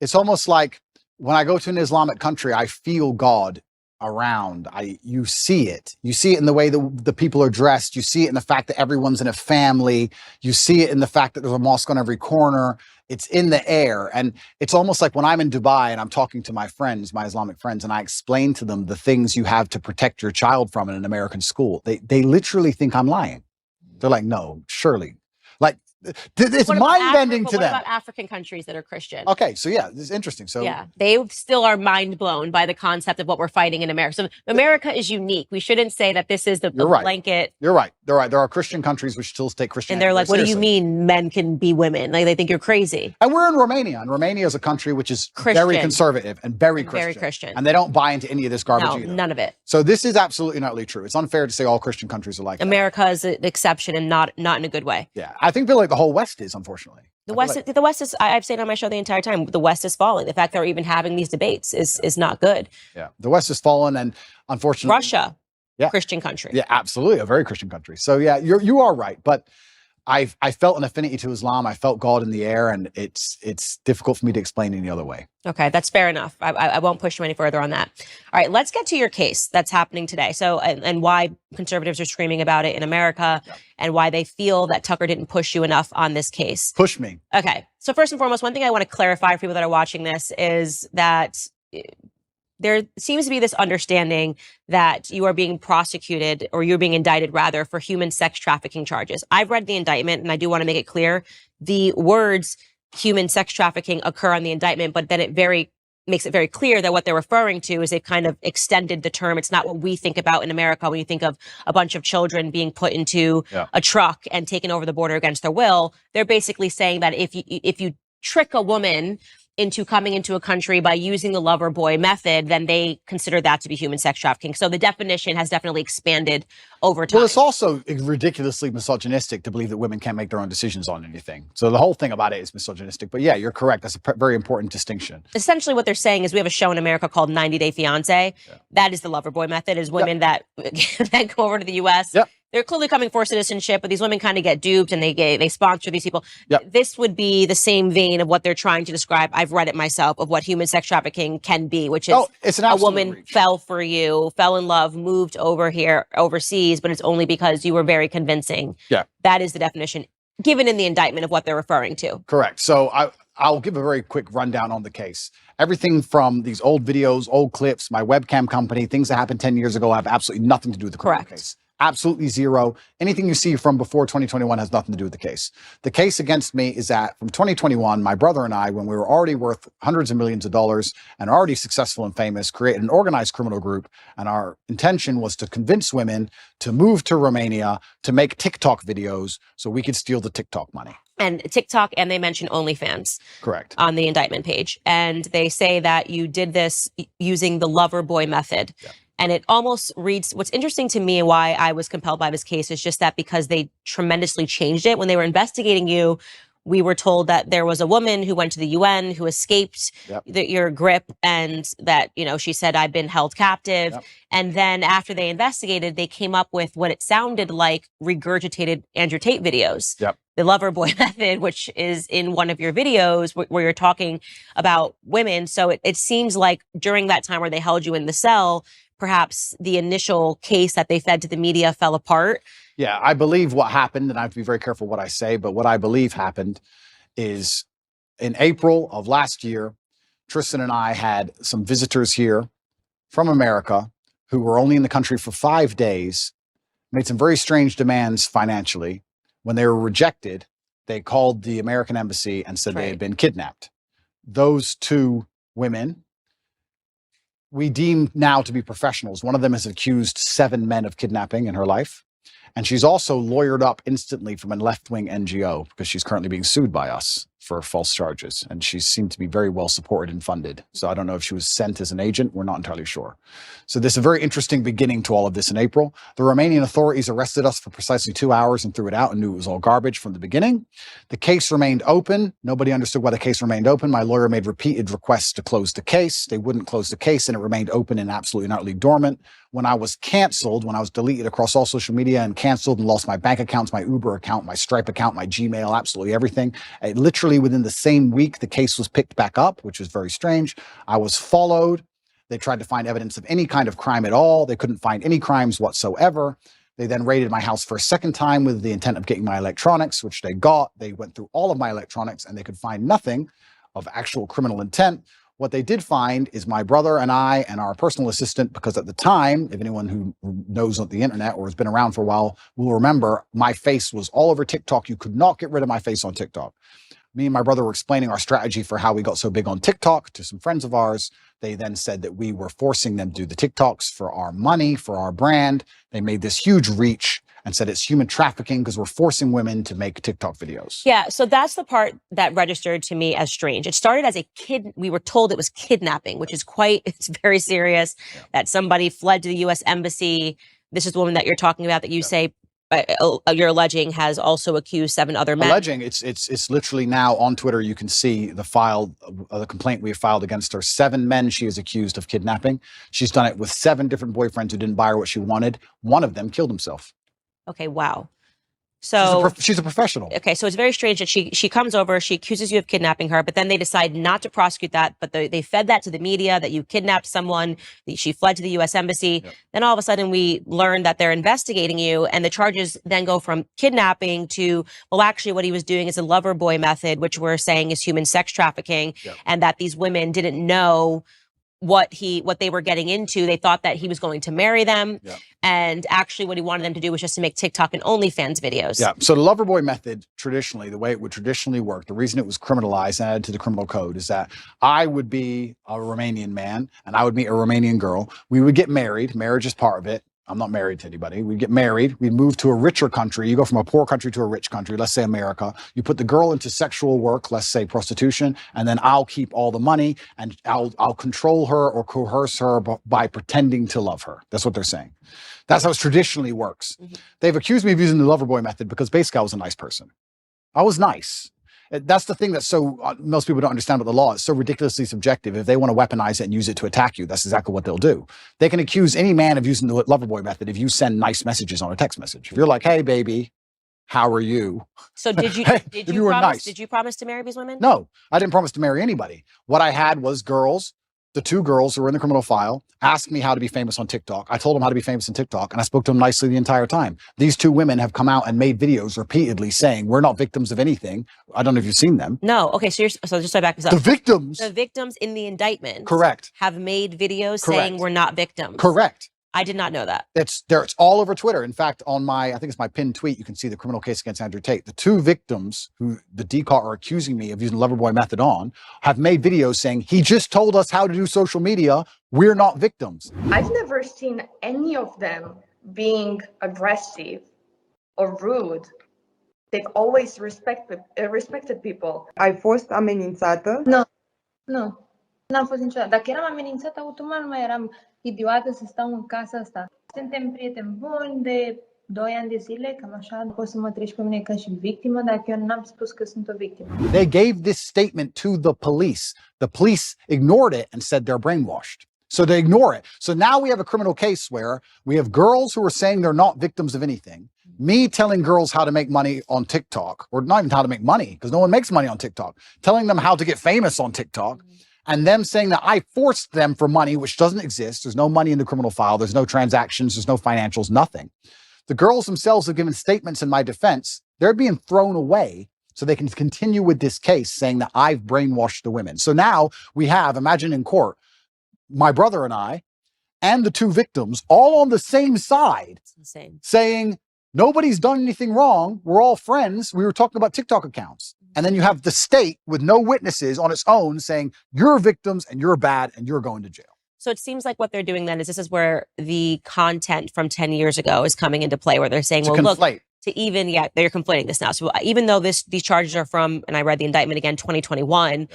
B: it's almost like when I go to an Islamic country, I feel God around. You see it. You see it in the way the people are dressed. You see it in the fact that everyone's in a family. You see it in the fact that there's a mosque on every corner. It's in the air. And it's almost like when I'm in Dubai and I'm talking to my friends, my Islamic friends, and I explain to them the things you have to protect your child from in an American school. They literally think I'm lying. They're like, no, surely. Like, it's
A: What about
B: mind-bending
A: Africa?
B: to them.
A: What about African countries that are Christian?
B: Okay, so yeah, this is interesting. So
A: Yeah, they still are mind blown by the concept of what we're fighting in America. So America is unique. We shouldn't say that this is the
B: You're right.
A: blanket.
B: you're right. They're right. There are Christian countries which still take Christianity.
A: And they're like,
B: very
A: what do you
B: seriously.
A: mean men can be women? Like, they think you're crazy.
B: And we're in Romania, and Romania is a country which is very
A: Christian.
B: conservative and very
A: And
B: Christian.
A: very Christian.
B: And they don't buy into any of this garbage
A: No,
B: either.
A: none of it.
B: So this is absolutely not really true. It's unfair to say all Christian countries are like that.
A: America is an exception, and not in a good way.
B: Yeah, I think feel like the whole West is, unfortunately.
A: The
B: I feel
A: West, the West is. I've said on my show the entire time. The West is falling. The fact that we're even having these debates is not good.
B: yeah, the West has fallen, and unfortunately,
A: Russia,
B: Yeah.
A: Christian country.
B: Yeah, absolutely, a very Christian country. So yeah, you are right, but I felt an affinity to Islam. I felt God in the air, and it's difficult for me to explain any other way.
A: Okay, that's fair enough. I won't push you any further on that. All right, let's get to your case that's happening today. So, and why conservatives are screaming about it in America, and why they feel that Tucker didn't push you enough on this case.
B: Push me.
A: Okay, so first and foremost, one thing I want to clarify for people that are watching this is that there seems to be this understanding that you are being prosecuted, or you're being indicted rather, for human sex trafficking charges. I've read the indictment, and I do want to make it clear the words human sex trafficking occur on the indictment, but then it makes it very clear that what they're referring to is they've kind of extended the term. It's not what we think about in America when you think of a bunch of children being put into a truck and taken over the border against their will. They're basically saying that if you trick a woman into coming into a country by using the lover boy method, then they consider that to be human sex trafficking. So the definition has definitely expanded over time.
B: Well, it's also ridiculously misogynistic to believe that women can't make their own decisions on anything. So the whole thing about it is misogynistic. But yeah, you're correct. That's a very important distinction.
A: Essentially what they're saying is we have a show in America called 90 Day Fiancé. That is the lover boy method, is women that go over to the U.S. They're clearly coming for citizenship, but these women kind of get duped and they sponsor these people. This would be the same vein of what they're trying to describe. I've read it myself, of what human sex trafficking can be, which is
B: it's an
A: a woman
B: reach.
A: fell for you, fell in love, moved over here overseas, but it's only because you were very convincing. That is the definition given in the indictment of what they're referring to.
B: Correct. So I'll give a very quick rundown on the case. Everything from these old videos, old clips, my webcam company, things that happened 10 years ago have absolutely nothing to do with the criminal case. Absolutely zero. Anything you see from before 2021 has nothing to do with the case. The case against me is that from 2021, my brother and I, when we were already worth hundreds of millions of dollars and already successful and famous, created an organized criminal group. And our intention was to convince women to move to Romania to make TikTok videos so we could steal the TikTok money.
A: And TikTok, and they mention OnlyFans.
B: Correct.
A: On the indictment page. And they say that you did this using the lover boy method. And it almost reads, what's interesting to me and why I was compelled by this case is just that because they tremendously changed it. When they were investigating you, we were told that there was a woman who went to the UN who escaped your grip, and that, she said, I've been held captive. And then after they investigated, they came up with what it sounded like regurgitated Andrew Tate videos. The lover boy method, which is in one of your videos where you're talking about women. So it seems like during that time where they held you in the cell, perhaps the initial case that they fed to the media fell apart.
B: Yeah, I believe what happened, and I have to be very careful what I say, but what I believe happened is in April of last year, Tristan and I had some visitors here from America who were only in the country for 5 days, made some very strange demands financially. When they were rejected, they called the American embassy and said they had been kidnapped. Those two women, we deem now to be professionals. One of them has accused 7 men of kidnapping in her life. And she's also lawyered up instantly from a left-wing NGO because she's currently being sued by us for false charges. And she seemed to be very well supported and funded. So I don't know if she was sent as an agent. We're not entirely sure. So this is a very interesting beginning to all of this in April. The Romanian authorities arrested us for precisely 2 hours and threw it out and knew it was all garbage from the beginning. The case remained open. Nobody understood why the case remained open. My lawyer made repeated requests to close the case. They wouldn't close the case, and it remained open and absolutely and utterly dormant. When I was canceled, when I was deleted across all social media and canceled and lost my bank accounts, my Uber account, my Stripe account, my Gmail, absolutely everything, literally within the same week, the case was picked back up, which was very strange. I was followed. They tried to find evidence of any kind of crime at all. They couldn't find any crimes whatsoever. They then raided my house for a second time with the intent of getting my electronics, which they got. They went through all of my electronics and they could find nothing of actual criminal intent. What they did find is my brother and I and our personal assistant, because at the time, if anyone who knows the internet or has been around for a while will remember, my face was all over TikTok. You could not get rid of my face on TikTok. Me and my brother were explaining our strategy for how we got so big on TikTok to some friends of ours. They then said that we were forcing them to do the TikToks for our money, for our brand. They made this huge reach and said it's human trafficking because we're forcing women to make TikTok videos.
A: Yeah, so that's the part that registered to me as strange. It started as we were told it was kidnapping, which is it's very serious, that somebody fled to the U.S. embassy. This is the woman that you're talking about that you say you're alleging has also accused 7 other men.
B: Alleging, it's literally now on Twitter. You can see the complaint we have filed against her. 7 men she is accused of kidnapping. She's done it with 7 different boyfriends who didn't buy her what she wanted. One of them killed himself.
A: Okay, wow. So
B: she's a professional.
A: Okay, so it's very strange that she comes over, she accuses you of kidnapping her, but then they decide not to prosecute that, but they fed that to the media, that you kidnapped someone, that she fled to the U.S. embassy. Then all of a sudden we learn that they're investigating you, and the charges then go from kidnapping to, well, actually what he was doing is a lover boy method, which we're saying is human sex trafficking, and that these women didn't know what they were getting into. They thought that he was going to marry them.
B: Yeah.
A: And actually what he wanted them to do was just to make TikTok and OnlyFans videos.
B: Yeah. So the lover boy method, traditionally, the way it would traditionally work, the reason it was criminalized and added to the criminal code is that I would be a Romanian man and I would meet a Romanian girl. We would get married. Marriage is part of it. I'm not married to anybody. We'd get married. We'd move to a richer country. You go from a poor country to a rich country, let's say America. You put the girl into sexual work, let's say prostitution, and then I'll keep all the money and I'll control her or coerce her by pretending to love her. That's what they're saying. That's how it traditionally works. Mm-hmm. They've accused me of using the lover boy method because basically I was a nice person. I was nice. That's the thing that most people don't understand about the law. It's so ridiculously subjective. If they want to weaponize it and use it to attack you, that's exactly what they'll do. They can accuse any man of using the lover boy method if you send nice messages on a text message. If you're like, hey, baby, how are you?
A: So did you did you promise to marry these women?
B: No, I didn't promise to marry anybody. What I had was girls. The two girls who were in the criminal file asked me how to be famous on TikTok. I told them how to be famous on TikTok, and I spoke to them nicely the entire time. These two women have come out and made videos repeatedly saying we're not victims of anything. I don't know if you've seen them.
A: No. Okay. So just so I back this up.
B: The victims
A: in the indictment,
B: correct,
A: have made videos saying we're not victims.
B: Correct.
A: I did not know that.
B: It's there. It's all over Twitter. In fact, on I think it's my pinned tweet, you can see the criminal case against Andrew Tate. The two victims who the DCAR are accusing me of using Loverboy method on have made videos saying he just told us how to do social media. We're not victims.
G: I've never seen any of them being aggressive or rude. They've always respected people.
H: Ai fost amenințată?
I: Nu. N-am fost niciodată. Dacă eram amenințată, automat nu mai eram idiotă să stau în casa asta. Suntem prieteni buni de 2 ani de zile, cam așa. Poți să mă treci pe mine ca și victimă, dacă eu n-am spus că sunt o victimă.
B: They gave this statement to the police. The police ignored it and said they're brainwashed. So they ignore it. So now we have a criminal case where we have girls who are saying they're not victims of anything. Me telling girls how to make money on TikTok, or not even how to make money, because no one makes money on TikTok, telling them how to get famous on TikTok, and them saying that I forced them for money, which doesn't exist. There's no money in the criminal file. There's no transactions. There's no financials, nothing. The girls themselves have given statements in my defense. They're being thrown away so they can continue with this case saying that I've brainwashed the women. So now we have, imagine in court, my brother and I, and the two victims all on the same side saying, nobody's done anything wrong. We're all friends. We were talking about TikTok accounts. And then you have the state with no witnesses on its own saying you're victims and you're bad and you're going to jail.
A: So it seems like what they're doing then is this is where the content from 10 years ago is coming into play, where they're saying, they're conflating this now. So even though these charges are from, and I read the indictment again, 2021,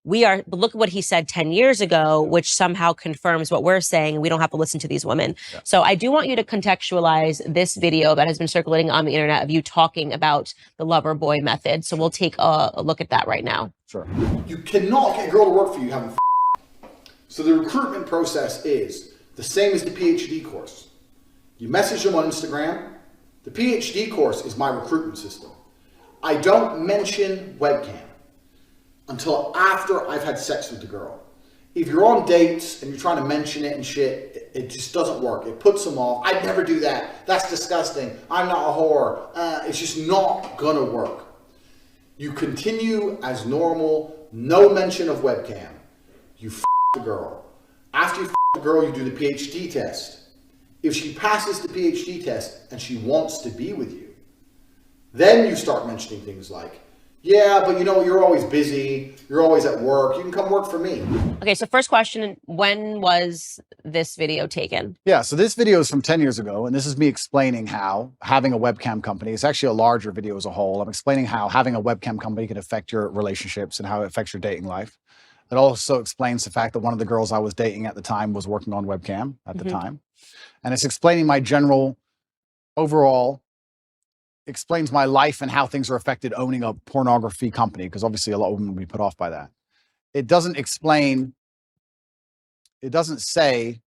A: but look at what he said 10 years ago, which somehow confirms what we're saying. We don't have to listen to these women. Yeah. So I do want you to contextualize this video that has been circulating on the internet of you talking about the lover boy method. So we'll take a look at that right now.
B: Sure. You cannot get a girl to work for you having So the recruitment process is the same as the PhD course. You message them on Instagram. The PhD course is my recruitment system. I don't mention webcam until after I've had sex with the girl. If you're on dates and you're trying to mention it and shit, it just doesn't work. It puts them off. I'd never do that. That's disgusting. I'm not a whore. It's just not gonna work. You continue as normal, no mention of webcam. You f the girl. After you f the girl, you do the PhD test. If she passes the PhD test and she wants to be with you, then you start mentioning things like, yeah, but you know, you're always busy. You're always at work. You can come work for me.
A: Okay, so first question, when was this video taken?
B: Yeah, so this video is from 10 years ago, and this is me explaining how having a webcam company, it's actually a larger video as a whole. I'm explaining how having a webcam company can affect your relationships and how it affects your dating life. It also explains the fact that one of the girls I was dating at the time was working on webcam at the time. And it's explaining my general, overall, explains my life and how things are affected owning a pornography company, because obviously a lot of women will be put off by that. It doesn't explain, it doesn't say,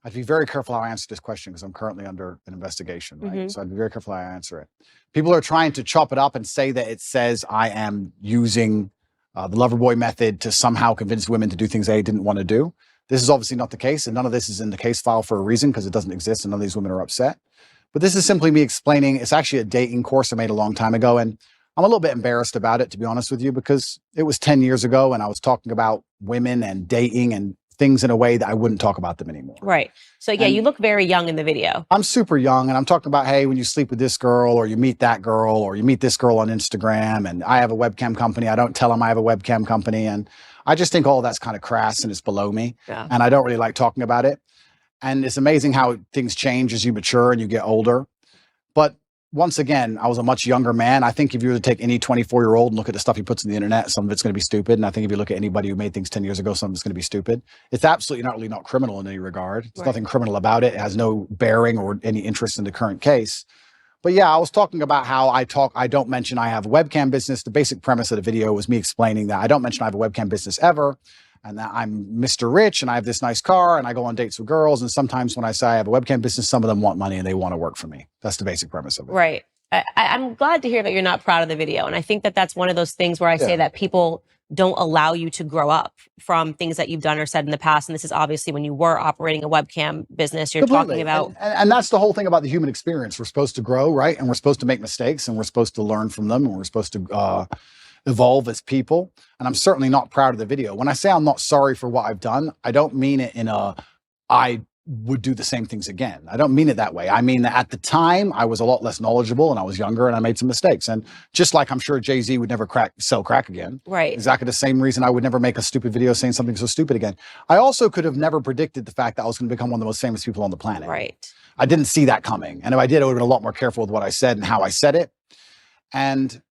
B: I'd be very careful how I answer this question because I'm currently under an investigation, right? So I'd be very careful how I answer it. People are trying to chop it up and say that it says I am using the Loverboy method to somehow convince women to do things they didn't want to do. This is obviously not the case, and none of this is in the case file for a reason because it doesn't exist and none of these women are upset. But this is simply me explaining, it's actually a dating course I made a long time ago, and I'm a little bit embarrassed about it, to be honest with you, because it was 10 years ago and I was talking about women and dating and things in a way that I wouldn't talk about them anymore.
A: Right. So yeah,
B: And
A: you look very young in the video.
B: I'm super young, and I'm talking about, hey, when you sleep with this girl, or you meet that girl, or you meet this girl on Instagram, and I have a webcam company. I don't tell them I have a webcam company. And I just think all that's kind of crass and it's below me.
A: Yeah.
B: And I don't really like talking about it. And it's amazing how things change as you mature and you get older. But once again, I was a much younger man. I think if you were to take any 24-year-old and look at the stuff he puts on the internet, some of it's going to be stupid. And I think if you look at anybody who made things 10 years ago, some of it's going to be stupid. It's absolutely not really not criminal in any regard. There's nothing criminal about it. It has no bearing or any interest in the current case. But yeah, I was talking about how I don't mention I have a webcam business. The basic premise of the video was me explaining that I don't mention I have a webcam business ever, and that I'm Mr. Rich and I have this nice car and I go on dates with girls. And sometimes when I say I have a webcam business, some of them want money and they want to work for me. That's the basic premise of it.
A: Right. I'm glad to hear that you're not proud of the video. And I think that that's one of those things where I say that people don't allow you to grow up from things that you've done or said in the past. And this is obviously when you were operating a webcam business, you're talking about.
B: And that's the whole thing about the human experience. We're supposed to grow, right? And we're supposed to make mistakes and we're supposed to learn from them and we're supposed to evolve as people. And I'm certainly not proud of the video. When I say I'm not sorry for what I've done, I don't mean it in I would do the same things again. I don't mean it that way. I mean that at the time I was a lot less knowledgeable and I was younger and I made some mistakes. And just like I'm sure Jay-Z would never sell crack again.
A: Right.
B: Exactly the same reason I would never make a stupid video saying something so stupid again. I also could have never predicted the fact that I was going to become one of the most famous people on the planet.
A: Right.
B: I didn't see that coming. And if I did, I would have been a lot more careful with what I said and how I said it. And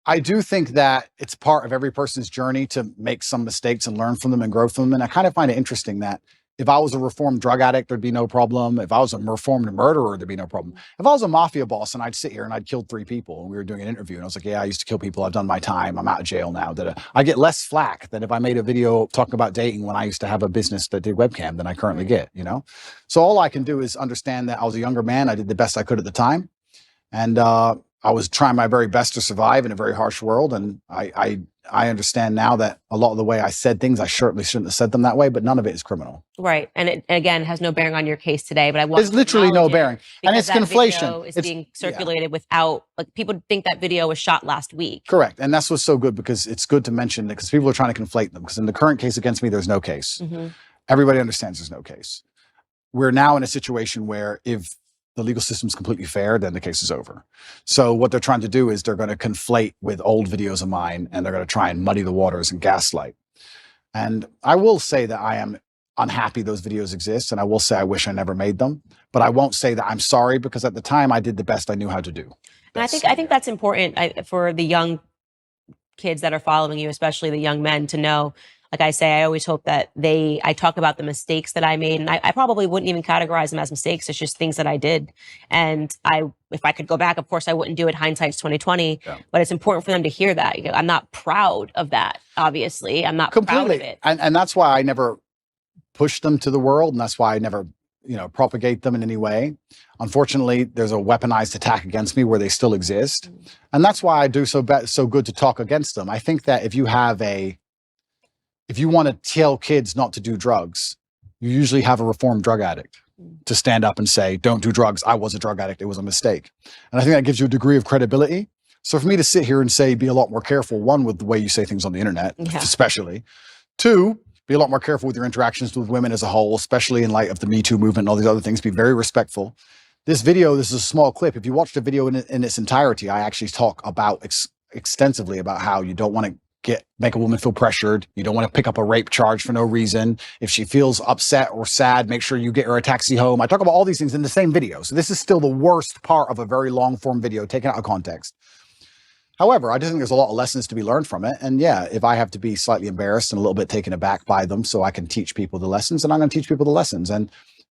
B: I do think that it's part of every person's journey to make some mistakes and learn from them and grow from them. And I kind of find it interesting that if I was a reformed drug addict, there'd be no problem. If I was a reformed murderer, there'd be no problem. If I was a mafia boss and I'd sit here and I'd killed 3 people and we were doing an interview and I was like, yeah, I used to kill people. I've done my time. I'm out of jail now. I get less flack than if I made a video talking about dating when I used to have a business that did webcam than I currently get, you know? So all I can do is understand that I was a younger man. I did the best I could at the time. And I was trying my very best to survive in a very harsh world. And I understand now that a lot of the way I said things, I certainly shouldn't have said them that way, but none of it is criminal.
A: Right. And it, again, has no bearing on your case today, but I want
B: There's literally no bearing. And it's conflation.
A: Video is being circulated without, like, people think that video was shot last week.
B: Correct. And that's what's so good, because it's good to mention that, because people are trying to conflate them, because in the current case against me, there's no case.
A: Mm-hmm.
B: Everybody understands there's no case. We're now in a situation where if the legal system's completely fair, then the case is over. So what they're trying to do is they're going to conflate with old videos of mine, and they're going to try and muddy the waters and gaslight. And I will say that I am unhappy those videos exist, and I will say I wish I never made them, but I won't say that I'm sorry, because at the time I did the best I knew how to do.
A: And I think that's important for the young kids that are following you, especially the young men, to know. Like I say, I always hope that I talk about the mistakes that I made, and I probably wouldn't even categorize them as mistakes. It's just things that I did. And if I could go back, of course I wouldn't do it. Hindsight's 2020, but it's important for them to hear that. You know, I'm not proud of that. Obviously, I'm not proud of it.
B: And that's why I never push them to the world. And that's why I never, propagate them in any way. Unfortunately, there's a weaponized attack against me where they still exist. And that's why I do so good to talk against them. I think that if you want to tell kids not to do drugs, you usually have a reformed drug addict to stand up and say, don't do drugs. I was a drug addict. It was a mistake. And I think that gives you a degree of credibility. So for me to sit here and say, be a lot more careful, one, with the way you say things on the internet, especially. 2, be a lot more careful with your interactions with women as a whole, especially in light of the Me Too movement and all these other things. Be very respectful. This is a small clip. If you watch the video in its entirety, I actually talk about extensively about how you don't want to make a woman feel pressured. You don't want to pick up a rape charge for no reason. If she feels upset or sad, make sure you get her a taxi home. I talk about all these things in the same video. So this is still the worst part of a very long form video taken out of context. However, I just think there's a lot of lessons to be learned from it. And yeah, if I have to be slightly embarrassed and a little bit taken aback by them so I can teach people the lessons, then I'm going to teach people the lessons. And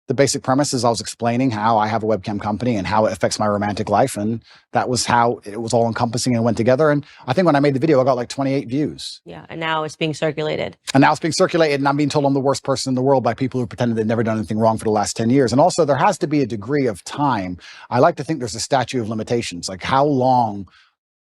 B: the basic premise is I was explaining how I have a webcam company and how it affects my romantic life. And that was how it was all encompassing and went together. And I think when I made the video, I got like 28 views.
A: Yeah. And now it's being circulated.
B: And I'm being told I'm the worst person in the world by people who pretended they've never done anything wrong for the last 10 years. And also there has to be a degree of time. I like to think there's a statute of limitations. Like, how long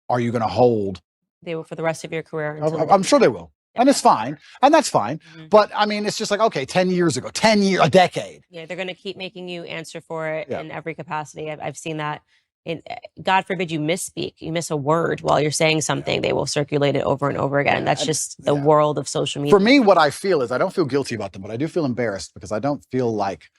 B: are you going to hold?
A: They will for the rest of your career.
B: I'm sure they will. And it's fine. And that's fine. Mm-hmm. But I mean, it's just like, okay, 10 years ago, a decade.
A: Yeah, they're going to keep making you answer for it in every capacity. I've seen that God forbid you misspeak, you miss a word while you're saying something, they will circulate it over and over again. That's just the world of social media.
B: For me, what I feel is I don't feel guilty about them, but I do feel embarrassed because I don't feel like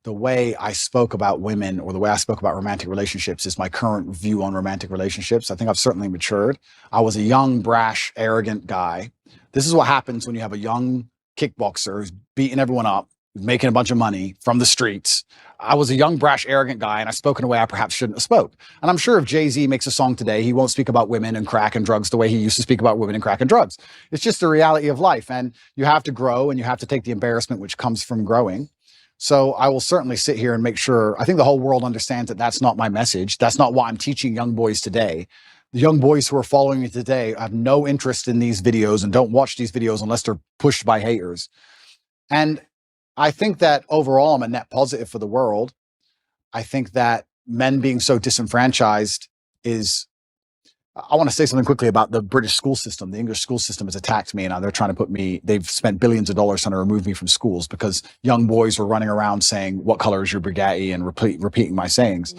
B: the way I spoke about women or the way I spoke about romantic relationships is my current view on romantic relationships. I think I've certainly matured. I was a young, brash, arrogant guy. This is what happens when you have a young kickboxer who's beating everyone up, making a bunch of money from the streets. I was a young, brash, arrogant guy, and I spoke in a way I perhaps shouldn't have spoke. And I'm sure if Jay-Z makes a song today, he won't speak about women and crack and drugs the way he used to speak about women and crack and drugs. It's just the reality of life. And you have to grow, and you have to take the embarrassment which comes from growing. So I will certainly sit here and make sure, I think the whole world understands that that's not my message. That's not what I'm teaching young boys today. The young boys who are following me today have no interest in these videos and don't watch these videos unless they're pushed by haters. And I think that overall I'm a net positive for the world. I think that men being so disenfranchised is, I want to say something quickly about the British school system. The English school system has attacked me, and now they're trying to put me, they've spent billions of dollars trying to remove me from schools because young boys were running around saying, what color is your Bugatti, and repeating my sayings.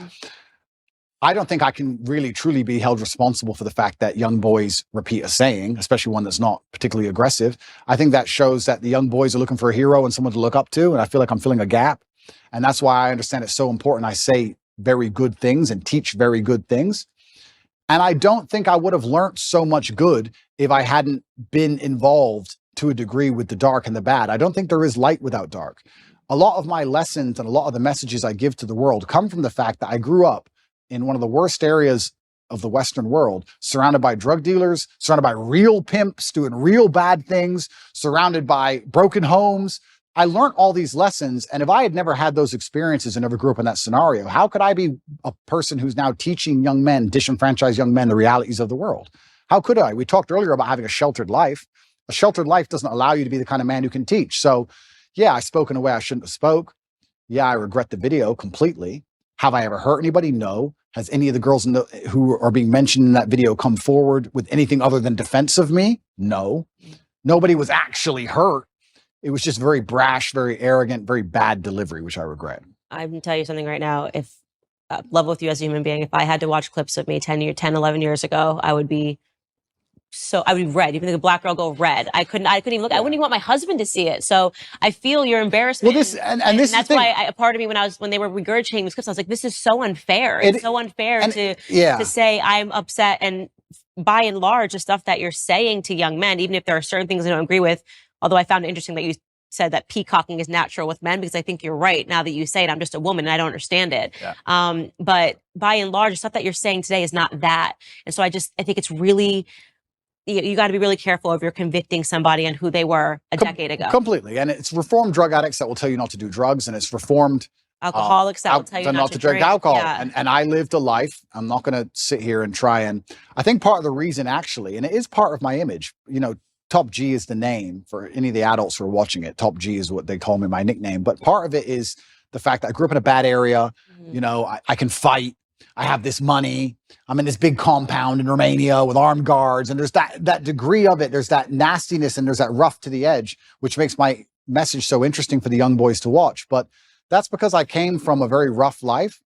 B: I don't think I can really truly be held responsible for the fact that young boys repeat a saying, especially one that's not particularly aggressive. I think that shows that the young boys are looking for a hero and someone to look up to, and I feel like I'm filling a gap. And that's why I understand it's so important I say very good things and teach very good things. And I don't think I would have learned so much good if I hadn't been involved to a degree with the dark and the bad. I don't think there is light without dark. A lot of my lessons and a lot of the messages I give to the world come from the fact that I grew up in one of the worst areas of the Western world, surrounded by drug dealers, surrounded by real pimps doing real bad things, surrounded by broken homes. I learned all these lessons. And if I had never had those experiences and never grew up in that scenario, how could I be a person who's now teaching young men, disenfranchised young men, the realities of the world? How could I? We talked earlier about having a sheltered life. A sheltered life doesn't allow you to be the kind of man who can teach. So yeah, I spoke in a way I shouldn't have spoke. Yeah, I regret the video completely. Have I ever hurt anybody? No. Has any of the girls who are being mentioned in that video come forward with anything other than defense of me? No. Nobody was actually hurt. It was just very brash, very arrogant, very bad delivery, which I regret.
A: I can tell you something right now. If love with you as a human being, if I had to watch clips of me 10, 11 years ago, I would be red. Even the black girl go red. I couldn't even look. I wouldn't even want my husband to see it. So I feel your embarrassment.
B: Well, this
A: that's why a part of me when they were regurgitating these clips, I was like, this is so unfair. It's so unfair to say I'm upset. And by and large, the stuff that you're saying to young men, even if there are certain things I don't agree with, although I found it interesting that you said that peacocking is natural with men, because I think you're right. Now that you say it, I'm just a woman and I don't understand it. Yeah. But by and large, the stuff that you're saying today is not that. And so I think it's really, you got to be really careful if you're convicting somebody on who they were a decade ago.
B: Completely. And it's reformed drug addicts that will tell you not to do drugs, and it's reformed
A: alcoholics that will tell you not to drink
B: alcohol.
A: Yeah.
B: And I lived a life. I'm not going to sit here and try and, I think part of the reason actually, and it is part of my image, Top G is the name for any of the adults who are watching it. Top G is what they call me, my nickname. But part of it is the fact that I grew up in a bad area. Mm-hmm. I can fight. I have this money. I'm in this big compound in Romania with armed guards. And there's that degree of it. There's that nastiness and there's that rough to the edge, which makes my message so interesting for the young boys to watch. But that's because I came from a very rough life.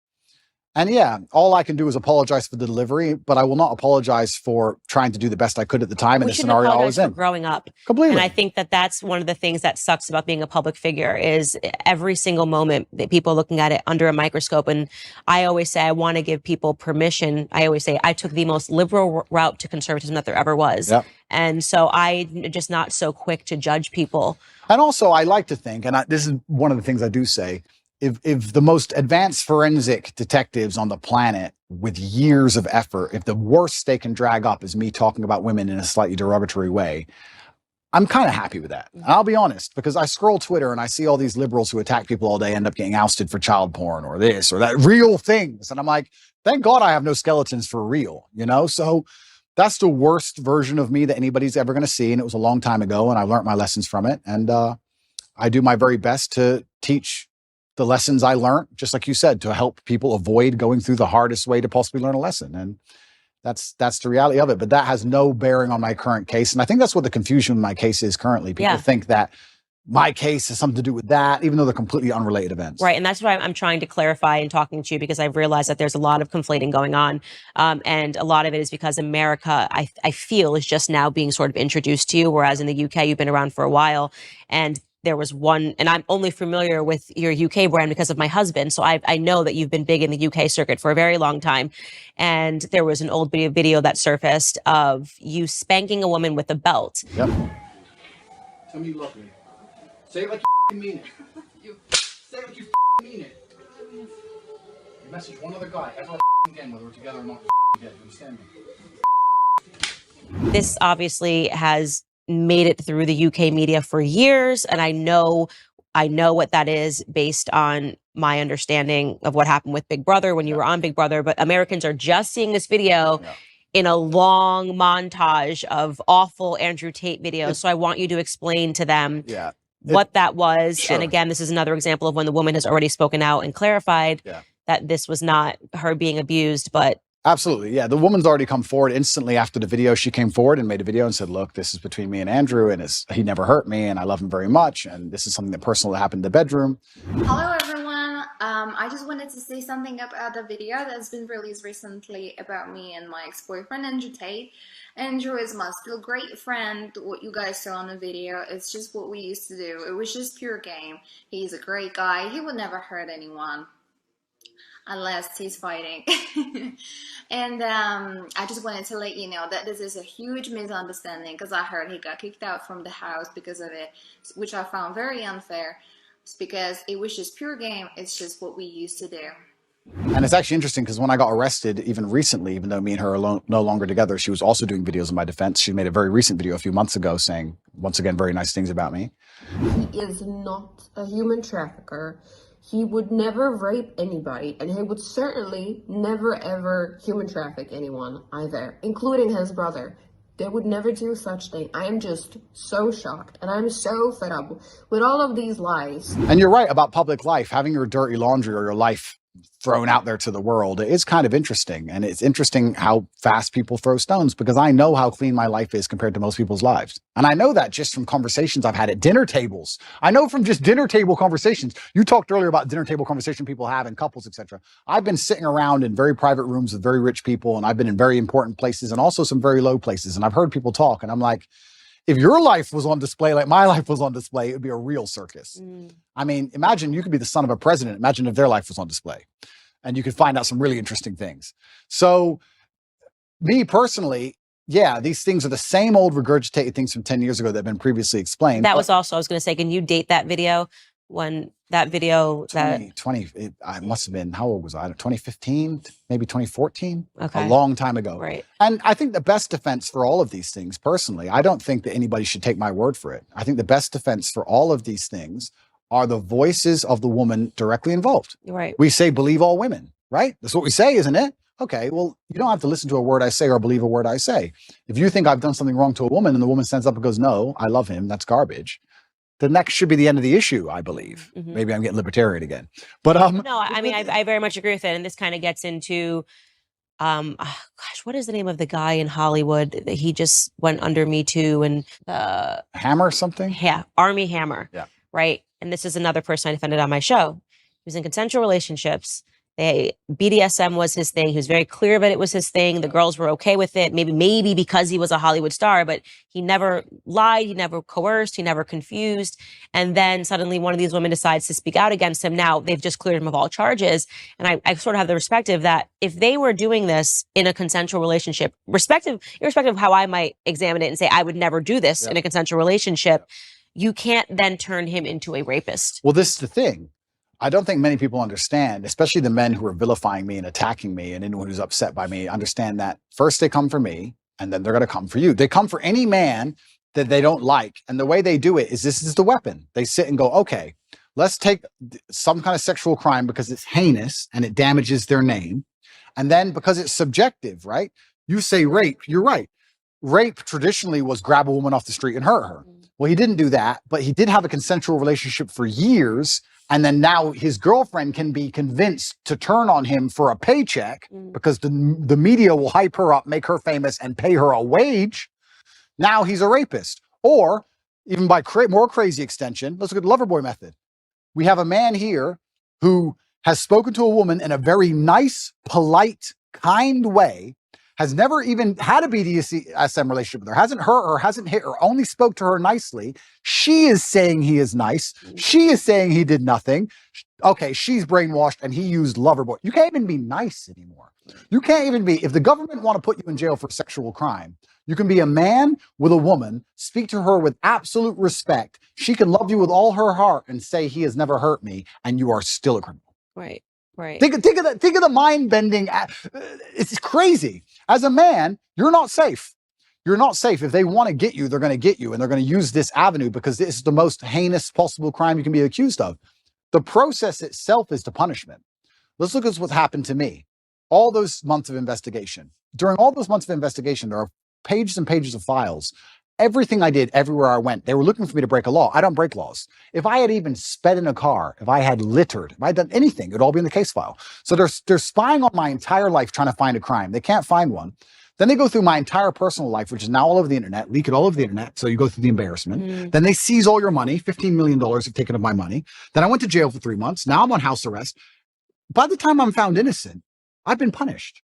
B: And yeah, all I can do is apologize for the delivery, but I will not apologize for trying to do the best I could at the time in the scenario I was in.
A: Growing up.
B: Completely.
A: And I think that that's one of the things that sucks about being a public figure is every single moment that people are looking at it under a microscope. And I always say, I want to give people permission. I always say I took the most liberal route to conservatism that there ever was. Yep. And so I'm just not so quick to judge people.
B: And also I like to think, and this is one of the things I do say, if the most advanced forensic detectives on the planet with years of effort, if the worst they can drag up is me talking about women in a slightly derogatory way, I'm kind of happy with that. And I'll be honest, because I scroll Twitter and I see all these liberals who attack people all day end up getting ousted for child porn or this or that, real things. And I'm like, thank God I have no skeletons for real, So that's the worst version of me that anybody's ever going to see. And it was a long time ago and I learned my lessons from it. And I do my very best to teach the lessons I learned, just like you said, to help people avoid going through the hardest way to possibly learn a lesson. And that's the reality of it. But that has no bearing on my current case. And I think that's what the confusion in my case is currently. People think that my case has something to do with that, even though they're completely unrelated events.
A: Right. And that's why I'm trying to clarify in talking to you, because I've realized that there's a lot of conflating going on. And a lot of it is because America, I feel, is just now being sort of introduced to you, whereas in the UK, you've been around for a while. And there was one, and I'm only familiar with your UK brand because of my husband. So I know that you've been big in the UK circuit for a very long time. And there was an old video that surfaced of you spanking a woman with a belt.
B: Yep. Tell me you love me. Say it like you mean it. Say it like you mean it. You message one other guy ever again, whether we're together or not. You understand me?
A: This obviously has made it through the UK media for years, and I know what that is based on my understanding of what happened with Big Brother when you were on Big Brother. But Americans are just seeing this video in a long montage of awful Andrew Tate videos. So I want you to explain to them what that was.
B: Sure.
A: And again, this is another example of when the woman has already spoken out and clarified that this was not her being abused, but
B: absolutely. Yeah. The woman's already come forward instantly after the video. She came forward and made a video and said, look, this is between me and Andrew, and he never hurt me, and I love him very much. And this is something that personal that happened in the bedroom.
J: Hello, everyone. I just wanted to say something about the video that's been released recently about me and my ex-boyfriend, Andrew Tate. Andrew is my still great friend. What you guys saw on the video, it's just what we used to do. It was just pure game. He's a great guy. He would never hurt anyone unless he's fighting. And I just wanted to let you know that this is a huge misunderstanding, because I heard he got kicked out from the house because of it, which I found very unfair. It's because it was just pure game. It's just what we used to do.
B: And it's actually interesting because when I got arrested, even recently, even though me and her are no longer together, she was also doing videos in my defense. She made a very recent video a few months ago saying, once again, very nice things about me.
K: He is not a human trafficker. He would never rape anybody, and he would certainly never ever human traffic anyone either, including his brother. They would never do such thing. I am just so shocked, and I'm so fed up with all of these lies.
B: And you're right about public life, having your dirty laundry or your life thrown out there to the world is kind of interesting. And it's interesting how fast people throw stones, because I know how clean my life is compared to most people's lives. And I know that just from conversations I've had at dinner tables. I know from just dinner table conversations. You talked earlier about dinner table conversation people have in couples, etc. I've been sitting around in very private rooms with very rich people, and I've been in very important places and also some very low places. And I've heard people talk, and I'm like, if your life was on display like my life was on display, it would be a real circus. I mean, imagine you could be the son of a president. Imagine if their life was on display, and you could find out some really interesting things. So me personally, yeah, these things are the same old regurgitated things from 10 years ago that have been previously explained.
A: that was also, I was going to say, can you date that video? When that video
B: I must have been, how old was I? 2015, maybe 2014,
A: Okay.
B: A long time ago.
A: Right.
B: And I think the best defense for all of these things, personally, I don't think that anybody should take my word for it. I think the best defense for all of these things are the voices of the woman directly involved.
A: Right.
B: We say, believe all women, right? That's what we say, isn't it? Okay, well, you don't have to listen to a word I say or believe a word I say. If you think I've done something wrong to a woman and the woman stands up and goes, no, I love him, that's garbage, then that should be the end of the issue, I believe. Maybe I'm getting libertarian again. But
A: no, I mean, I very much agree with it. And this kind of gets into, gosh, what is the name of the guy in Hollywood that he just went under Me Too, and
B: Hammer something?
A: Yeah, Army Hammer.
B: Yeah.
A: Right. And this is another person I defended on my show. He was in consensual relationships. BDSM was his thing. He was very clear that it was his thing. The girls were okay with it. Maybe because he was a Hollywood star, but he never lied. He never coerced. He never confused. And then suddenly one of these women decides to speak out against him. Now they've just cleared him of all charges. And I sort of have the perspective that if they were doing this in a consensual relationship, irrespective of how I might examine it and say, I would never do this in a consensual relationship, you can't then turn him into a rapist.
B: Well, this is the thing. I don't think many people understand, especially the men who are vilifying me and attacking me and anyone who's upset by me, understand that first they come for me and then they're going to come for you. They come for any man that they don't like. And the way they do it is, this is the weapon. They sit and go, okay, let's take some kind of sexual crime because it's heinous and it damages their name. And then because it's subjective, right? You say rape, you're right. Rape traditionally was grab a woman off the street and hurt her. Well, he didn't do that, but he did have a consensual relationship for years. And then now his girlfriend can be convinced to turn on him for a paycheck because the media will hype her up, make her famous, and pay her a wage. Now he's a rapist. Or even by more crazy extension, let's look at the Loverboy method. We have a man here who has spoken to a woman in a very nice, polite, kind way, has never even had a BDSM relationship with her, hasn't hurt her, hasn't hit her, only spoke to her nicely. She is saying he is nice. She is saying he did nothing. Okay, she's brainwashed and he used Loverboy. You can't even be nice anymore. You can't even be, if the government want to put you in jail for sexual crime, you can be a man with a woman, speak to her with absolute respect. She can love you with all her heart and say he has never hurt me, and you are still a criminal.
A: Right. Right.
B: Think of the mind bending. It's crazy. As a man, you're not safe. You're not safe. If they want to get you, they're going to get you, and they're going to use this avenue because this is the most heinous possible crime you can be accused of. The process itself is the punishment. Let's look at what's happened to me. All those months of investigation. During all those months of investigation, there are pages and pages of files. Everything I did, everywhere I went, they were looking for me to break a law. I don't break laws. If I had even sped in a car, if I had littered, if I had done anything, it'd all be in the case file. So they're spying on my entire life trying to find a crime. They can't find one. Then they go through my entire personal life, which is now all over the internet, leak it all over the internet. So you go through the embarrassment. Then they seize all your money. $15 million have taken of my money. Then I went to jail for 3 months. Now I'm on house arrest. By the time I'm found innocent, I've been punished.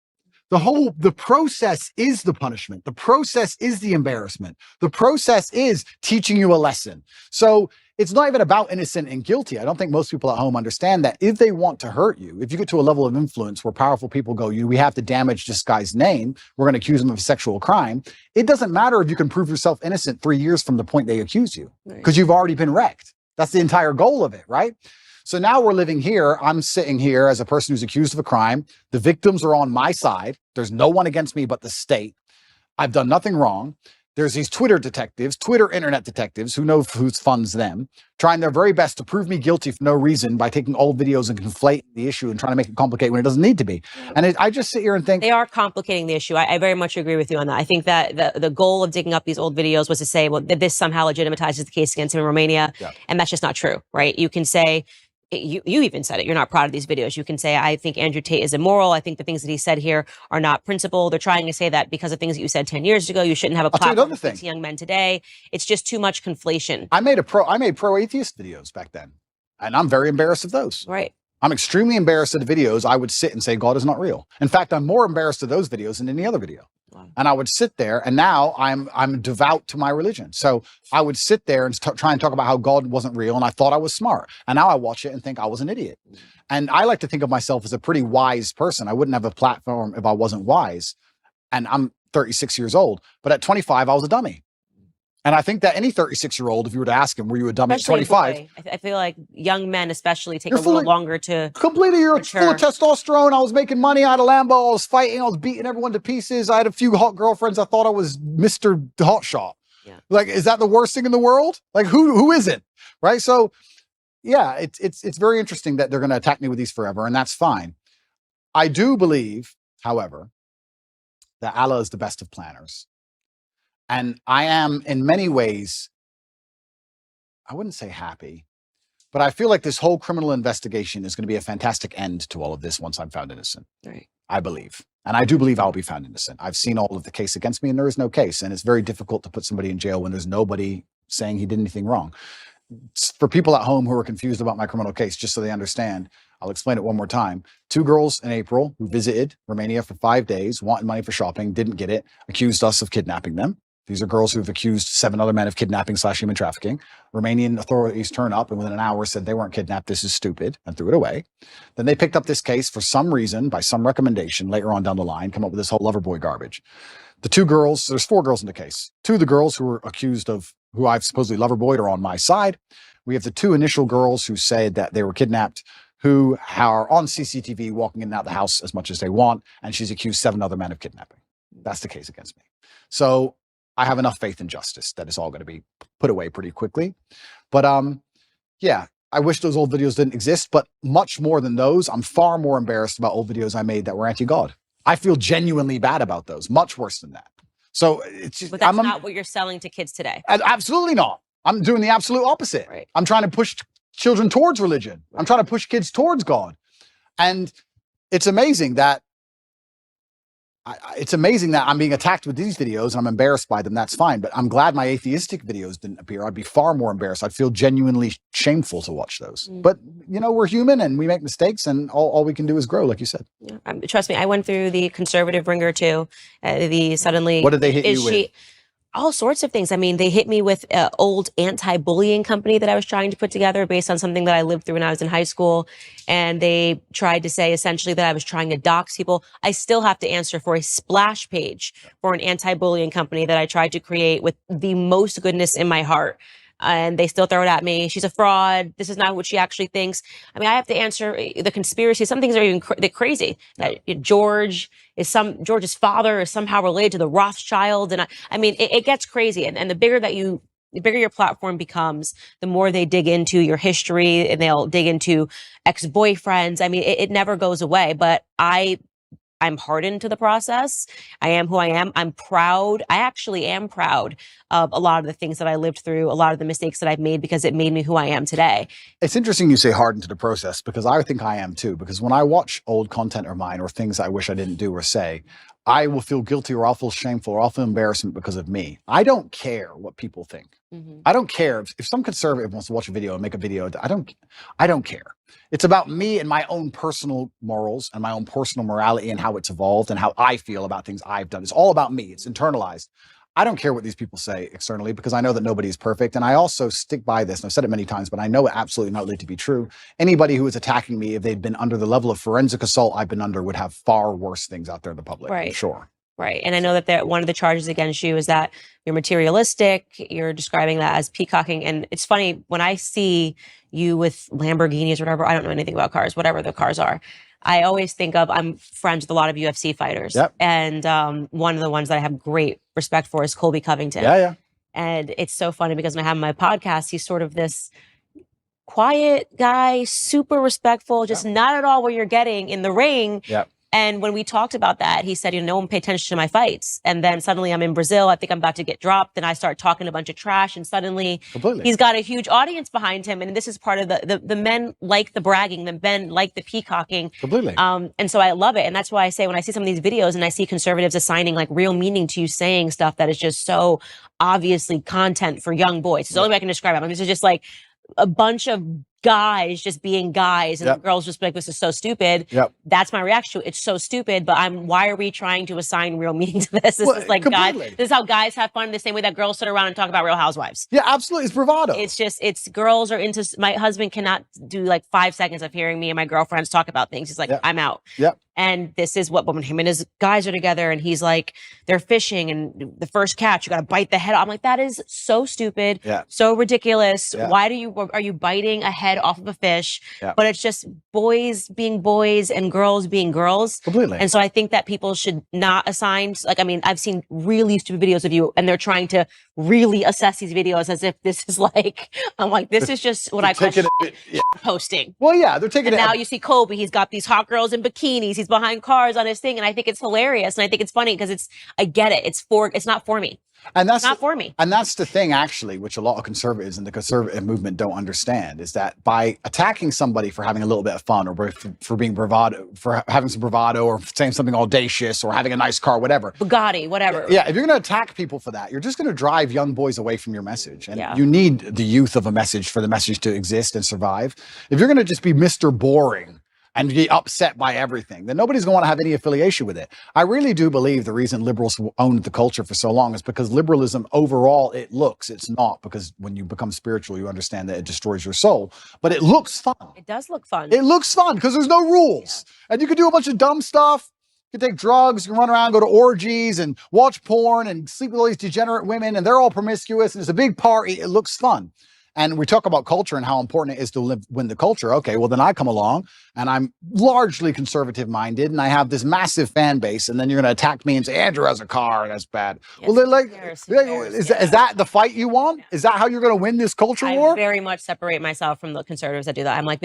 B: The process is the punishment. The process is the embarrassment. The process is teaching you a lesson. So it's not even about innocent and guilty. I don't think most people at home understand that if they want to hurt you, if you get to a level of influence where powerful people go, we have to damage this guy's name, we're going to accuse him of a sexual crime. It doesn't matter if you can prove yourself innocent 3 years from the point they accuse you, because you've already been wrecked. That's the entire goal of it, right? So now we're living here. I'm sitting here as a person who's accused of a crime. The victims are on my side. There's no one against me but the state. I've done nothing wrong. There's these Twitter detectives, Twitter internet detectives, who know who funds them, trying their very best to prove me guilty for no reason by taking old videos and conflating the issue and trying to make it complicated when it doesn't need to be. And I just sit here and think
A: they are complicating the issue. I very much agree with you on that. I think that the goal of digging up these old videos was to say, well, that this somehow legitimizes the case against him in Romania. Yeah. And that's just not true, right? You can say, you even said it, you're not proud of these videos. You can say, I think Andrew Tate is immoral. I think the things that he said here are not principled. They're trying to say that because of things that you said 10 years ago, you shouldn't have a platform to young men today. It's just too much conflation.
B: I made pro-atheist videos back then, and I'm very embarrassed of those.
A: Right.
B: I'm extremely embarrassed of the videos. I would sit and say, God is not real. In fact, I'm more embarrassed of those videos than any other video. Wow. And I would sit there, and now I'm devout to my religion. So I would sit there and try and talk about how God wasn't real, and I thought I was smart. And now I watch it and think I was an idiot. And I like to think of myself as a pretty wise person. I wouldn't have a platform if I wasn't wise. And I'm 36 years old, but at 25, I was a dummy. And I think that any 36-year-old, if you were to ask him, were you a dummy at 25?
A: I feel like young men especially take a little longer to
B: completely. You're full of testosterone. I was making money. I had a Lambo. I was fighting. I was beating everyone to pieces. I had a few hot girlfriends. I thought I was Mr. Hotshot. Yeah. Like, is that the worst thing in the world? Like, who isn't? Right? So, yeah, it's very interesting that they're going to attack me with these forever, and that's fine. I do believe, however, that Allah is the best of planners. And I am, in many ways, I wouldn't say happy, but I feel like this whole criminal investigation is going to be a fantastic end to all of this once I'm found innocent.
A: Right.
B: I believe. And I do believe I'll be found innocent. I've seen all of the case against me, and there is no case. And it's very difficult to put somebody in jail when there's nobody saying he did anything wrong. For people at home who are confused about my criminal case, just so they understand, I'll explain it one more time. 2 girls in April who visited Romania for 5 days, wanted money for shopping, didn't get it, accused us of kidnapping them. These are girls who've accused 7 other men of kidnapping/human trafficking. Romanian authorities turn up and within an hour said they weren't kidnapped. This is stupid, and threw it away. Then they picked up this case for some reason, by some recommendation later on down the line, come up with this whole Loverboy garbage. The 2 girls, there's 4 girls in the case. 2 of the girls who were accused of, who I've supposedly Loverboyed, are on my side. We have the 2 initial girls who said that they were kidnapped, who are on CCTV walking in and out the house as much as they want, and she's accused 7 other men of kidnapping. That's the case against me. So I have enough faith in justice that it's all going to be put away pretty quickly. But yeah, I wish those old videos didn't exist, but much more than those, I'm far more embarrassed about old videos I made that were anti-God. I feel genuinely bad about those, much worse than that. So it's just,
A: but that's not what you're selling to kids today.
B: Absolutely not. I'm doing the absolute opposite.
A: Right.
B: I'm trying to push children towards religion. Right. I'm trying to push kids towards God. And it's amazing that it's amazing that I'm being attacked with these videos and I'm embarrassed by them. That's fine. But I'm glad my atheistic videos didn't appear. I'd be far more embarrassed. I'd feel genuinely shameful to watch those. But, you know, we're human and we make mistakes, and all we can do is grow, like you said.
A: Yeah. Trust me, I went through the conservative ringer too. Suddenly,
B: what did they hit you with?
A: All sorts of things. I mean, they hit me with an old anti-bullying company that I was trying to put together based on something that I lived through when I was in high school. And they tried to say essentially that I was trying to dox people. I still have to answer for a splash page for an anti-bullying company that I tried to create with the most goodness in my heart. And they still throw it at me. She's a fraud. This is not what she actually thinks. I mean, I have to answer the conspiracy. Some things are even crazy. That George's father is somehow related to the Rothschild. And I mean, it gets crazy. And the bigger your platform becomes, the more they dig into your history, and they'll dig into ex-boyfriends. I mean, it never goes away. But I'm hardened to the process. I am who I am. I'm proud. I actually am proud of a lot of the things that I lived through, a lot of the mistakes that I've made, because it made me who I am today.
B: It's interesting you say hardened to the process, because I think I am too. Because when I watch old content of mine or things I wish I didn't do or say, I will feel guilty, or I'll feel shameful, or I'll feel embarrassment because of me. I don't care what people think. I don't care if some conservative wants to watch a video and make a video. I don't care. It's about me and my own personal morals and my own personal morality and how it's evolved and how I feel about things I've done. It's all about me. It's internalized. I don't care what these people say externally, because I know that nobody is perfect. And I also stick by this, and I've said it many times, but I know it absolutely not to be true. Anybody who is attacking me, if they've been under the level of forensic assault I've been under, would have far worse things out there in the public.
A: Right.
B: I'm sure.
A: Right. And I know that one of the charges against you is that you're materialistic. You're describing that as peacocking. And it's funny, when I see you with Lamborghinis or whatever, I don't know anything about cars, whatever the cars are, I always think of, I'm friends with a lot of UFC fighters.
B: Yep.
A: And one of the ones that I have great respect for is Colby Covington.
B: Yeah.
A: And it's so funny because when I have my podcast, he's sort of this quiet guy, super respectful, just not at all what you're getting in the ring.
B: Yep.
A: And when we talked about that, he said, no one paid attention to my fights. And then suddenly I'm in Brazil. I think I'm about to get dropped. Then I start talking a bunch of trash. And suddenly he's got a huge audience behind him. And this is part of the men like the bragging, the men like the peacocking.
B: Completely.
A: And so I love it. And that's why I say, when I see some of these videos and I see conservatives assigning like real meaning to you saying stuff that is just so obviously content for young boys. It's the only way I can describe it. I mean, this is just like a bunch of guys just being guys, and the girls just be like, this is so stupid. That's my reaction to it. It's so stupid, but why are we trying to assign real meaning to this? This is like guys, this is how guys have fun, the same way that girls sit around and talk about Real Housewives.
B: Yeah, absolutely. It's bravado.
A: It's girls are into, my husband cannot do like 5 seconds of hearing me and my girlfriends talk about things. He's like, I'm out. And this is what, when him and his guys are together and he's like, they're fishing and the first catch, you got to bite the head off. I'm like, that is so stupid. So ridiculous. Why are you biting a head off of a fish? But it's just boys being boys and girls being girls.
B: Completely.
A: And so I think that people should not assign, like, I mean, I've seen really stupid videos of you and they're trying to really assess these videos as if this is like, I'm like, this is just what I call posting.
B: Well, yeah, they're taking
A: it. Now you see Kobe, he's got these hot girls in bikinis. He's behind cars on his thing. And I think it's hilarious. And I think it's funny because I get it. It's not for me.
B: And that's
A: not for me.
B: And that's the thing, actually, which a lot of conservatives in the conservative movement don't understand, is that by attacking somebody for having a little bit of fun, or for being bravado, for having some bravado, or saying something audacious, or having a nice car, whatever.
A: Bugatti, whatever.
B: Yeah, if you're going to attack people for that, you're just going to drive young boys away from your message. And you need the youth of a message for the message to exist and survive. If you're going to just be Mr. Boring and be upset by everything, then nobody's going to want to have any affiliation with it. I really do believe the reason liberals owned the culture for so long is because liberalism overall, it's not, because when you become spiritual, you understand that it destroys your soul, but it looks fun.
A: It does look fun.
B: It looks fun because there's no rules. And you can do a bunch of dumb stuff. You can take drugs, you can run around, go to orgies and watch porn and sleep with all these degenerate women, and they're all promiscuous and it's a big party. It looks fun. And we talk about culture and how important it is to win the culture. Okay, well, then I come along and I'm largely conservative minded and I have this massive fan base. And then you're going to attack me and say, Andrew has a car and that's bad. Well, they're like, is that the fight you want? Is that how you're going to win this culture war?
A: I very much separate myself from the conservatives that do that. I'm like,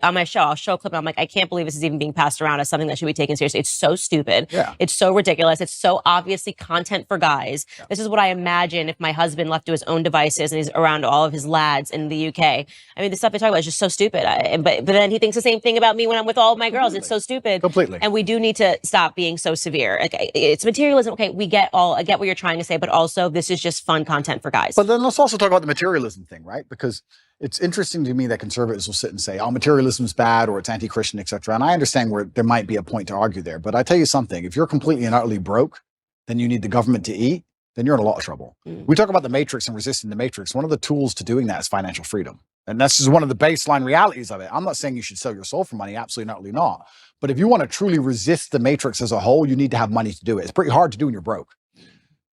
A: on my show, I'll show a clip and I'm like, I can't believe this is even being passed around as something that should be taken seriously. It's so stupid. It's so ridiculous. It's so obviously content for guys. This is what I imagine if my husband left to his own devices and he's around all of his lads in the UK. I mean, the stuff they talk about is just so stupid. But then he thinks the same thing about me when I'm with all of my girls. It's so stupid.
B: Completely.
A: And we do need to stop being so severe. Like, it's materialism. Okay, I get what you're trying to say, but also this is just fun content for guys.
B: But then let's also talk about the materialism thing, right? Because it's interesting to me that conservatives will sit and say, oh, materialism is bad or it's anti-Christian, etc. And I understand where there might be a point to argue there. But I tell you something, if you're completely and utterly broke, then you need the government to eat, then you're in a lot of trouble. We talk about the matrix and resisting the matrix. One of the tools to doing that is financial freedom. And this is one of the baseline realities of it. I'm not saying you should sell your soul for money. Absolutely not, not. But if you want to truly resist the matrix as a whole, you need to have money to do it. It's pretty hard to do when you're broke.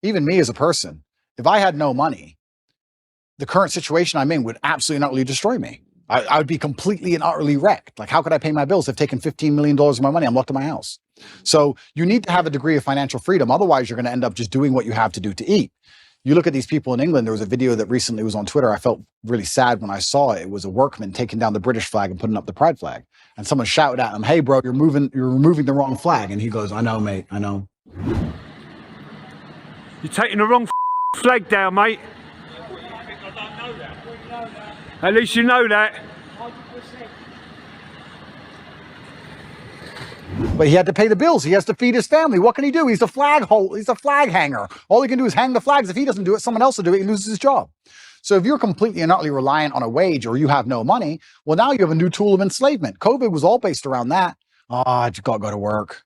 B: Even me as a person, if I had no money, the current situation I'm in would absolutely and utterly destroy me. I would be completely and utterly wrecked. Like, how could I pay my bills? They've taken $15 million of my money. I'm locked in my house. So you need to have a degree of financial freedom. Otherwise, you're going to end up just doing what you have to do to eat. You look at these people in England. There was a video that recently was on Twitter. I felt really sad when I saw it. It was a workman taking down the British flag and putting up the pride flag. And someone shouted at him, hey, bro, you're removing the wrong flag. And he goes, I know, mate. I know.
L: You're taking the wrong flag down, mate. At least you know that.
B: But he had to pay the bills. He has to feed his family. What can he do? He's a flag hanger. All he can do is hang the flags. If he doesn't do it, someone else will do it. He loses his job. So if you're completely and utterly reliant on a wage or you have no money, well, now you have a new tool of enslavement. COVID was all based around that. I just got to go to work.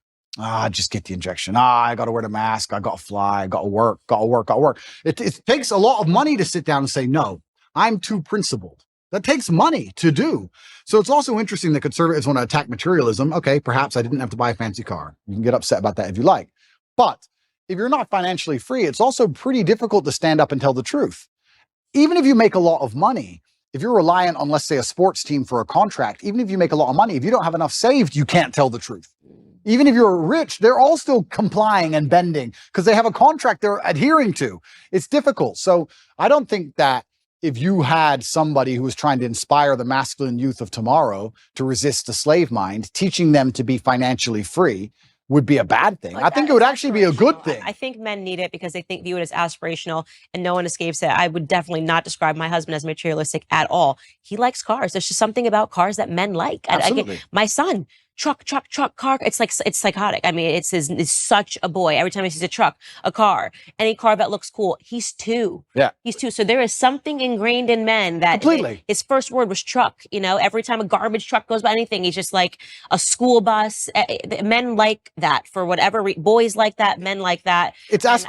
B: Just get the injection. I got to wear the mask. I got to fly. I got to work. It takes a lot of money to sit down and say, no, I'm too principled. That takes money to do. So it's also interesting that conservatives want to attack materialism. Okay, perhaps I didn't have to buy a fancy car. You can get upset about that if you like. But if you're not financially free, it's also pretty difficult to stand up and tell the truth. Even if you make a lot of money, if you're reliant on, let's say, a sports team for a contract, even if you make a lot of money, if you don't have enough saved, you can't tell the truth. Even if you're rich, they're all still complying and bending because they have a contract they're adhering to. It's difficult. So I don't think that if you had somebody who was trying to inspire the masculine youth of tomorrow to resist the slave mind, teaching them to be financially free would be a bad thing. I think it would actually be a good thing.
A: I think men need it because they view it as aspirational and no one escapes it. I would definitely not describe my husband as materialistic at all. He likes cars. There's just something about cars that men like.
B: Absolutely.
A: My son, truck, car. It's psychotic. I mean, it's such a boy. Every time he sees a truck, a car, any car that looks cool, he's two.
B: Yeah.
A: He's two. So there is something ingrained in men that his first word was truck. You know, every time a garbage truck goes by anything, he's just like a school bus. Men like that for whatever boys like that, men like that.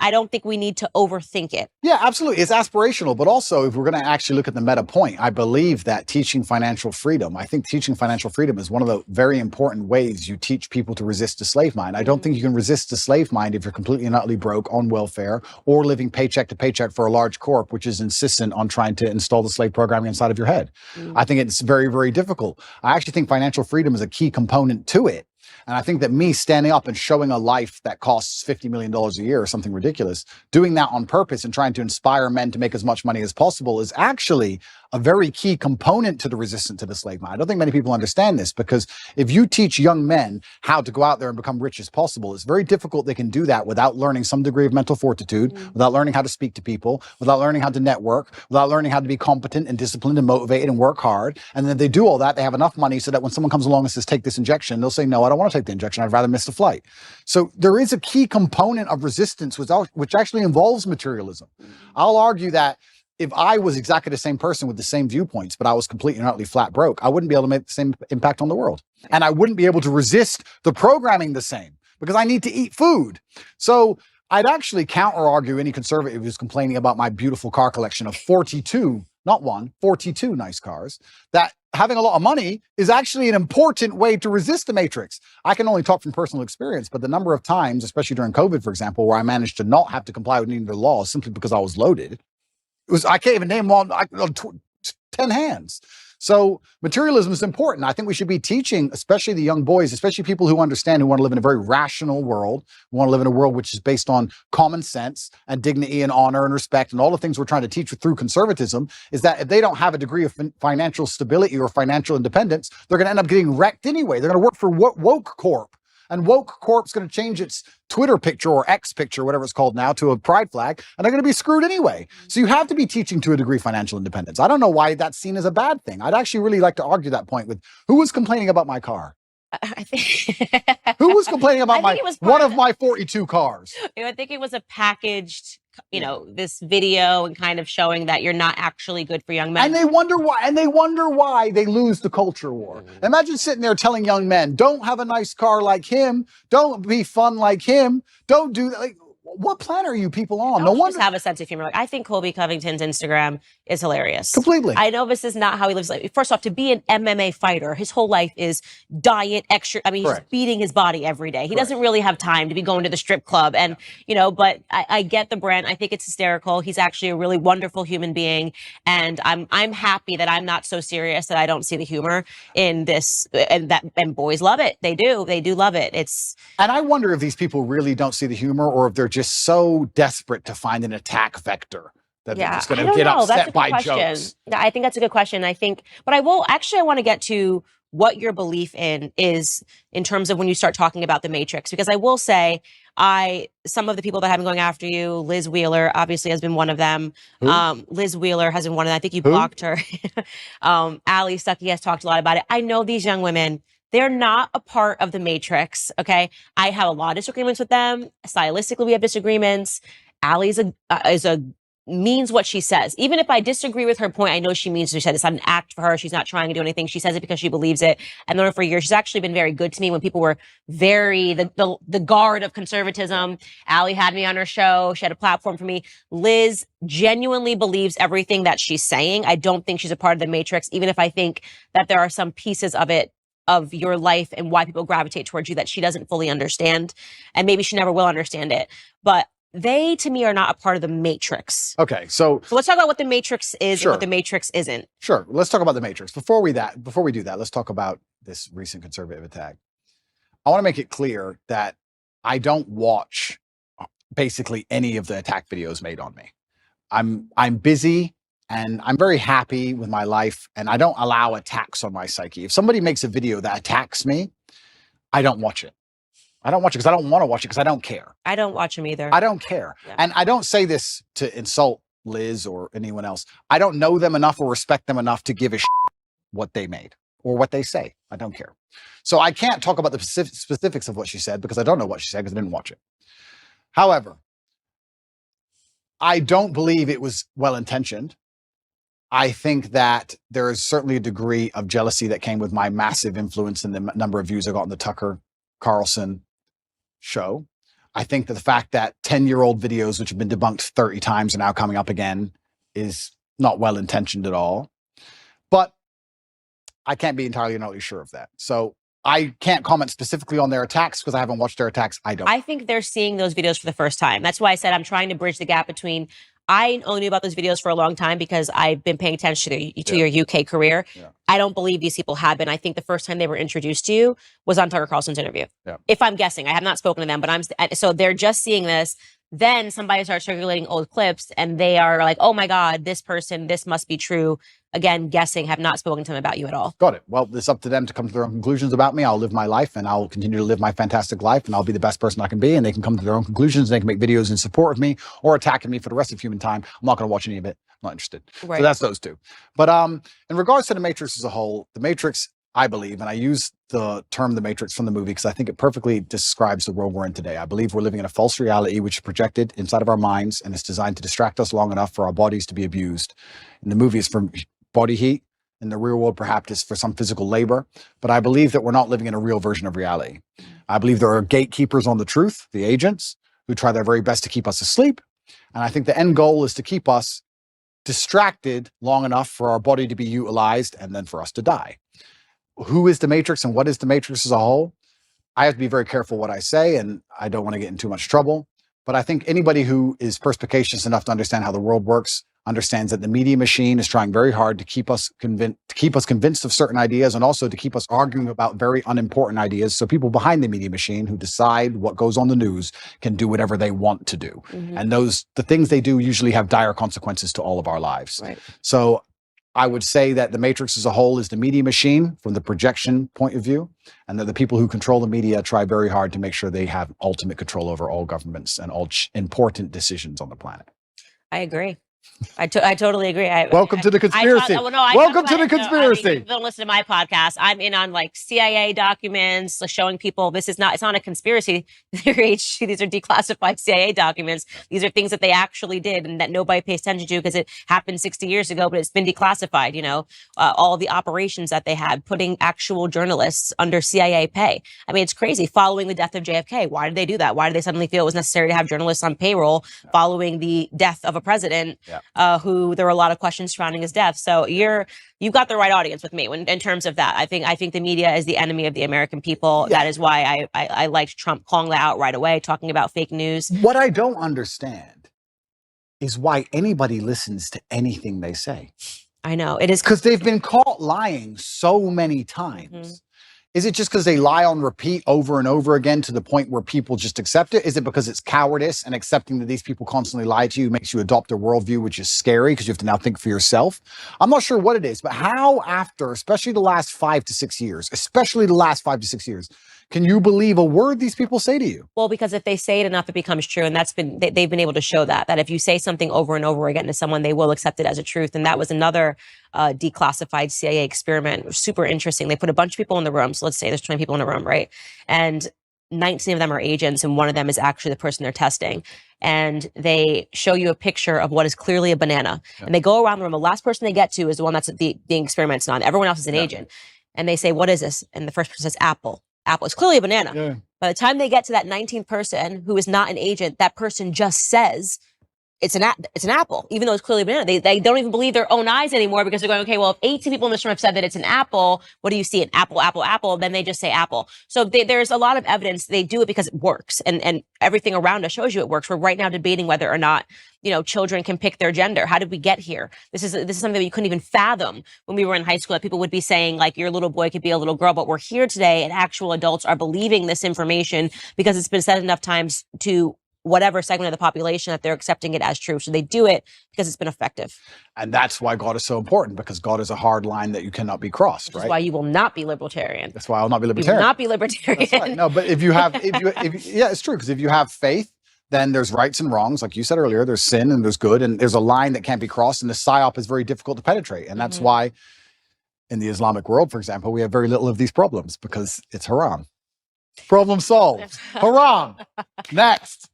A: I don't think we need to overthink it.
B: Yeah, absolutely. It's aspirational, but also if we're going to actually look at the meta point, I believe that teaching financial freedom, I think teaching financial freedom is one of the very important ways you teach people to resist the slave mind. I don't think you can resist the slave mind if you're completely and utterly broke on welfare or living paycheck to paycheck for a large corp, which is insistent on trying to install the slave programming inside of your head. I think it's very, very difficult. I actually think financial freedom is a key component to it. And I think that me standing up and showing a life that costs $50 million a year or something ridiculous, doing that on purpose and trying to inspire men to make as much money as possible is actually a very key component to the resistance to the slave mind. I don't think many people understand this because if you teach young men how to go out there and become rich as possible, it's very difficult they can do that without learning some degree of mental fortitude, without learning how to speak to people, without learning how to network, without learning how to be competent and disciplined and motivated and work hard. And then they do all that, they have enough money so that when someone comes along and says, take this injection, they'll say, no, I don't want to take the injection. I'd rather miss the flight. So there is a key component of resistance which actually involves materialism. I'll argue that if I was exactly the same person with the same viewpoints, but I was completely and utterly flat broke, I wouldn't be able to make the same impact on the world. And I wouldn't be able to resist the programming the same because I need to eat food. So I'd actually counter argue any conservative who's complaining about my beautiful car collection of 42, not one, 42 nice cars, that having a lot of money is actually an important way to resist the matrix. I can only talk from personal experience, but the number of times, especially during COVID, for example, where I managed to not have to comply with any of the laws simply because I was loaded, I can't even name one on 10 hands. So materialism is important. I think we should be teaching, especially the young boys, especially people who understand, who want to live in a very rational world, who want to live in a world which is based on common sense and dignity and honor and respect and all the things we're trying to teach through conservatism, is that if they don't have a degree of financial stability or financial independence, they're going to end up getting wrecked anyway. They're going to work for woke corp. And woke corp's going to change its Twitter picture or X picture, whatever it's called now, to a pride flag, and they're going to be screwed anyway. So you have to be teaching to a degree financial independence. I don't know why that's seen as a bad thing. I'd actually really like to argue that point with who was complaining about my car.
A: I think
B: Who was complaining about one of my 42 cars?
A: I think it was a packaged, this video and kind of showing that you're not actually good for young men.
B: And they wonder why they lose the culture war. Imagine sitting there telling young men, don't have a nice car like him, don't be fun like him, don't do that. Like, what planet are you people on? No wonder.
A: Just have a sense of humor. Like, I think Colby Covington's Instagram is hilarious.
B: Completely.
A: I know this is not how he lives. Like, first off, to be an MMA fighter, his whole life is diet, extra. I mean, he's beating his body every day. He doesn't really have time to be going to the strip club. And, but I get the brand. I think it's hysterical. He's actually a really wonderful human being. And I'm happy that I'm not so serious that I don't see the humor in this. And boys love it. They do. They do love it.
B: And I wonder if these people really don't see the humor, or if they're just so desperate to find an attack vector that they're just going to get upset by jokes.
A: I think that's a good question. But I want to get to what your belief is in terms of when you start talking about the Matrix, because I will say, some of the people that have been going after you, Liz Wheeler obviously has been one of them. Liz Wheeler has been one of them. I think you blocked her. Ali Stuckey has talked a lot about it. I know these young women, they're not a part of the Matrix, okay? I have a lot of disagreements with them. Stylistically, we have disagreements. Ali means what she says. Even if I disagree with her point, I know she means what she said. It's not an act for her. She's not trying to do anything. She says it because she believes it. I've known her for years. She's actually been very good to me when people were the guard of conservatism. Ali had me on her show. She had a platform for me. Liz genuinely believes everything that she's saying. I don't think she's a part of the Matrix, even if I think that there are some pieces of it, of your life and why people gravitate towards you, that she doesn't fully understand. And maybe she never will understand it. But they, to me, are not a part of the Matrix.
B: Okay, so
A: let's talk about what the Matrix is and what the Matrix isn't.
B: Sure, let's talk about the Matrix. Before we do that, let's talk about this recent conservative attack. I want to make it clear that I don't watch basically any of the attack videos made on me. I'm busy and I'm very happy with my life, and I don't allow attacks on my psyche. If somebody makes a video that attacks me, I don't watch it. I don't watch it because I don't want to watch it because I don't care.
A: I don't watch them either.
B: I don't care. Yeah. And I don't say this to insult Liz or anyone else. I don't know them enough or respect them enough to give a shit what they made or what they say. I don't care. So I can't talk about the specifics of what she said because I don't know what she said because I didn't watch it. However, I don't believe it was well-intentioned. I think that there is certainly a degree of jealousy that came with my massive influence in the number of views I got on the Tucker Carlson show. I think that the fact that 10-year-old videos, which have been debunked 30 times, are now coming up again is not well-intentioned at all. But I can't be entirely sure of that. So I can't comment specifically on their attacks because I haven't watched their attacks. I
A: think they're seeing those videos for the first time. That's why I said I'm trying to bridge the gap between I only knew about those videos for a long time because I've been paying attention to your UK career. Yeah. I don't believe these people have been. I think the first time they were introduced to you was on Tucker Carlson's interview. Yeah. If I'm guessing, I have not spoken to them, but so they're just seeing this. Then somebody starts circulating old clips and they are like, oh my God, this person, this must be true. Again, guessing, have not spoken to them about you at all.
B: Got it. Well, it's up to them to come to their own conclusions about me. I'll live my life and I'll continue to live my fantastic life and I'll be the best person I can be, and they can come to their own conclusions. They can make videos in support of me or attacking me for the rest of human time. I'm not going to watch any of it. I'm not interested. Right. So that's those two. But in regards to the Matrix as a whole, the Matrix, I believe, and I use the term The Matrix from the movie because I think it perfectly describes the world we're in today. I believe we're living in a false reality which is projected inside of our minds and it's designed to distract us long enough for our bodies to be abused. And the movie is for body heat, and the real world perhaps is for some physical labor. But I believe that we're not living in a real version of reality. I believe there are gatekeepers on the truth, the agents, who try their very best to keep us asleep. And I think the end goal is to keep us distracted long enough for our body to be utilized and then for us to die. Who is the Matrix and what is the Matrix as a whole? I have to be very careful what I say, and I don't want to get in too much trouble. But I think anybody who is perspicacious enough to understand how the world works understands that the media machine is trying very hard to keep us convinced of certain ideas and also to keep us arguing about very unimportant ideas. So people behind the media machine who decide what goes on the news can do whatever they want to do. Mm-hmm. And the things they do usually have dire consequences to all of our lives. Right. So I would say that the Matrix as a whole is the media machine from the projection point of view, and that the people who control the media try very hard to make sure they have ultimate control over all governments and all important decisions on the planet.
A: I agree. I totally agree.
B: Welcome to the conspiracy. Welcome to the conspiracy.
A: Don't listen to my podcast. I'm in on like CIA documents, showing people it's not a conspiracy. These are declassified CIA documents. These are things that they actually did and that nobody pays attention to because it happened 60 years ago, but it's been declassified. You know, all the operations that they had, putting actual journalists under CIA pay. I mean, it's crazy. Following the death of JFK, why did they do that? Why did they suddenly feel it was necessary to have journalists on payroll following the death of a president? Who there were a lot of questions surrounding his death. So you've got the right audience with me in terms of that. I think the media is the enemy of the American people. Yeah. That is why I liked Trump calling that out right away, talking about fake news.
B: What I don't understand is why anybody listens to anything they say.
A: I know it is
B: because they've been caught lying so many times. Mm-hmm. Is it just because they lie on repeat over and over again to the point where people just accept it? Is it because it's cowardice and accepting that these people constantly lie to you makes you adopt a worldview, which is scary because you have to now think for yourself? I'm not sure what it is, but how after, especially the last 5 to 6 years, can you believe a word these people say to you?
A: Well, because if they say it enough, it becomes true. And they've been able to show that if you say something over and over again to someone, they will accept it as a truth. And that was another declassified CIA experiment. It was super interesting. They put a bunch of people in the room. So let's say there's 20 people in a room, right? And 19 of them are agents, and one of them is actually the person they're testing. And they show you a picture of what is clearly a banana. Yeah. And they go around the room. The last person they get to is the one that's being experimented on. Everyone else is an agent. And they say, "What is this?" And the first person says, "Apple." Apple. It's clearly a banana. Yeah. By the time they get to that 19th person who is not an agent, that person just says it's an apple, even though it's clearly a banana. They don't even believe their own eyes anymore because they're going, okay, well, if 18 people in this room have said that it's an apple, what do you see? An apple, apple, apple. Then they just say apple. So there's a lot of evidence. They do it because it works, and everything around us shows you it works. We're right now debating whether or not children can pick their gender. How did we get here? This is something that you couldn't even fathom when we were in high school, that people would be saying like your little boy could be a little girl, but we're here today and actual adults are believing this information because it's been said enough times to whatever segment of the population that they're accepting it as true. So they do it because it's been effective.
B: And that's why God is so important, because God is a hard line that you cannot be crossed, right?
A: That's why you will not be libertarian.
B: That's why I'll not be libertarian.
A: You will not be libertarian.
B: That's right. No, but if you yeah, it's true. Because if you have faith, then there's rights and wrongs. Like you said earlier, there's sin and there's good, and there's a line that can't be crossed. And the psyop is very difficult to penetrate. And that's why in the Islamic world, for example, we have very little of these problems because it's haram. Problem solved. Haram. Next.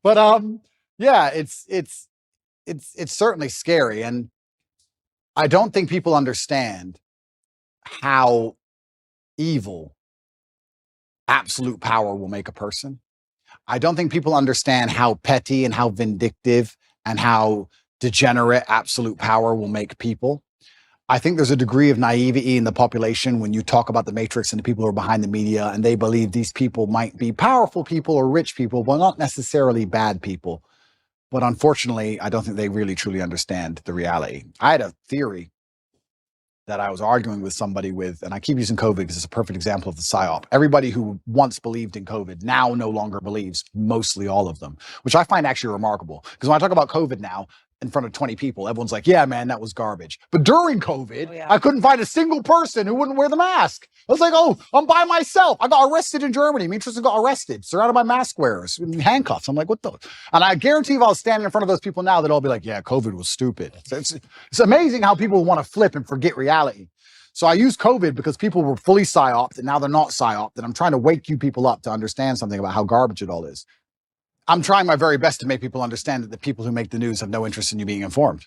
B: But yeah, it's certainly scary, and I don't think people understand how evil absolute power will make a person. I don't think people understand how petty and how vindictive and how degenerate absolute power will make people. I think there's a degree of naivety in the population when you talk about the Matrix and the people who are behind the media, and they believe these people might be powerful people or rich people, but not necessarily bad people. But unfortunately, I don't think they really truly understand the reality. I had a theory that I was arguing with somebody with, and I keep using COVID because it's a perfect example of the psyop. Everybody who once believed in COVID now no longer believes, mostly all of them, which I find actually remarkable. Because when I talk about COVID now, in front of 20 people, everyone's like, yeah, man, that was garbage. But during COVID, I couldn't find a single person who wouldn't wear the mask. I was like, oh, I'm by myself. I got arrested in Germany. Me and Tristan got arrested, surrounded by mask wearers in handcuffs. I'm like, what the? And I guarantee if I was standing in front of those people now, they'd all be like, yeah, COVID was stupid. It's amazing how people want to flip and forget reality. So I use COVID because people were fully psyoped, and now they're not psyoped. And I'm trying to wake you people up to understand something about how garbage it all is. I'm trying my very best to make people understand that the people who make the news have no interest in you being informed.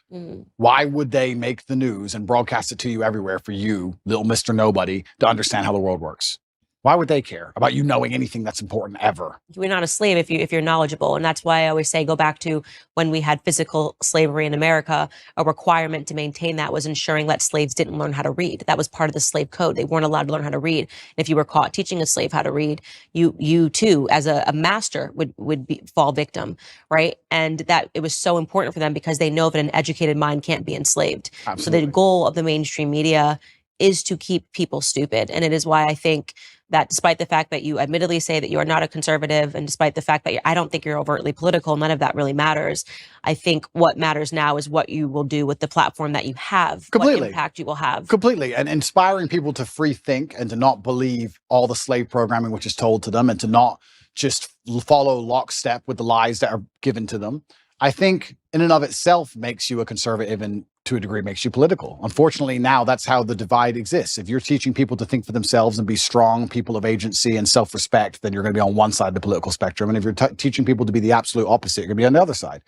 B: Why would they make the news and broadcast it to you everywhere for you, little Mr. Nobody, to understand how the world works? Why would they care about you knowing anything that's important ever?
A: You're not a slave if you're knowledgeable. And that's why I always say, go back to when we had physical slavery in America. A requirement to maintain that was ensuring that slaves didn't learn how to read. That was part of the slave code. They weren't allowed to learn how to read. And if you were caught teaching a slave how to read, you too, as a master, would fall victim, right? And that it was so important for them because they know that an educated mind can't be enslaved. Absolutely. So the goal of the mainstream media is to keep people stupid. And it is why I think that despite the fact that you admittedly say that you are not a conservative, and despite the fact that I don't think you're overtly political, none of that really matters. I think what matters now is what you will do with the platform that you have,
B: Completely.
A: what impact you will have.
B: Completely. And inspiring people to free think and to not believe all the slave programming which is told to them, and to not just follow lockstep with the lies that are given to them, I think in and of itself makes you a conservative, and to a degree makes you political. Unfortunately, now that's how the divide exists. If you're teaching people to think for themselves and be strong people of agency and self-respect, then you're going to be on one side of the political spectrum. And if you're teaching people to be the absolute opposite, you're going to be on the other side.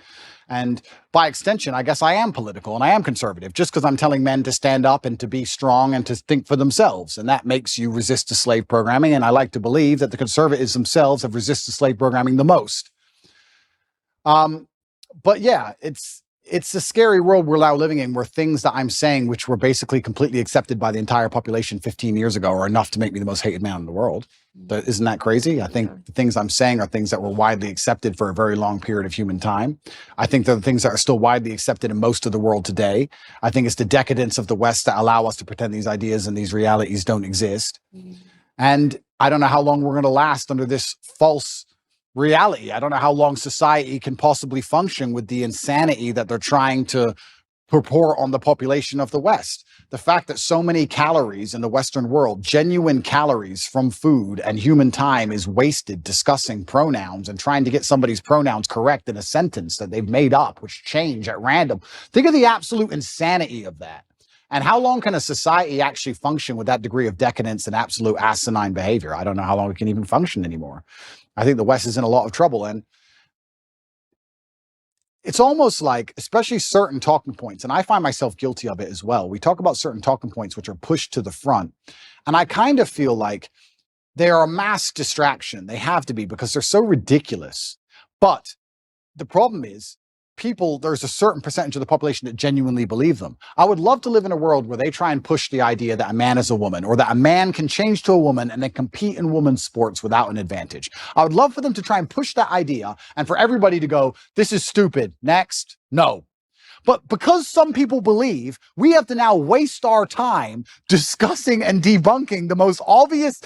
B: And by extension, I guess I am political and I am conservative, just because I'm telling men to stand up and to be strong and to think for themselves. And that makes you resist the slave programming. And I like to believe that the conservatives themselves have resisted slave programming the most. But yeah, it's a scary world we're now living in, where things that I'm saying, which were basically completely accepted by the entire population 15 years ago, are enough to make me the most hated man in the world. Isn't that crazy? I think the things I'm saying are things that were widely accepted for a very long period of human time. I think they're the things that are still widely accepted in most of the world today. I think it's the decadence of the West that allow us to pretend these ideas and these realities don't exist. And I don't know how long we're going to last under this false reality. I don't know how long society can possibly function with the insanity that they're trying to purport on the population of the West. The fact that so many calories in the Western world, genuine calories from food and human time, is wasted discussing pronouns and trying to get somebody's pronouns correct in a sentence that they've made up, which change at random. Think of the absolute insanity of that. And how long can a society actually function with that degree of decadence and absolute asinine behavior? I don't know how long it can even function anymore. I think the West is in a lot of trouble. And it's almost like, especially certain talking points, and I find myself guilty of it as well. We talk about certain talking points which are pushed to the front. And I kind of feel like they are a mass distraction. They have to be, because they're so ridiculous. But the problem is, there's a certain percentage of the population that genuinely believe them. I would love to live in a world where they try and push the idea that a man is a woman, or that a man can change to a woman and then compete in women's sports without an advantage. I would love for them to try and push that idea, and for everybody to go, this is stupid. Next. No. But because some people believe, we have to now waste our time discussing and debunking the most obvious,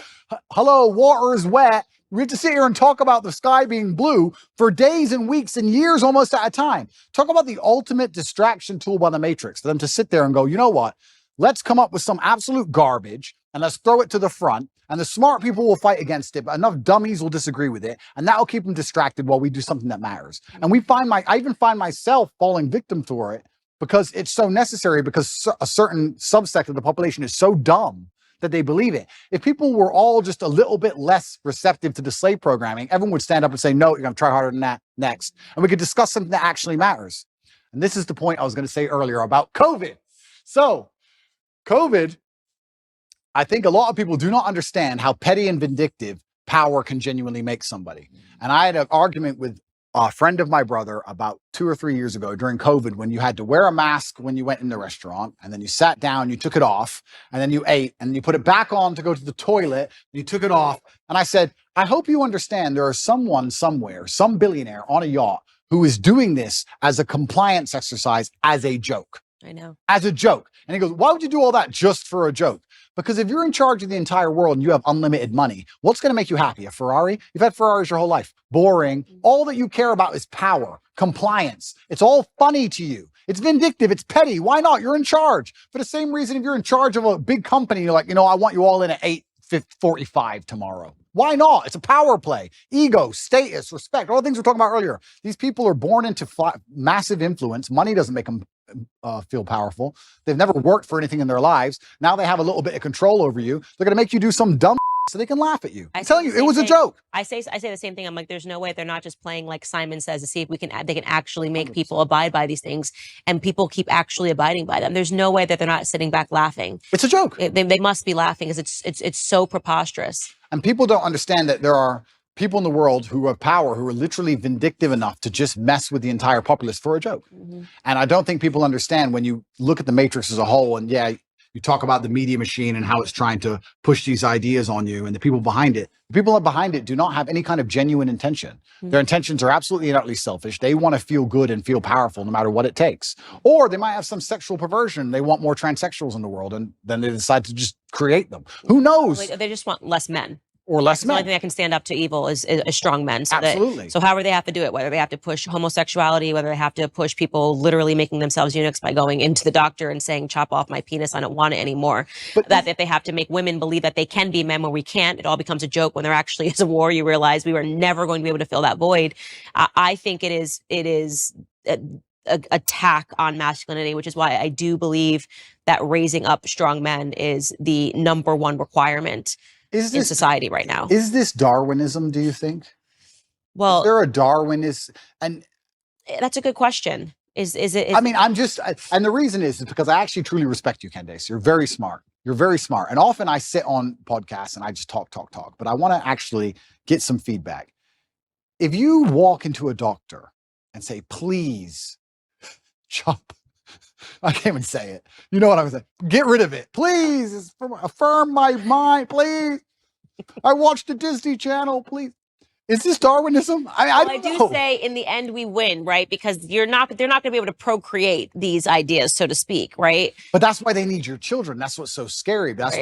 B: hello, water is wet. We have to sit here and talk about the sky being blue for days and weeks and years almost at a time. Talk about the ultimate distraction tool by the Matrix, for them to sit there and go, you know what? Let's come up with some absolute garbage and let's throw it to the front. And the smart people will fight against it, but enough dummies will disagree with it. And that will keep them distracted while we do something that matters. And I even find myself falling victim to it, because it's so necessary, because a certain subsect of the population is so dumb that they believe it. If people were all just a little bit less receptive to the slave programming, everyone would stand up and say, no, you're going to try harder than that next. And we could discuss something that actually matters. And this is the point I was going to say earlier about COVID. So COVID, I think a lot of people do not understand how petty and vindictive power can genuinely make somebody. And I had an argument with a friend of my brother about 2 or 3 years ago during COVID, when you had to wear a mask when you went in the restaurant, and then you sat down, you took it off, and then you ate, and you put it back on to go to the toilet, and you took it off. And I said, I hope you understand there is someone somewhere, some billionaire on a yacht, who is doing this as a compliance exercise, as a joke.
A: I know.
B: As a joke. And he goes, why would you do all that just for a joke? Because if you're in charge of the entire world and you have unlimited money, what's going to make you happy? A Ferrari? You've had Ferraris your whole life. Boring. All that you care about is power, compliance. It's all funny to you. It's vindictive. It's petty. Why not? You're in charge. For the same reason, if you're in charge of a big company, you're like, I want you all in at 8:45 tomorrow. Why not? It's a power play. Ego, status, respect, all the things we were talking about earlier. These people are born into massive influence. Money doesn't make them feel powerful. They've never worked for anything in their lives. Now they have a little bit of control over you. They're going to make you do some dumb so they can laugh at you. I'm telling you, it was a joke.
A: I say the same thing. I'm like, there's no way they're not just playing like Simon Says to see if they can actually make people abide by these things, and people keep actually abiding by them. There's no way that they're not sitting back laughing.
B: It's a joke.
A: They must be laughing, because it's so preposterous.
B: And people don't understand that there are people in the world who have power, who are literally vindictive enough to just mess with the entire populace for a joke. And I don't think people understand, when you look at the Matrix as a whole, and yeah, You talk about the media machine and how it's trying to push these ideas on you, and the people behind it. The people behind it do not have any kind of genuine intention. Their intentions are absolutely and utterly selfish. They want to feel good and feel powerful no matter what it takes. Or they might have some sexual perversion. They want more transsexuals in the world, and then they decide to just create them. Who knows?
A: They just want less men.
B: Or less
A: The
B: men.
A: only thing that can stand up to evil is strong men. So
B: Absolutely.
A: So however they have to do it, whether they have to push homosexuality, whether they have to push people literally making themselves eunuchs by going into the doctor and saying, chop off my penis, I don't want it anymore. But that if they have to make women believe that they can be men when we can't, it all becomes a joke when there actually is a war. You realize we were never going to be able to fill that void. I think it is an attack on masculinity, which is why I do believe that raising up strong men is the number one requirement in society right now.
B: Is this Darwinism, do you think?
A: Well,
B: is there a Darwinist? And
A: that's a good question. Is it?
B: I mean, and the reason is because I actually truly respect you, Candace. You're very smart. You're very smart. And often I sit on podcasts and I just talk, but I want to actually get some feedback. If you walk into a doctor and say, please chop, I can't even say it. You know what I was saying? Get rid of it. Please. Affirm my mind. Please. I watched the Disney Channel. Please. Is this Darwinism? I
A: do say in the end we win, right? Because they're not going to be able to procreate these ideas, so to speak, right?
B: But that's why they need your children. That's what's so scary. That's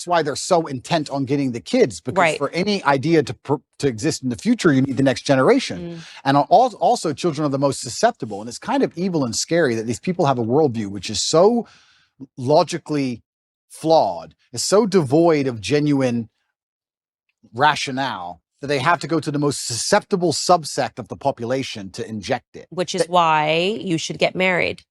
B: why they're so intent on getting the kids. Because for any idea to exist in the future, you need the next generation. And also, children are the most susceptible. And it's kind of evil and scary that these people have a worldview which is so logically flawed, is so devoid of genuine rationale, that they have to go to the most susceptible subsect of the population to inject it.
A: Which is why you should get married,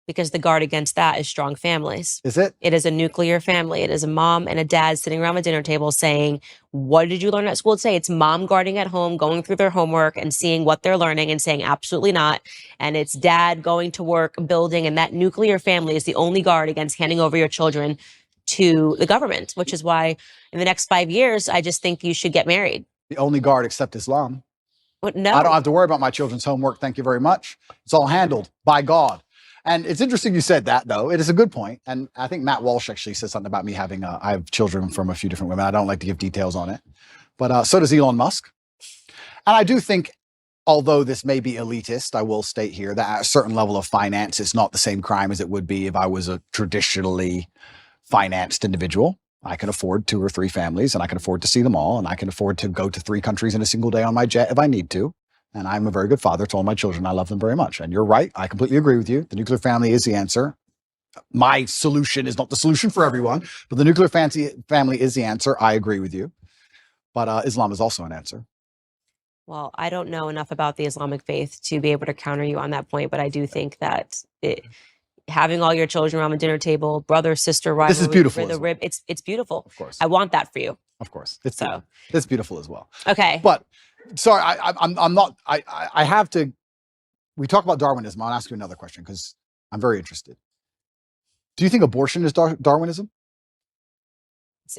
A: because the guard against that is strong families.
B: Is it?
A: It is a nuclear family. It is a mom and a dad sitting around the dinner table saying, what did you learn at school today? It's mom guarding at home, going through their homework and seeing what they're learning and saying absolutely not. And it's dad going to work, building, and that nuclear family is the only guard against handing over your children to the government, which is why in the next 5 years, I just think you should get married.
B: The only guard except Islam.
A: No.
B: I don't have to worry about my children's homework. Thank you very much. It's all handled by God. And it's interesting you said that, though. It is a good point. And I think Matt Walsh actually said something about me having, I have children from a few different women. I don't like to give details on it. But so does Elon Musk. And I do think, although this may be elitist, I will state here that at a certain level of finance, it's not the same crime as it would be if I was a traditionally financed individual. I can afford 2 or 3 families, and I can afford to see them all, and I can afford to go to 3 countries in a single day on my jet if I need to. And I'm a very good father to all my children. I love them very much. And you're right. I completely agree with you. The nuclear family is the answer. My solution is not the solution for everyone, but the nuclear family is the answer. I agree with you. But Islam is also an answer.
A: Well, I don't know enough about the Islamic faith to be able to counter you on that point, but I do think that having all your children around the dinner table, brother, sister, rivalry,
B: this is beautiful.
A: The rib, it's beautiful.
B: Of course.
A: I want that for you.
B: Of course. It's beautiful as well.
A: Okay.
B: But sorry, I'm not, I have to, we talk about Darwinism. I'll ask you another question because I'm very interested. Do you think abortion is Darwinism?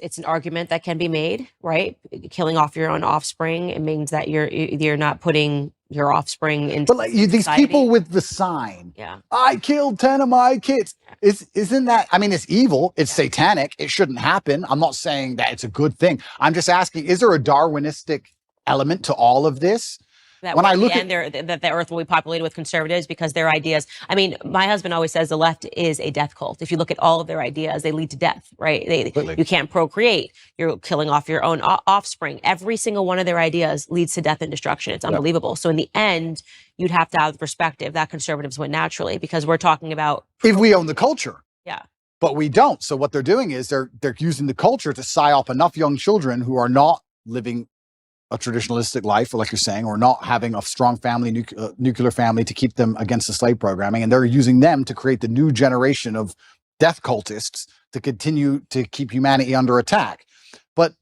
A: It's an argument that can be made, right? Killing off your own offspring, it means that you're not putting your offspring into
B: But like these
A: society.
B: people with the sign,
A: yeah,
B: I killed 10 of my kids. Isn't that, I mean, it's evil. It's satanic. It shouldn't happen. I'm not saying that it's a good thing. I'm just asking, is there a Darwinistic element to all of this?
A: That
B: when I look
A: at that the earth will be populated with conservatives because their ideas. I mean, my husband always says the left is a death cult. If you look at all of their ideas, they lead to death, right? You can't procreate. You're killing off your own offspring. Every single one of their ideas leads to death and destruction. It's unbelievable. So in the end, you'd have to have the perspective that conservatives win naturally because we're talking about
B: if we own the culture.
A: Yeah.
B: But we don't. So what they're doing is they're using the culture to psyop enough young children who are not living a traditionalistic life, or like you're saying, or not having a strong family, nuclear family to keep them against the slave programming. And they're using them to create the new generation of death cultists to continue to keep humanity under attack. But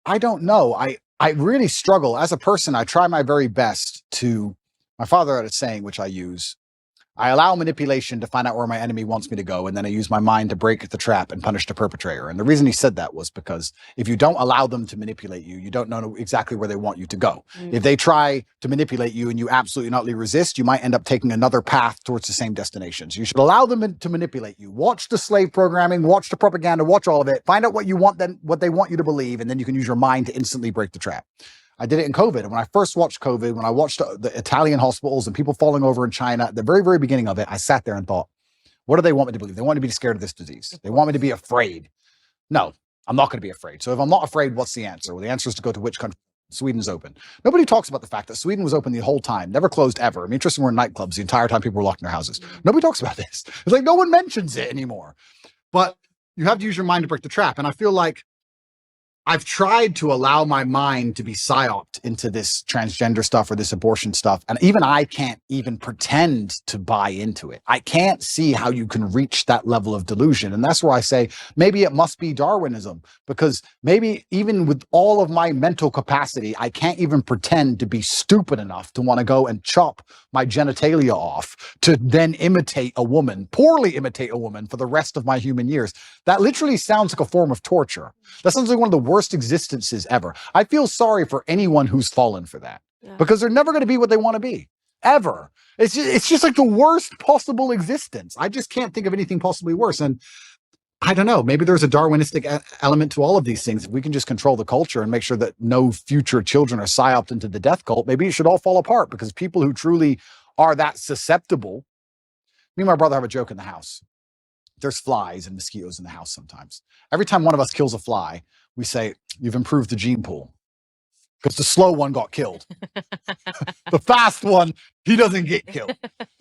B: I don't know. I really struggle. As a person, I try my very best to, my father had a saying, which I use, I allow manipulation to find out where my enemy wants me to go, and then I use my mind to break the trap and punish the perpetrator. And the reason he said that was because if you don't allow them to manipulate you, you don't know exactly where they want you to go. If they try to manipulate you and you absolutely not resist, you might end up taking another path towards the same destinations. You should allow them to manipulate you. Watch the slave programming, watch the propaganda, watch all of it, find out what you want, then what they want you to believe, and then you can use your mind to instantly break the trap. I did it in COVID. And when I first watched COVID, when I watched the Italian hospitals and people falling over in China, at the very, very beginning of it, I sat there and thought, what do they want me to believe? They want me to be scared of this disease. They want me to be afraid. No, I'm not going to be afraid. So if I'm not afraid, what's the answer? Well, the answer is to go to which country? Sweden's open. Nobody talks about the fact that Sweden was open the whole time, never closed ever. I mean, interesting, we're in nightclubs the entire time people were locked in their houses. Nobody talks about this. It's like no one mentions it anymore. But you have to use your mind to break the trap. And I feel like I've tried to allow my mind to be psyoped into this transgender stuff or this abortion stuff. And even I can't even pretend to buy into it. I can't see how you can reach that level of delusion. And that's where I say, maybe it must be Darwinism, because maybe even with all of my mental capacity, I can't even pretend to be stupid enough to want to go and chop my genitalia off to then imitate a woman, poorly imitate a woman for the rest of my human years. That literally sounds like a form of torture. That sounds like one of the worst existences ever. I feel sorry for anyone who's fallen for that, because they're never going to be what they want to be, ever. It's just like the worst possible existence. I just can't think of anything possibly worse. And I don't know, maybe there's a Darwinistic element to all of these things. If we can just control the culture and make sure that no future children are psyoped into the death cult, maybe it should all fall apart, because people who truly are that susceptible. Me and my brother have a joke in the house. There's flies and mosquitoes in the house sometimes. Every time one of us kills a fly, we say, you've improved the gene pool, because the slow one got killed. The fast one, he doesn't get killed.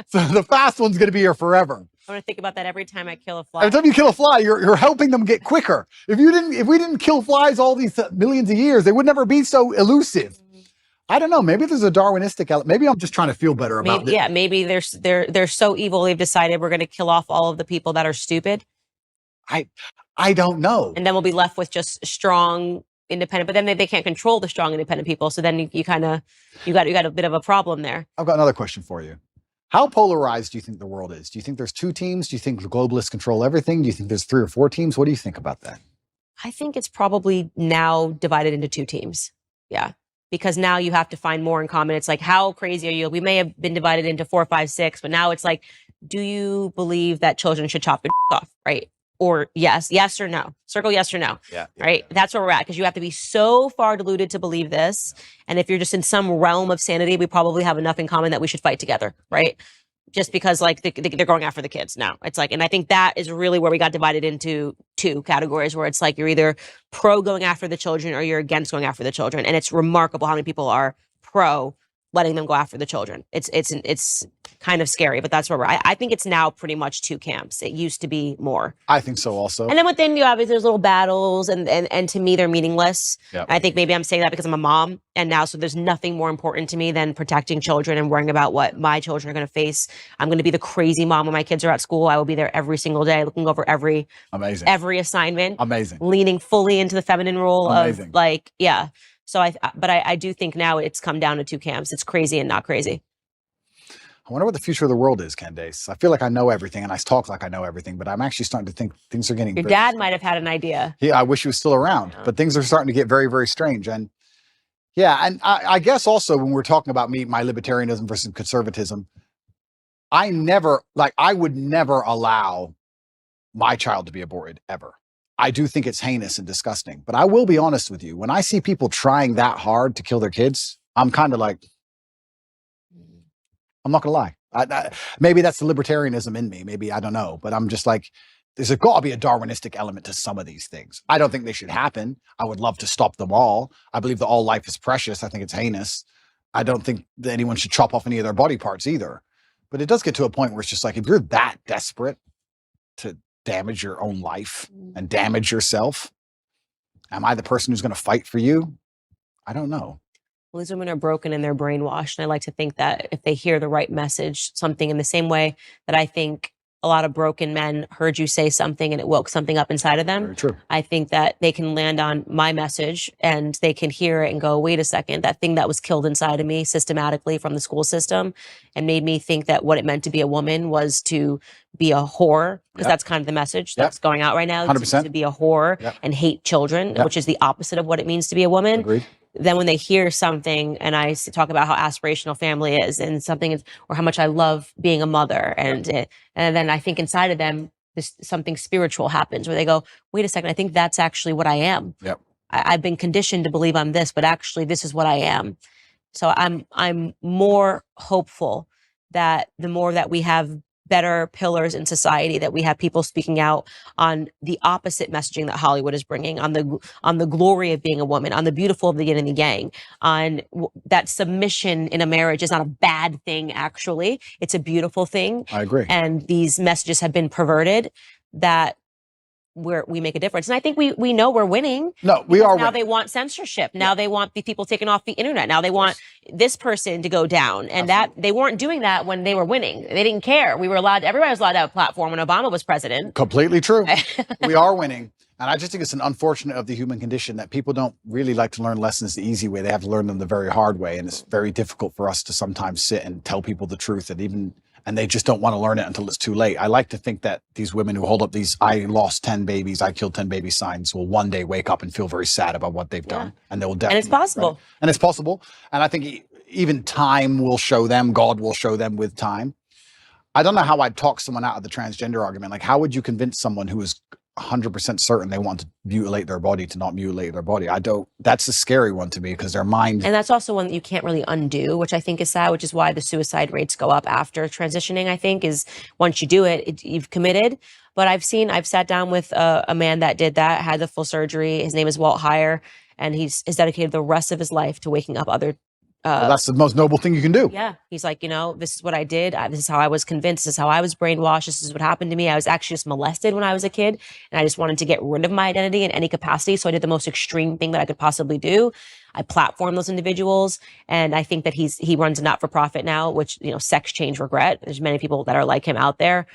B: So the fast one's going to be here forever.
A: I'm going to think about that every time I kill a fly.
B: Every time you kill a fly, you're helping them get quicker. If we didn't kill flies all these millions of years, they would never be so elusive. I don't know. Maybe there's a Darwinistic element. Maybe I'm just trying to feel better about this.
A: Yeah, maybe they're so evil they've decided we're going to kill off all of the people that are stupid.
B: I don't know.
A: And then we'll be left with just strong, independent. But then they can't control the strong, independent people. So then you got a bit of a problem there.
B: I've got another question for you. How polarized do you think the world is? Do you think there's two teams? Do you think the globalists control everything? Do you think there's 3 or 4 teams? What do you think about that?
A: I think it's probably now divided into 2 teams. Yeah. Because now you have to find more in common. It's like, how crazy are you? We may have been divided into 4, 5, 6, but now it's like, do you believe that children should chop their off? Right. Or yes or no. Circle yes or no.
B: Yeah.
A: Right. Yeah. That's where we're at, because you have to be so far deluded to believe this. And if you're just in some realm of sanity, we probably have enough in common that we should fight together. Right. Just because like they're going after the kids now. It's like, and I think that is really where we got divided into 2 categories, where it's like you're either pro going after the children or you're against going after the children. And it's remarkable how many people are pro letting them go after the children. It's kind of scary, but that's where we're at. I think it's now pretty much 2 camps. It used to be more.
B: I think so also.
A: And then within you, obviously, there's little battles, and to me, they're meaningless.
B: Yep.
A: I think maybe I'm saying that because I'm a mom, and now, so there's nothing more important to me than protecting children and worrying about what my children are going to face. I'm going to be the crazy mom when my kids are at school. I will be there every single day, looking over every assignment.
B: Amazing.
A: Leaning fully into the feminine role
B: Amazing.
A: of like, yeah. So I do think now it's come down to 2 camps. It's crazy and not crazy.
B: I wonder what the future of the world is, Candace. I feel like I know everything and I talk like I know everything, but I'm actually starting to think things are getting...
A: Your dad might have had an idea.
B: Yeah, I wish he was still around, but things are starting to get very, very strange. And yeah, and I guess also when we're talking about my libertarianism versus conservatism, I would never allow my child to be aborted, ever. I do think it's heinous and disgusting, but I will be honest with you. When I see people trying that hard to kill their kids, I'm kind of like, I'm not gonna lie. Maybe that's the libertarianism in me. Maybe, I don't know, but I'm just like, there's got to be a Darwinistic element to some of these things. I don't think they should happen. I would love to stop them all. I believe that all life is precious. I think it's heinous. I don't think that anyone should chop off any of their body parts either. But it does get to a point where it's just like, if you're that desperate to damage your own life and damage yourself, am I the person who's going to fight for you? I don't know.
A: Well, these women are broken and they're brainwashed. And I like to think that if they hear the right message, something in the same way that I think a lot of broken men heard you say something and it woke something up inside of them.
B: Very true.
A: I think that they can land on my message and they can hear it and go, wait a second, that thing that was killed inside of me systematically from the school system and made me think that what it meant to be a woman was to be a whore, because that's kind of the message that's going out right now,
B: 100%.
A: to be a whore and hate children, which is the opposite of what it means to be a woman.
B: Agreed.
A: Then when they hear something and I talk about how aspirational family is and something is, or how much I love being a mother, and then I think inside of them, something spiritual happens where they go, wait a second, I think that's actually what I am.
B: Yep.
A: I've been conditioned to believe I'm this, but actually this is what I am. So I'm more hopeful that the more that we have better pillars in society, that we have people speaking out on the opposite messaging that Hollywood is bringing, on the glory of being a woman, on the beautiful of the yin and the yang, on that submission in a marriage is not a bad thing, actually. It's a beautiful thing.
B: I agree.
A: And these messages have been perverted, that we make a difference. And I think we know we're winning.
B: No, we are
A: now
B: winning.
A: they want censorship. Now they want the people taken off the internet. Now they want this person to go down. And that they weren't doing that when they were winning. They didn't care. Everybody was allowed to have a platform when Obama was president.
B: Completely true. We are winning. And I just think it's an unfortunate of the human condition that people don't really like to learn lessons the easy way. They have to learn them the very hard way. And it's very difficult for us to sometimes sit and tell people the truth, and they just don't want to learn it until it's too late. I like to think that these women who hold up these I lost 10 babies, I killed 10 babies signs will one day wake up and feel very sad about what they've done. And they will definitely.
A: And it's possible.
B: Right? And it's possible. And I think even time will show them, God will show them with time. I don't know how I'd talk someone out of the transgender argument. Like, how would you convince someone who is 100% certain they want to mutilate their body to not mutilate their body? That's a scary one to me, because their mind. And
A: that's also one that you can't really undo, which I think is sad, which is why the suicide rates go up after transitioning, I think, is once you do it, you've committed. But I've sat down with a man that did that, had the full surgery. His name is Walt Heyer, and he's dedicated the rest of his life to waking up other.
B: Well, that's the most noble thing you can do.
A: Yeah. He's like, this is what I did. This is how I was convinced. This is how I was brainwashed. This is what happened to me. I was actually just molested when I was a kid, and I just wanted to get rid of my identity in any capacity. So I did the most extreme thing that I could possibly do. I platform those individuals. And I think that he runs a not-for-profit now, which, Sex Change Regret. There's many people that are like him out there.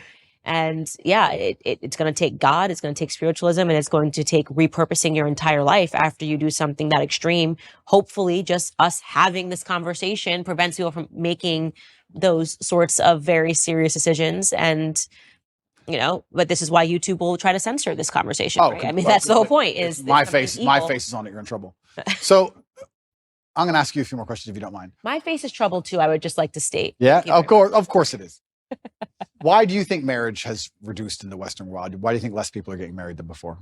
A: And yeah, it's going to take God, it's going to take spiritualism, and it's going to take repurposing your entire life after you do something that extreme. Hopefully just us having this conversation prevents people from making those sorts of very serious decisions. And, but this is why YouTube will try to censor this conversation. Right? I mean, that's the whole point, is
B: my face is on it. You're in trouble. So I'm going to ask you a few more questions if you don't mind.
A: My face is troubled too. I would just like to state.
B: Yeah, of course it is. Why do you think marriage has reduced in the Western world? Why do you think less people are getting married than before?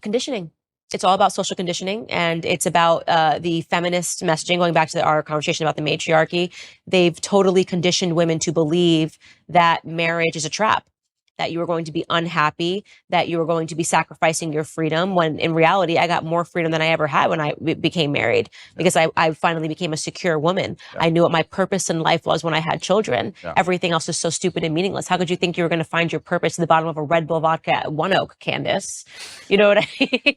A: Conditioning. It's all about social conditioning, and it's about the feminist messaging. Going back to our conversation about the matriarchy, they've totally conditioned women to believe that marriage is a trap, that you are going to be unhappy, that you are going to be sacrificing your freedom, when in reality, I got more freedom than I ever had when I became married, because I finally became a secure woman. Yeah. I knew what my purpose in life was when I had children. Yeah. Everything else is so stupid and meaningless. How could you think you were going to find your purpose at the bottom of a Red Bull vodka at One Oak, Candace? You know what I mean?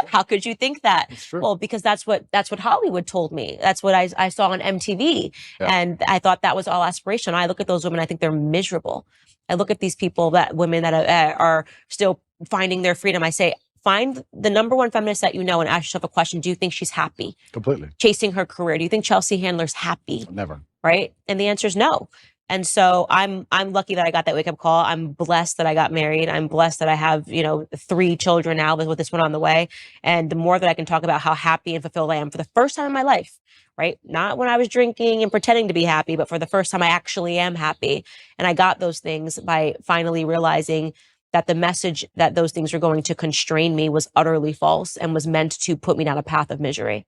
A: How could you think that? Well, because that's what Hollywood told me. That's what I saw on MTV. Yeah. And I thought that was all aspirational. I look at those women, I think they're miserable. I look at these women that are still finding their freedom. I say, find the number one feminist that you know and ask yourself a question. Do you think she's happy?
B: Completely.
A: Chasing her career. Do you think Chelsea Handler's happy?
B: Never.
A: Right? And the answer is no. And so I'm lucky that I got that wake up call. I'm blessed that I got married. I'm blessed that I have, 3 children now with this one on the way. And the more that I can talk about how happy and fulfilled I am for the first time in my life, right? Not when I was drinking and pretending to be happy, but for the first time I actually am happy. And I got those things by finally realizing that the message that those things were going to constrain me was utterly false and was meant to put me down a path of misery.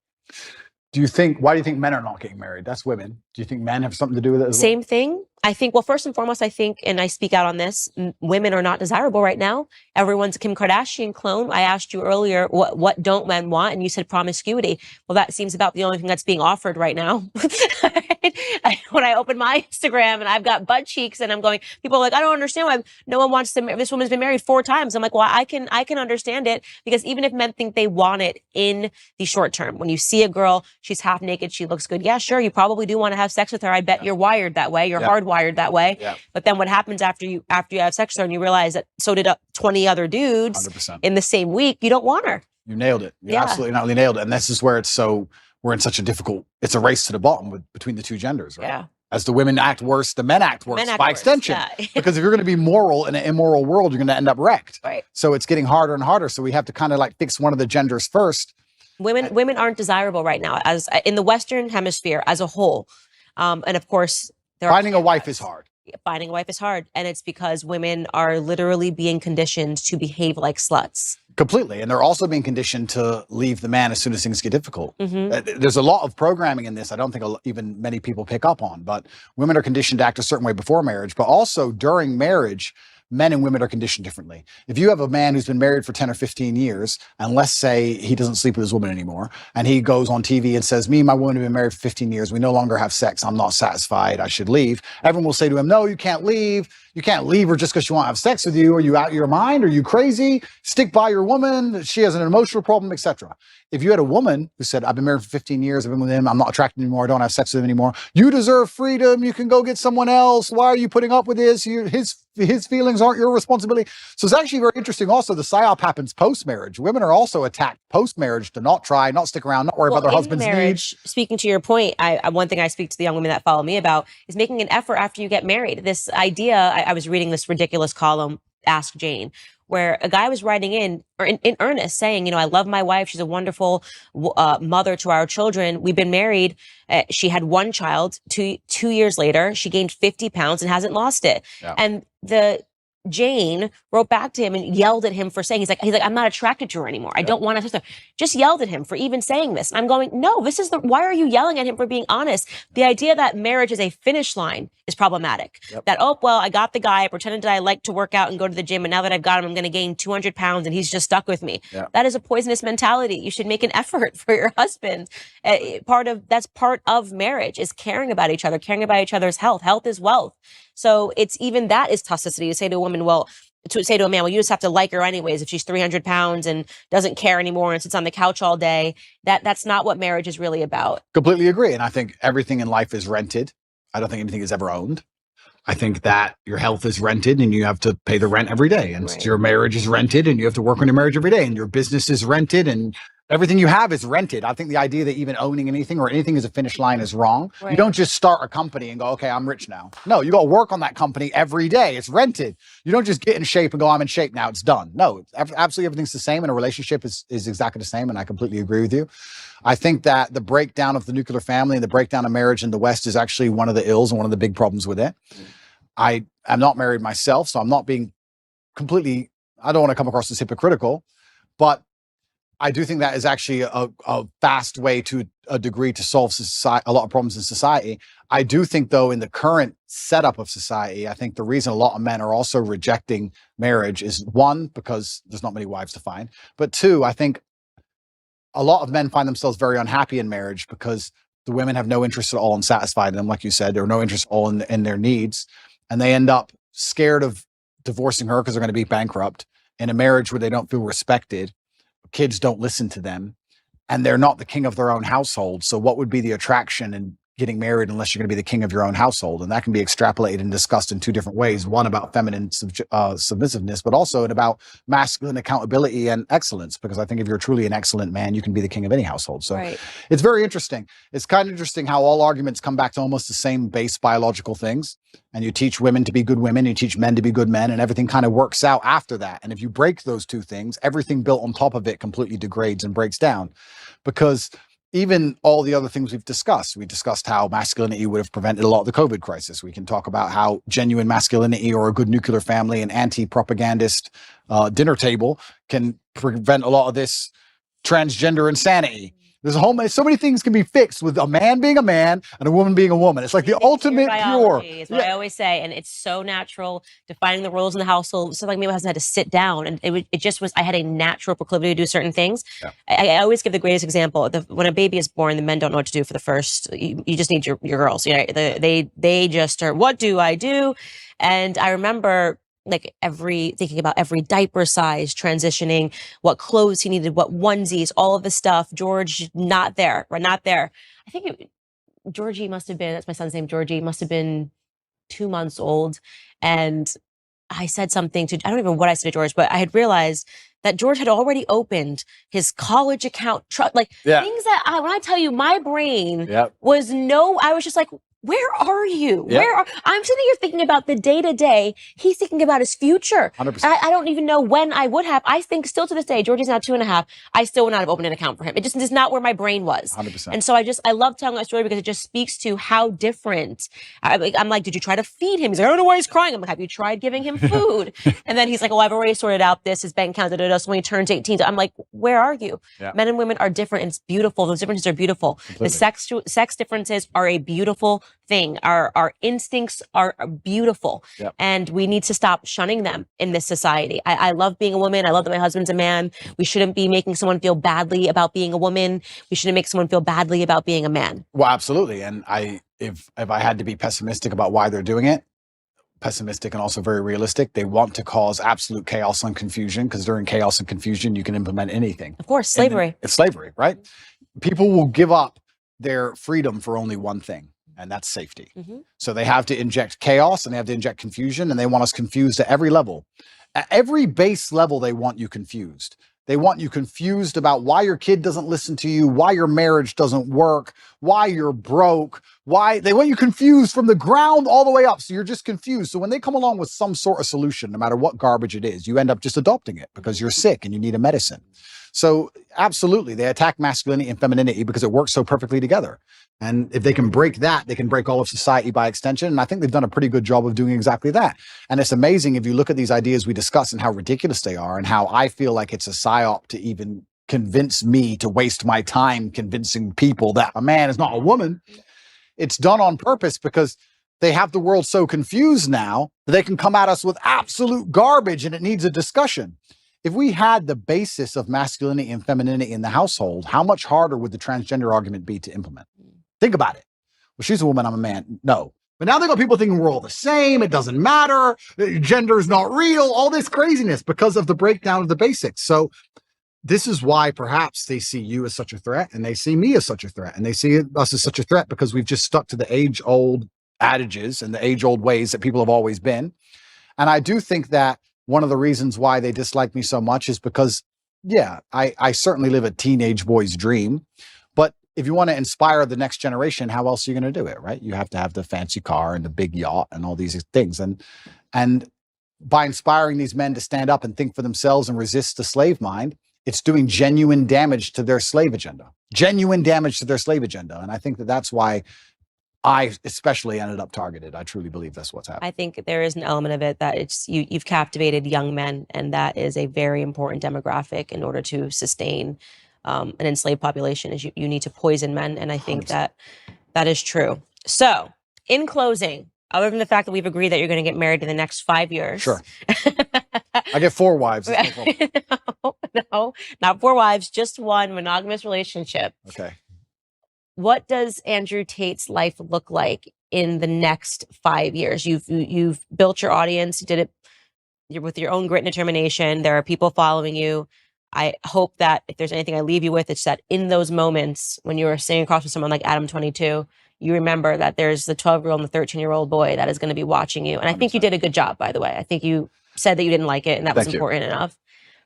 B: Why do you think men are not getting married? That's women. Do you think men have something to do with it as well?
A: Same thing. I think, well, first and foremost, and I speak out on this, women are not desirable right now. Everyone's a Kim Kardashian clone. I asked you earlier, what don't men want? And you said promiscuity. Well, that seems about the only thing that's being offered right now. When I open my Instagram and I've got butt cheeks and I'm going, people are like, I don't understand why no one wants to, this woman's been married 4 times. I'm like, well, I can understand it, because even if men think they want it in the short term, when you see a girl, she's half naked, she looks good. Yeah, sure. You probably do want to have sex with her. I bet you're wired that way. You're hardwired wired that way.
B: Yeah.
A: But then what happens after you have sex with her and you realize that so did 20 other dudes
B: 100%.
A: in the same week, you don't want her.
B: You nailed it. You
A: Yeah.
B: absolutely not only nailed it. And this is where we're in such a difficult, it's a race to the bottom between the two genders, right?
A: Yeah.
B: As the women act worse, the men act worse by extension.
A: Yeah.
B: Because if you're going to be moral in an immoral world, you're going to end up wrecked.
A: Right.
B: So it's getting harder and harder. So we have to kind of like fix one of the genders first.
A: Women aren't desirable right now as in the Western hemisphere as a whole. And of course,
B: Finding a wife is hard.
A: Finding a wife is hard. And it's because women are literally being conditioned to behave like sluts.
B: Completely. And they're also being conditioned to leave the man as soon as things get difficult. There's a lot of programming in this I don't think even many people pick up on, but women are conditioned to act a certain way before marriage, but also during marriage, men and women are conditioned differently. If you have a man who's been married for 10 or 15 years, and let's say he doesn't sleep with his woman anymore, and he goes on TV and says, me and my woman have been married for 15 years. We no longer have sex. I'm not satisfied. I should leave. Everyone will say to him, no, you can't leave. You can't leave her just because she won't have sex with you. Are you out of your mind? Are you crazy? Stick by your woman. She has an emotional problem, etc. If you had a woman who said, I've been married for 15 years, I've been with him, I'm not attracted anymore, I don't have sex with him anymore. You deserve freedom. You can go get someone else. Why are you putting up with this? His feelings aren't your responsibility. So it's actually very interesting. Also, the psyop happens post-marriage. Women are also attacked post-marriage to not try, not stick around, not worry about their husband's needs.
A: Speaking to your point, one thing I speak to the young women that follow me about is making an effort after you get married. This idea, I was reading this ridiculous column, Ask Jane, where a guy was writing in earnest saying, I love my wife. She's a wonderful mother to our children. We've been married. She had one child. Two years later, she gained 50 pounds and hasn't lost it.
B: Yeah.
A: And Jane wrote back to him and yelled at him for saying, he's like, I'm not attracted to her anymore. I don't want to. Just yelled at him for even saying this. And I'm going, no, why are you yelling at him for being honest? The idea that marriage is a finish line is problematic.
B: Yep.
A: That, oh, well, I got the guy, I pretended that I like to work out and go to the gym. And now that I've got him, I'm going to gain 200 pounds and he's just stuck with me.
B: Yep.
A: That is a poisonous mentality. You should make an effort for your husband. That's part of marriage is caring about each other, caring about each other's health. Health is wealth. So that is toxicity to say to a woman, to say to a man, well, you just have to like her anyways. If she's 300 pounds and doesn't care anymore and sits on the couch all day, that's not what marriage is really about.
B: Completely agree. And I think everything in life is rented. I don't think anything is ever owned. I think that your health is rented and you have to pay the rent every day. And your marriage is rented and you have to work on your marriage every day. And your business is rented and everything you have is rented. I think the idea that even owning anything or anything as a finish line is wrong. Right. You don't just start a company and go, okay, I'm rich now. No, you got to work on that company every day. It's rented. You don't just get in shape and go, I'm in shape now. It's done. No, absolutely everything's the same. And a relationship is exactly the same. And I completely agree with you. I think that the breakdown of the nuclear family and the breakdown of marriage in the West is actually one of the ills and one of the big problems with it. I am not married myself, so I'm not being completely, I don't want to come across as hypocritical, but I do think that is actually a fast way to a degree to solve a lot of problems in society. I do think, though, in the current setup of society, I think the reason a lot of men are also rejecting marriage is, one, because there's not many wives to find, but two, I think a lot of men find themselves very unhappy in marriage because the women have no interest at all in satisfying them, like you said, or no interest at all in their needs. And they end up scared of divorcing her because they're going to be bankrupt in a marriage where they don't feel respected. Kids don't listen to them and they're not the king of their own household. So what would be the attraction in getting married unless you're going to be the king of your own household? And that can be extrapolated and discussed in two different ways. One about feminine submissiveness, but also about masculine accountability and excellence. Because I think if you're truly an excellent man, you can be the king of any household. So It's very interesting. It's kind of interesting how all arguments come back to almost the same base biological things. And you teach women to be good women, you teach men to be good men, and everything kind of works out after that. And if you break those two things, everything built on top of it completely degrades and breaks down. Because even all the other things we discussed how masculinity would have prevented a lot of the COVID crisis. We can talk about how genuine masculinity or a good nuclear family and anti-propagandist dinner table can prevent a lot of this transgender insanity. There's so many things can be fixed with a man being a man and a woman being a woman. It's like the ultimate cure.
A: Is what I always say. And it's so natural defining the roles in the household. So like me, my husband had to sit down and it just was, I had a natural proclivity to do certain things. Yeah. I always give the greatest example. When a baby is born, the men don't know what to do for the first, you just need your girls, they just are, what do I do? And I remember thinking about every diaper size, transitioning, what clothes he needed, what onesies, all of the stuff. George, not there. We're not there. I think Georgie must have been, that's my son's name, Georgie, must have been 2 months old. And I said something to, I don't even know what I said to George, but I had realized that George had already opened his college account, things that when I tell you my brain was I was just like, where are you? I'm sitting here thinking about the day to day. He's thinking about his future.
B: 100%.
A: I don't even know when I would have. I think still to this day, George is now 2.5. I still would not have opened an account for him. It just is not where my brain was.
B: 100%.
A: And so I love telling that story because it just speaks to how different. I'm like, did you try to feed him? He's like, I don't know why he's crying. I'm like, have you tried giving him food? And then he's like, oh, I've already sorted out his bank account. So when he turns 18, I'm like, where are you?
B: Yeah.
A: Men and women are different. And it's beautiful. Those differences are beautiful.
B: Completely.
A: The sex differences are a beautiful thing. Our instincts are beautiful.
B: Yep.
A: And we need to stop shunning them in this society. I love being a woman. I love that my husband's a man. We shouldn't be making someone feel badly about being a woman. We shouldn't make someone feel badly about being a man.
B: Well, absolutely. And if I had to be pessimistic about why they're doing it, pessimistic and also very realistic, they want to cause absolute chaos and confusion, because during chaos and confusion, you can implement anything.
A: Of course, slavery.
B: It's slavery, right? People will give up their freedom for only one thing, and that's safety.
A: Mm-hmm.
B: So they have to inject chaos and they have to inject confusion, and they want us confused at every level. At every base level, they want you confused. They want you confused about why your kid doesn't listen to you, why your marriage doesn't work, why you're broke, why they want you confused from the ground all the way up. So you're just confused. So when they come along with some sort of solution, no matter what garbage it is, you end up just adopting it because you're sick and you need a medicine. So absolutely, they attack masculinity and femininity because it works so perfectly together. And if they can break that, they can break all of society by extension. And I think they've done a pretty good job of doing exactly that. And it's amazing if you look at these ideas we discuss and how ridiculous they are, and how I feel like it's a psyop to even convince me to waste my time convincing people that a man is not a woman. It's done on purpose because they have the world so confused now that they can come at us with absolute garbage, and it needs a discussion. If we had the basis of masculinity and femininity in the household, how much harder would the transgender argument be to implement? Think about it. Well, she's a woman, I'm a man. No. But now they got people thinking we're all the same. It doesn't matter. Gender is not real. All this craziness because of the breakdown of the basics. So this is why perhaps they see you as such a threat, and they see me as such a threat, and they see us as such a threat because we've just stuck to the age-old adages and the age-old ways that people have always been. And I do think that one of the reasons why they dislike me so much is because, yeah, I certainly live a teenage boy's dream. But if you want to inspire the next generation, how else are you going to do it, right? You have to have the fancy car and the big yacht and all these things. And by inspiring these men to stand up and think for themselves and resist the slave mind, it's doing genuine damage to their slave agenda. Genuine damage to their slave agenda. And I think that that's why I especially ended up targeted. I truly believe that's what's happening.
A: I think there is an element of it that it's you've captivated young men, and that is a very important demographic in order to sustain an enslaved population. Is you need to poison men, and I think
B: 100%.
A: that is true. So, in closing, other than the fact that we've agreed that you're going to get married in the next 5 years,
B: Sure. I get 4 wives. It's no problem.
A: no, not 4 wives, just one monogamous relationship.
B: Okay.
A: What does Andrew Tate's life look like in the next 5 years? You've built your audience. You did it with your own grit and determination. There are people following you. I hope that if there's anything I leave you with, it's that in those moments when you are sitting across with someone like Adam 22, you remember that there's the 12-year-old and the 13-year-old boy that is going to be watching you. And I think you did a good job, by the way. I think you said that you didn't like it, and that was important enough.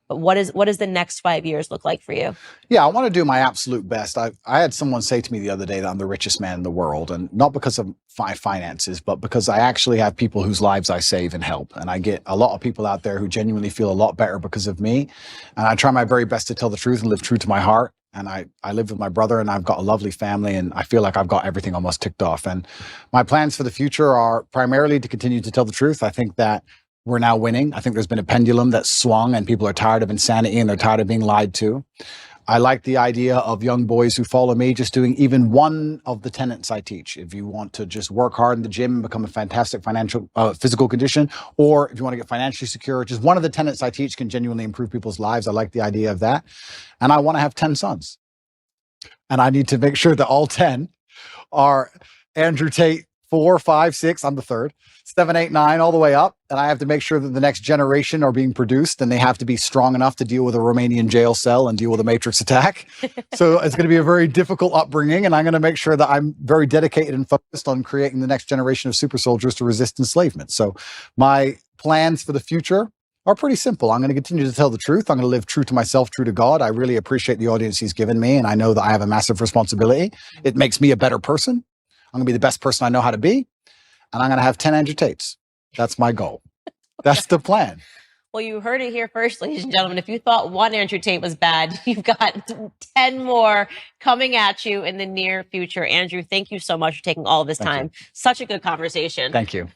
A: But what does the next 5 years look like for you?
B: Yeah, I want to do my absolute best. I had someone say to me the other day that I'm the richest man in the world, and not because of my finances, but because I actually have people whose lives I save and help. And I get a lot of people out there who genuinely feel a lot better because of me. And I try my very best to tell the truth and live true to my heart. And I live with my brother, and I've got a lovely family, and I feel like I've got everything almost ticked off. And my plans for the future are primarily to continue to tell the truth. I think that we're now winning. I think there's been a pendulum that swung, and people are tired of insanity and they're tired of being lied to. I like the idea of young boys who follow me just doing even one of the tenets I teach. If you want to just work hard in the gym and become a fantastic physical condition, or if you want to get financially secure, just one of the tenets I teach can genuinely improve people's lives. I like the idea of that. And I want to have 10 sons. And I need to make sure that all 10 are Andrew Tate 4, 5, 6, I'm the third, 7, 8, 9, all the way up. And I have to make sure that the next generation are being produced, and they have to be strong enough to deal with a Romanian jail cell and deal with a Matrix attack. So it's going to be a very difficult upbringing. And I'm going to make sure that I'm very dedicated and focused on creating the next generation of super soldiers to resist enslavement. So my plans for the future are pretty simple. I'm going to continue to tell the truth. I'm going to live true to myself, true to God. I really appreciate the audience he's given me, and I know that I have a massive responsibility. It makes me a better person. I'm going to be the best person I know how to be, and I'm going to have 10 Andrew Tates. That's my goal. That's the plan.
A: Well, you heard it here first, ladies and gentlemen. If you thought one Andrew Tate was bad, you've got 10 more coming at you in the near future. Andrew, thank you so much for taking all of this time. Such a good conversation.
B: Thank you.